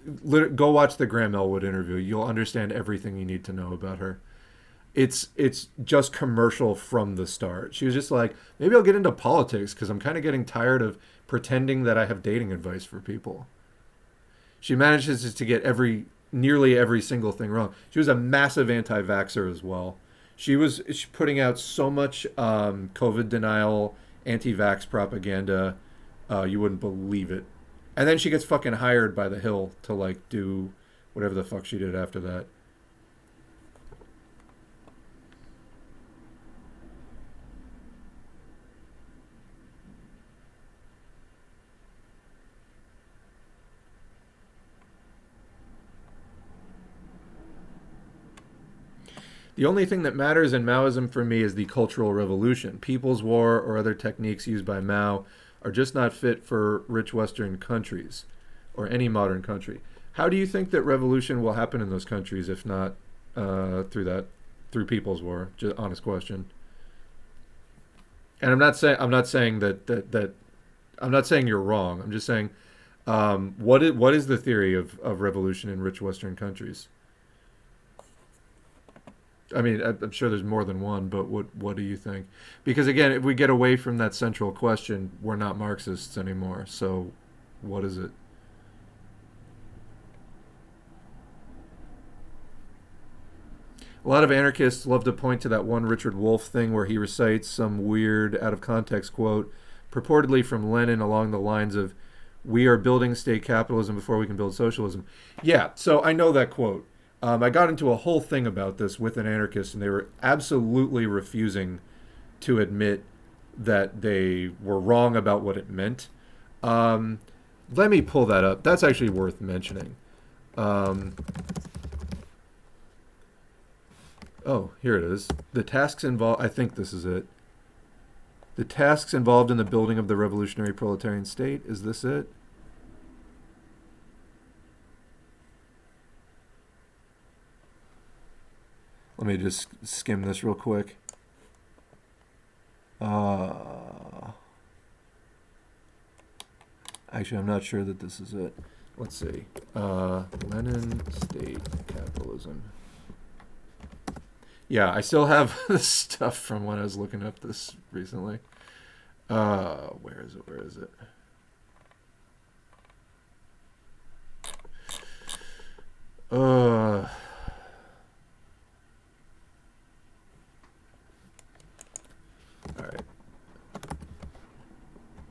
go watch the Graham Elwood interview. You'll understand everything you need to know about her. It's just commercial from the start. She was just like, maybe I'll get into politics because I'm kind of getting tired of pretending that I have dating advice for people. She manages to get nearly every single thing wrong. She was a massive anti-vaxxer as well. She's putting out so much COVID denial, anti-vax propaganda, you wouldn't believe it. And then she gets fucking hired by the Hill to do whatever the fuck she did after that. The only thing that matters in Maoism for me is the Cultural Revolution. People's War or other techniques used by Mao are just not fit for rich Western countries or any modern country. How do you think that revolution will happen in those countries if not through People's War? Just honest question. And I'm not saying that I'm not saying you're wrong. I'm just saying what is the theory of revolution in rich Western countries? I mean, I'm sure there's more than one, but what do you think? Because again, if we get away from that central question, we're not Marxists anymore. So, what is it? A lot of anarchists love to point to that one Richard Wolff thing where he recites some weird, out of context quote, purportedly from Lenin along the lines of, "We are building state capitalism before we can build socialism." Yeah, so I know that quote. I got into a whole thing about this with an anarchist, and they were absolutely refusing to admit that they were wrong about what it meant. Let me pull that up. That's actually worth mentioning. Oh, here it is. The tasks involved, I think this is it. The tasks involved in the building of the revolutionary proletarian state. Is this it? Let me just skim this real quick. Actually, I'm not sure that this is it. Let's see. Lenin State Capitalism. Yeah, I still have this stuff from when I was looking up this recently. Where is it? All right.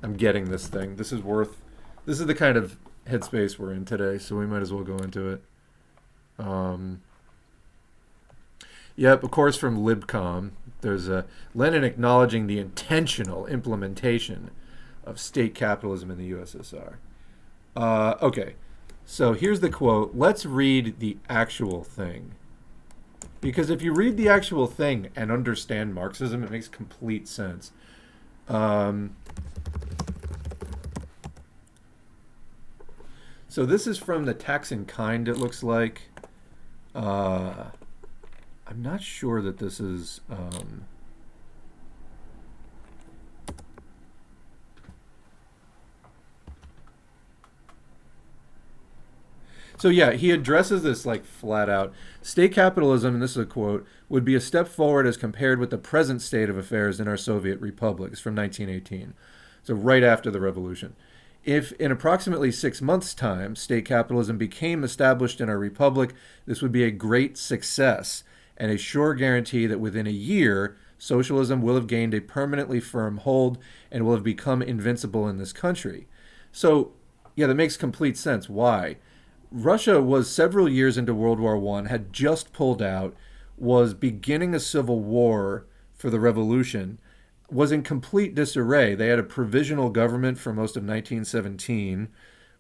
I'm getting this thing. This is the kind of headspace we're in today, so we might as well go into it. Yep, of course, from Libcom, there's Lenin acknowledging the intentional implementation of state capitalism in the USSR. Okay, so here's the quote. Let's read the actual thing. Because if you read the actual thing and understand Marxism, it makes complete sense. So this is from the Tax in Kind, it looks like. I'm not sure that this is... So yeah, he addresses this like flat out. State capitalism, and this is a quote, would be a step forward as compared with the present state of affairs in our Soviet republics from 1918. So right after the revolution. If in approximately 6 months' time, state capitalism became established in our republic, this would be a great success and a sure guarantee that within a year, socialism will have gained a permanently firm hold and will have become invincible in this country. So yeah, that makes complete sense. Why? Russia was several years into World War I, had just pulled out, was beginning a civil war for the revolution, was in complete disarray. They had a provisional government for most of 1917,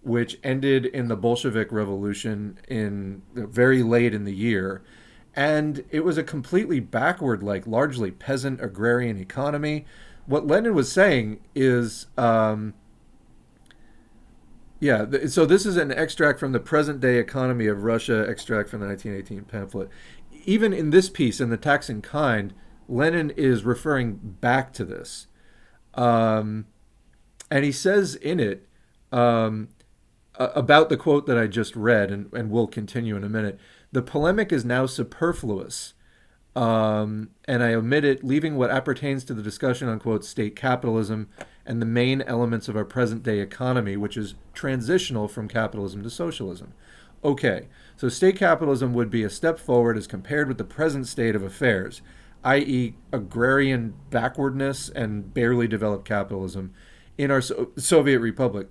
which ended in the Bolshevik Revolution in very late in the year. And it was a completely backward, like largely peasant agrarian economy. What Lenin was saying is... so this is an extract from the present-day economy of Russia, extract from the 1918 pamphlet. Even in this piece, in the Tax in Kind, Lenin is referring back to this. And he says in it, about the quote that I just read, and we'll continue in a minute, the polemic is now superfluous. And I omit it, leaving what appertains to the discussion on, quote, state capitalism and the main elements of our present-day economy, which is transitional from capitalism to socialism. Okay, so state capitalism would be a step forward as compared with the present state of affairs, i.e. agrarian backwardness and barely developed capitalism in our Soviet Republic.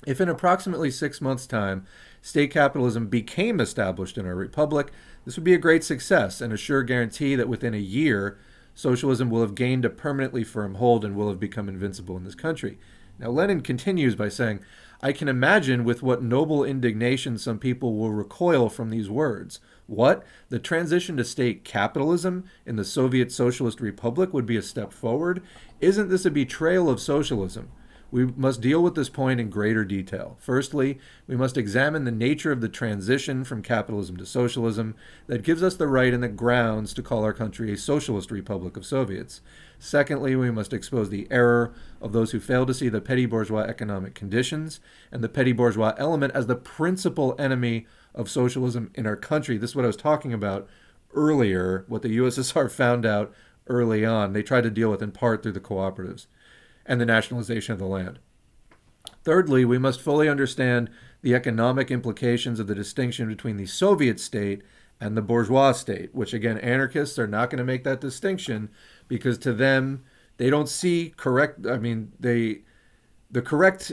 If in approximately 6 months' time, state capitalism became established in our republic, this would be a great success and a sure guarantee that within a year, socialism will have gained a permanently firm hold and will have become invincible in this country. Now, Lenin continues by saying, I can imagine with what noble indignation some people will recoil from these words. What? The transition to state capitalism in the Soviet Socialist Republic would be a step forward? Isn't this a betrayal of socialism? We must deal with this point in greater detail. Firstly, we must examine the nature of the transition from capitalism to socialism that gives us the right and the grounds to call our country a socialist republic of Soviets. Secondly, we must expose the error of those who fail to see the petty bourgeois economic conditions and the petty bourgeois element as the principal enemy of socialism in our country. This is what I was talking about earlier, what the USSR found out early on. They tried to deal with in part through the cooperatives and the nationalization of the land. Thirdly, we must fully understand the economic implications of the distinction between the Soviet state and the bourgeois state, which again, anarchists are not going to make that distinction because to them, they don't see the correct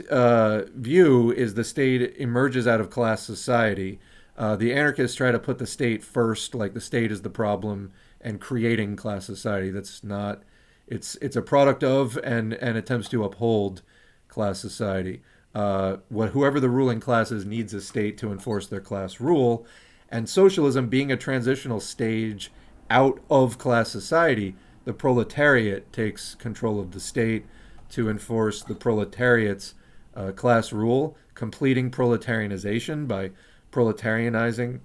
view is the state emerges out of class society. The anarchists try to put the state first, like the state is the problem and creating class society. That's not... It's a product of and attempts to uphold class society. Whoever the ruling class is needs a state to enforce their class rule. And socialism being a transitional stage out of class society, the proletariat takes control of the state to enforce the proletariat's class rule, completing proletarianization by proletarianizing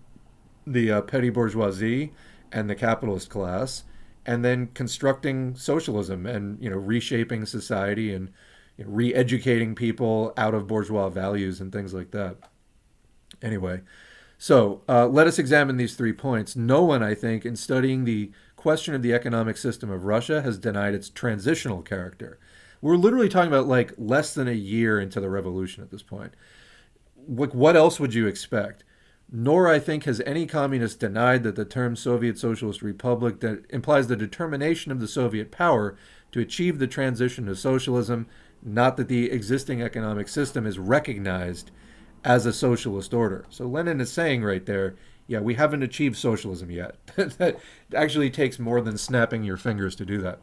the petty bourgeoisie and the capitalist class, and then constructing socialism and reshaping society and re-educating people out of bourgeois values and things like that. Anyway, so let us examine these 3 points. No one, I think, in studying the question of the economic system of Russia has denied its transitional character. We're literally talking about like less than a year into the revolution at this point. What else would you expect? Nor, I think, has any communist denied that the term Soviet Socialist Republic that implies the determination of the Soviet power to achieve the transition to socialism, not that the existing economic system is recognized as a socialist order. So Lenin is saying right there, yeah, we haven't achieved socialism yet. That actually takes more than snapping your fingers to do that.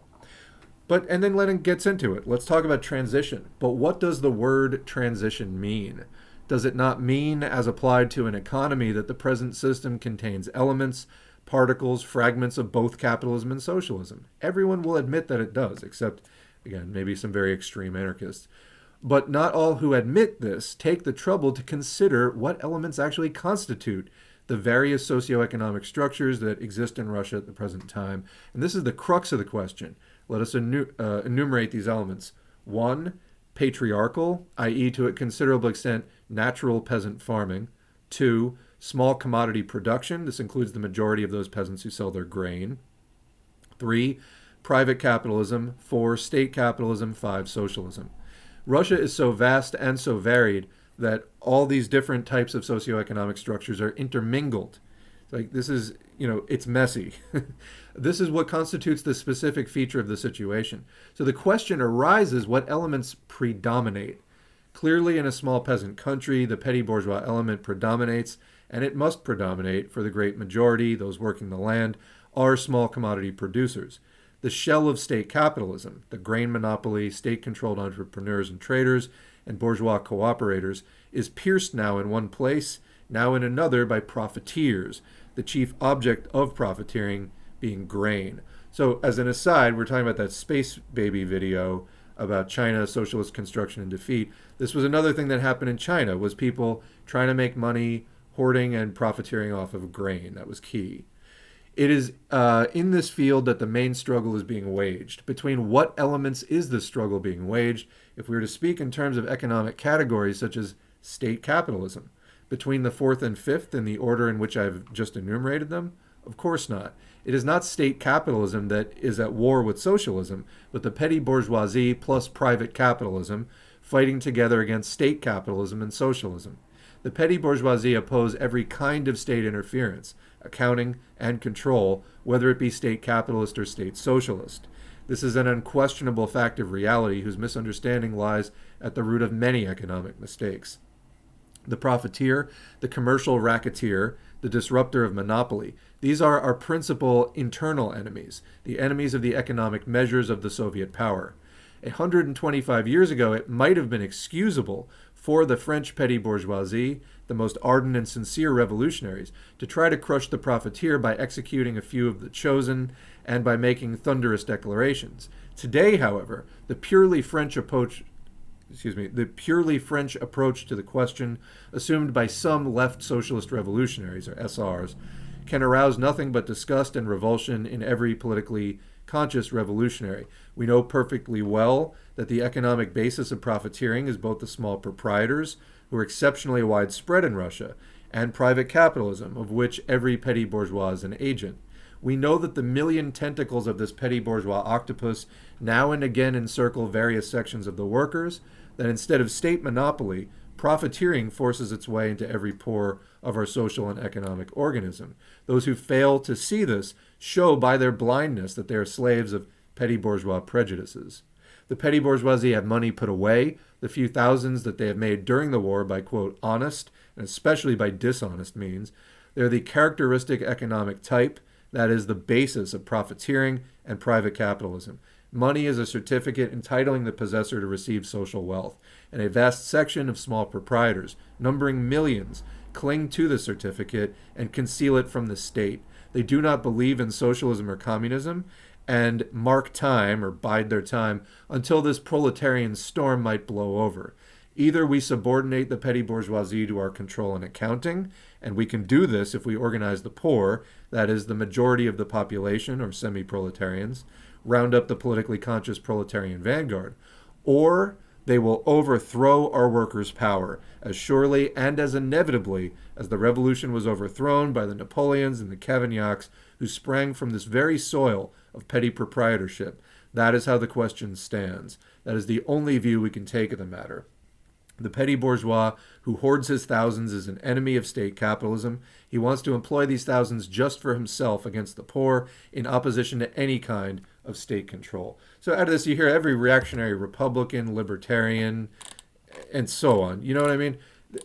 And then Lenin gets into it. Let's talk about transition. But what does the word transition mean? Does it not mean, as applied to an economy, that the present system contains elements, particles, fragments of both capitalism and socialism? Everyone will admit that it does, except, again, maybe some very extreme anarchists. But not all who admit this take the trouble to consider what elements actually constitute the various socioeconomic structures that exist in Russia at the present time. And this is the crux of the question. Let us enumerate these elements. 1, patriarchal, i.e. to a considerable extent natural peasant farming. 2, small commodity production. This includes the majority of those peasants who sell their grain. 3, private capitalism. 4, state capitalism. 5, socialism. Russia is so vast and so varied that all these different types of socioeconomic structures are intermingled. Like this is, it's messy. This is what constitutes the specific feature of the situation. So the question arises, what elements predominate? Clearly, in a small peasant country, the petty bourgeois element predominates, and it must predominate, for the great majority, those working the land, are small commodity producers. The shell of state capitalism, the grain monopoly, state-controlled entrepreneurs and traders, and bourgeois cooperators, is pierced now in one place, now in another by profiteers, the chief object of profiteering being grain. So as an aside, we're talking about that Space Baby video about China, socialist construction and defeat. This was another thing that happened in China, was people trying to make money, hoarding and profiteering off of grain. That was key. It is in this field that the main struggle is being waged. Between what elements is this struggle being waged? If we were to speak in terms of economic categories such as state capitalism, between the fourth and fifth in the order in which I've just enumerated them? Of course not. It is not state capitalism that is at war with socialism, but the petty bourgeoisie plus private capitalism fighting together against state capitalism and socialism. The petty bourgeoisie oppose every kind of state interference, accounting, and control, whether it be state capitalist or state socialist. This is an unquestionable fact of reality whose misunderstanding lies at the root of many economic mistakes. The profiteer, the commercial racketeer, the disruptor of monopoly, these are our principal internal enemies, the enemies of the economic measures of the Soviet power. 125 years ago, it might have been excusable for the French petty bourgeoisie, the most ardent and sincere revolutionaries, to try to crush the profiteer by executing a few of the chosen and by making thunderous declarations. Today, however, the purely French approach to the question, assumed by some left socialist revolutionaries, or SRs, can arouse nothing but disgust and revulsion in every politically conscious revolutionary. We know perfectly well that the economic basis of profiteering is both the small proprietors, who are exceptionally widespread in Russia, and private capitalism, of which every petty bourgeois is an agent. We know that the million tentacles of this petty bourgeois octopus now and again encircle various sections of the workers, that instead of state monopoly, profiteering forces its way into every pore of our social and economic organism. Those who fail to see this show by their blindness that they are slaves of petty bourgeois prejudices. The petty bourgeoisie have money put away, the few thousands that they have made during the war by, quote, honest, and especially by dishonest means. They're the characteristic economic type, that is the basis of profiteering and private capitalism. Money is a certificate entitling the possessor to receive social wealth, and a vast section of small proprietors, numbering millions, cling to the certificate and conceal it from the state. They do not believe in socialism or communism, and mark time, or bide their time, until this proletarian storm might blow over. Either we subordinate the petty bourgeoisie to our control and accounting, and we can do this if we organize the poor, that is, the majority of the population, or semi-proletarians, round up the politically conscious proletarian vanguard, or they will overthrow our workers' power as surely and as inevitably as the revolution was overthrown by the Napoleons and the Cavagnacs who sprang from this very soil of petty proprietorship. That is how the question stands. That is the only view we can take of the matter. The petty bourgeois who hoards his thousands is an enemy of state capitalism. He wants to employ these thousands just for himself against the poor, in opposition to any kind of state control. So out of this, you hear every reactionary Republican, libertarian, and so on. You know what I mean?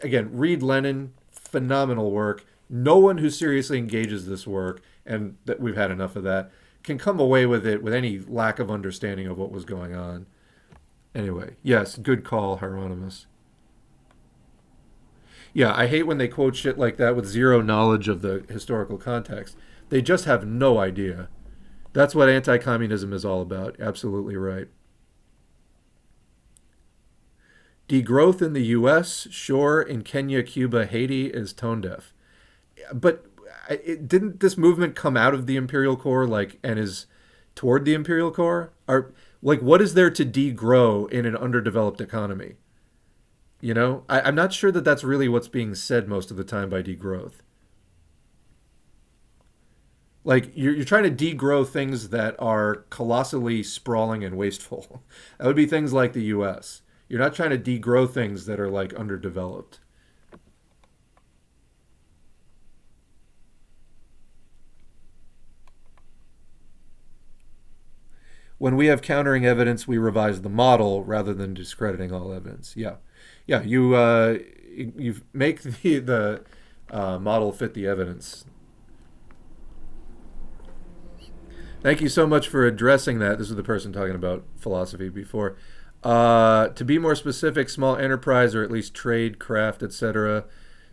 Again, read Lenin, phenomenal work. No one who seriously engages this work, and that we've had enough of that, can come away with it with any lack of understanding of what was going on. Anyway, yes, good call, Hieronymus. Yeah, I hate when they quote shit like that with zero knowledge of the historical context. They just have no idea. That's what anti-communism is all about. Absolutely right. Degrowth in the U.S., sure. In Kenya, Cuba, Haiti is tone deaf. But didn't this movement come out of the imperial core, like, and is toward the imperial core? Are like, what is there to degrow in an underdeveloped economy? You know, I'm not sure that that's really what's being said most of the time by degrowth. Like, you're trying to degrow things that are colossally sprawling and wasteful. That would be things like the U.S. You're not trying to degrow things that are like underdeveloped. When we have countering evidence, we revise the model rather than discrediting all evidence. Yeah, yeah. You make the model fit the evidence. Thank you so much for addressing that. This is the person talking about philosophy before. To be more specific, small enterprise or at least trade, craft, etc.,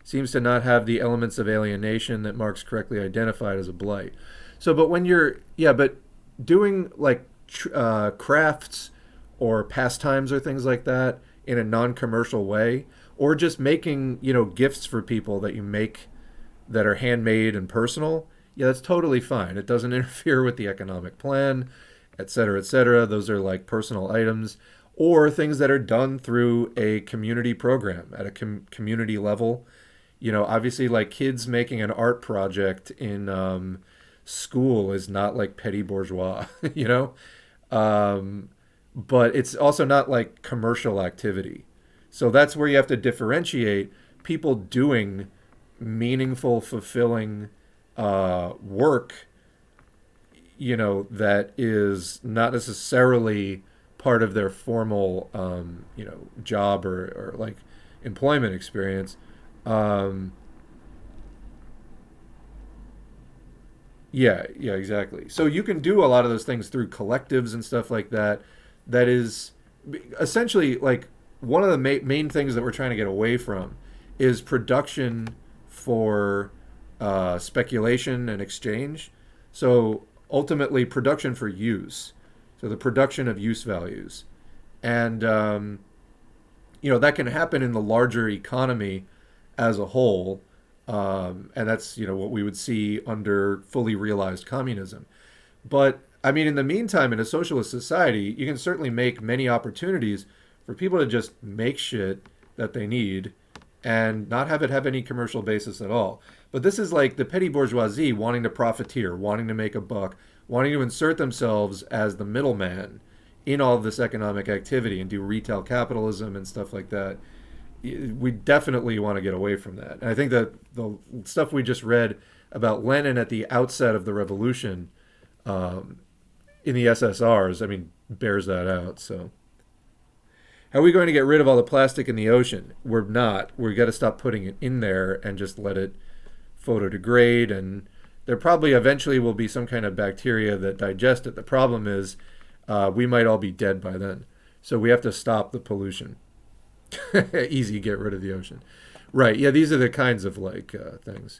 seems to not have the elements of alienation that Marx correctly identified as a blight. So, but when you're, yeah, but doing like crafts or pastimes or things like that in a non-commercial way, or just making, you know, gifts for people that you make that are handmade and personal, yeah, that's totally fine. It doesn't interfere with the economic plan, et cetera, et cetera. Those are like personal items or things that are done through a community program at a community level. You know, obviously, like kids making an art project in school is not like petty bourgeois, you know? But it's also not like commercial activity. So that's where you have to differentiate people doing meaningful, fulfilling work, you know, that is not necessarily part of their formal, you know, job or like employment experience. Um, yeah, yeah, exactly. So you can do a lot of those things through collectives and stuff like that. That is essentially like one of the main things that we're trying to get away from is production for speculation and exchange. So ultimately, production for use. So the production of use values, and you know that can happen in the larger economy as a whole, and that's, you know, what we would see under fully realized communism. But I mean, in the meantime, in a socialist society, you can certainly make many opportunities for people to just make shit that they need and not have it have any commercial basis at all. But this is like the petty bourgeoisie wanting to profiteer, wanting to make a buck, wanting to insert themselves as the middleman in all of this economic activity and do retail capitalism and stuff like that. We definitely want to get away from that. And I think that the stuff we just read about Lenin at the outset of the revolution in the SSRs, I mean, bears that out. So how are we going to get rid of all the plastic in the ocean? We're not. We've got to stop putting it in there and just let it photodegrade. And there probably eventually will be some kind of bacteria that digest it. The problem is we might all be dead by then. So we have to stop the pollution. Easy, get rid of the ocean. Right, yeah, these are the kinds of like things.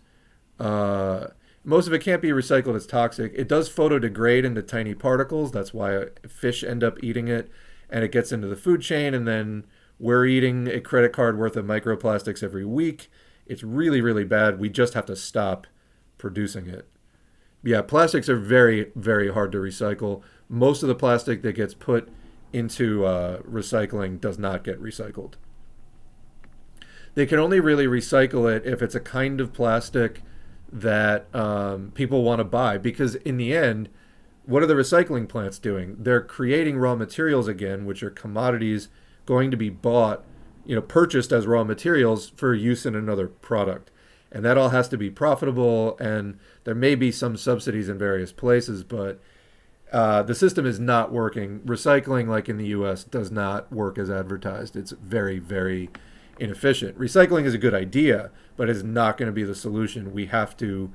Most of it can't be recycled. It's toxic. It does photodegrade into tiny particles. That's why fish end up eating it. And it gets into the food chain. And then we're eating a credit card worth of microplastics every week. It's really, really bad. We just have to stop producing it. Yeah, plastics are very, very hard to recycle. Most of the plastic that gets put into recycling does not get recycled. They can only really recycle it if it's a kind of plastic that people want to buy, because in the end, what are the recycling plants doing? They're creating raw materials again, which are commodities going to be bought purchased as raw materials for use in another product. And that all has to be profitable, and there may be some subsidies in various places, but the system is not working. Recycling, like in the US, does not work as advertised. It's very, very inefficient. Recycling is a good idea, but it's not going to be the solution. We have to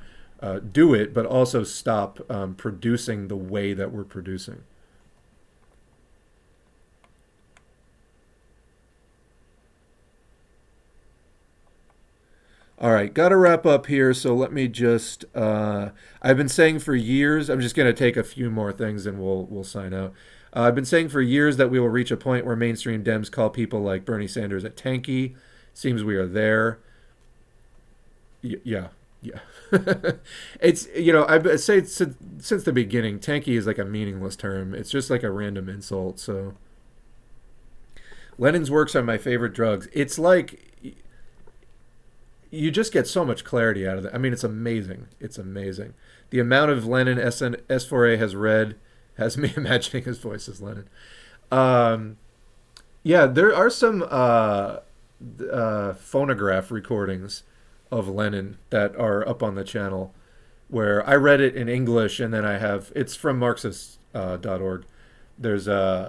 do it, but also stop producing the way that we're producing. All right, got to wrap up here, so let me just. I've been saying for years. I'm just going to take a few more things, and we'll sign out. I've been saying for years that we will reach a point where mainstream Dems call people like Bernie Sanders a tanky. Seems we are there. Yeah, yeah. It's I say since the beginning, tanky is like a meaningless term. It's just like a random insult. So Lenin's works are my favorite drugs. It's like you just get so much clarity out of it. I mean, it's amazing. It's amazing. The amount of Lenin S4A has read has me imagining his voice as Lenin. Yeah, there are some phonograph recordings of Lenin that are up on the channel where I read it in English, and then it's from Marxist.org. There's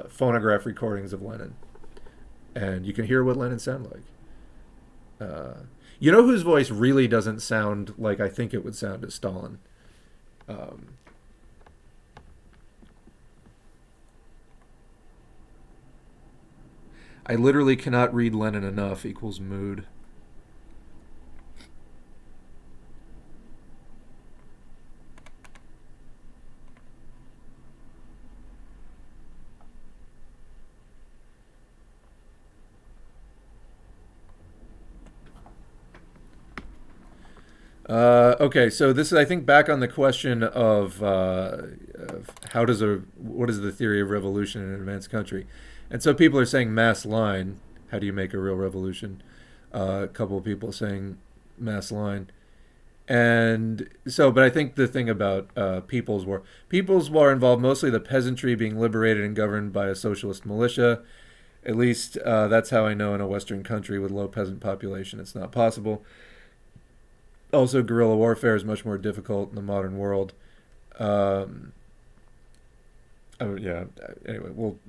phonograph recordings of Lenin, and you can hear what Lenin sounded like. You know whose voice really doesn't sound like I think it would sound as Stalin? I literally cannot read Lenin enough equals mood. Okay, so this is, I think, back on the question of what is the theory of revolution in an advanced country, and so people are saying mass line. How do you make a real revolution? A couple of people saying mass line, and so, but I think the thing about People's War involved mostly the peasantry being liberated and governed by a socialist militia. At least that's how I know in a Western country with low peasant population, it's not possible. Also, guerrilla warfare is much more difficult in the modern world. Yeah. Anyway, we'll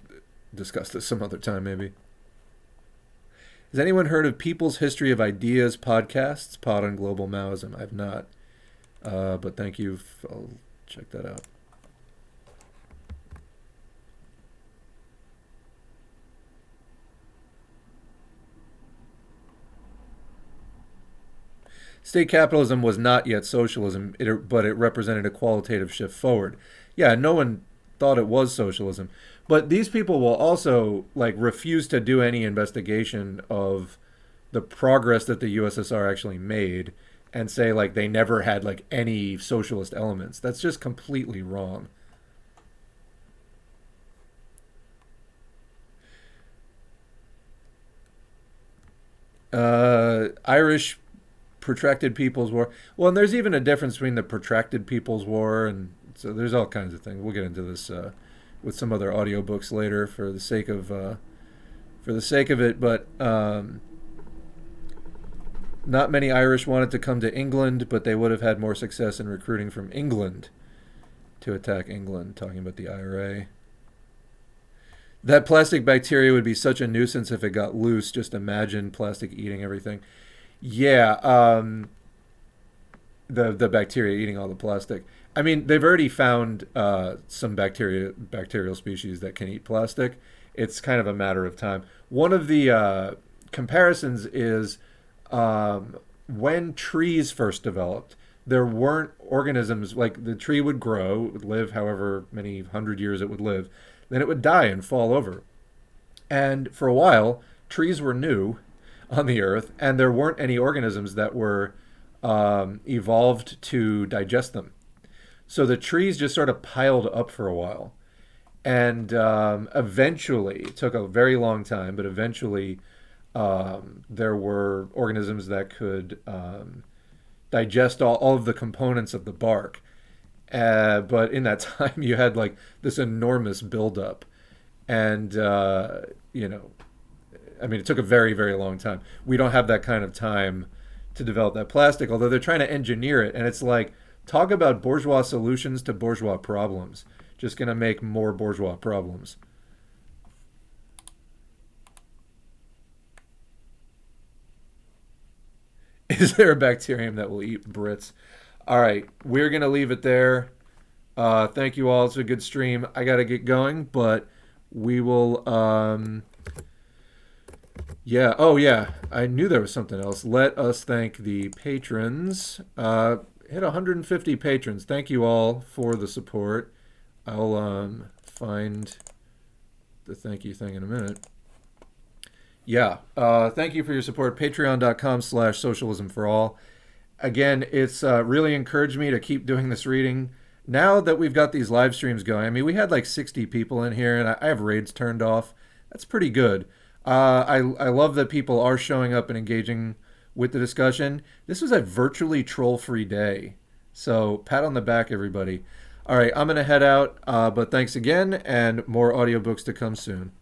discuss this some other time, maybe. Has anyone heard of People's History of Ideas podcasts? Pod on Global Maoism. I've not. But thank you. I'll check that out. State capitalism was not yet socialism, but it represented a qualitative shift forward. Yeah, no one thought it was socialism. But these people will also refuse to do any investigation of the progress that the USSR actually made and say they never had any socialist elements. That's just completely wrong. Irish protracted People's War. Well, and there's even a difference between the protracted People's War, and so there's all kinds of things. We'll get into this with some other audiobooks later for the sake of it. But not many Irish wanted to come to England, but they would have had more success in recruiting from England to attack England. Talking about the IRA. That plastic bacteria would be such a nuisance if it got loose. Just imagine plastic eating everything. Yeah, the bacteria eating all the plastic. I mean, they've already found some bacterial species that can eat plastic. It's kind of a matter of time. One of the comparisons is when trees first developed, there weren't organisms, the tree would grow, it would live however many 100 years it would live, then it would die and fall over. And for a while, trees were new on the earth, and there weren't any organisms that were evolved to digest them. So the trees just sort of piled up for a while. And eventually, it took a very long time, but eventually there were organisms that could digest all of the components of the bark. But in that time, you had this enormous buildup. And, I mean, it took a very, very long time. We don't have that kind of time to develop that plastic, although they're trying to engineer it. And it's like, talk about bourgeois solutions to bourgeois problems. Just going to make more bourgeois problems. Is there a bacterium that will eat Brits? All right, we're going to leave it there. Thank you all. It's a good stream. I got to get going, but we will. Yeah. Oh, yeah. I knew there was something else. Let us thank the patrons. Hit 150 patrons. Thank you all for the support. I'll find the thank you thing in a minute. Yeah. Thank you for your support. Patreon.com/socialism for all. Again, it's really encouraged me to keep doing this reading. Now that we've got these live streams going, I mean, we had like 60 people in here, and I have raids turned off. That's pretty good. I love that people are showing up and engaging with the discussion. This was a virtually troll-free day. So pat on the back, everybody. All right, I'm going to head out, but thanks again, and more audiobooks to come soon.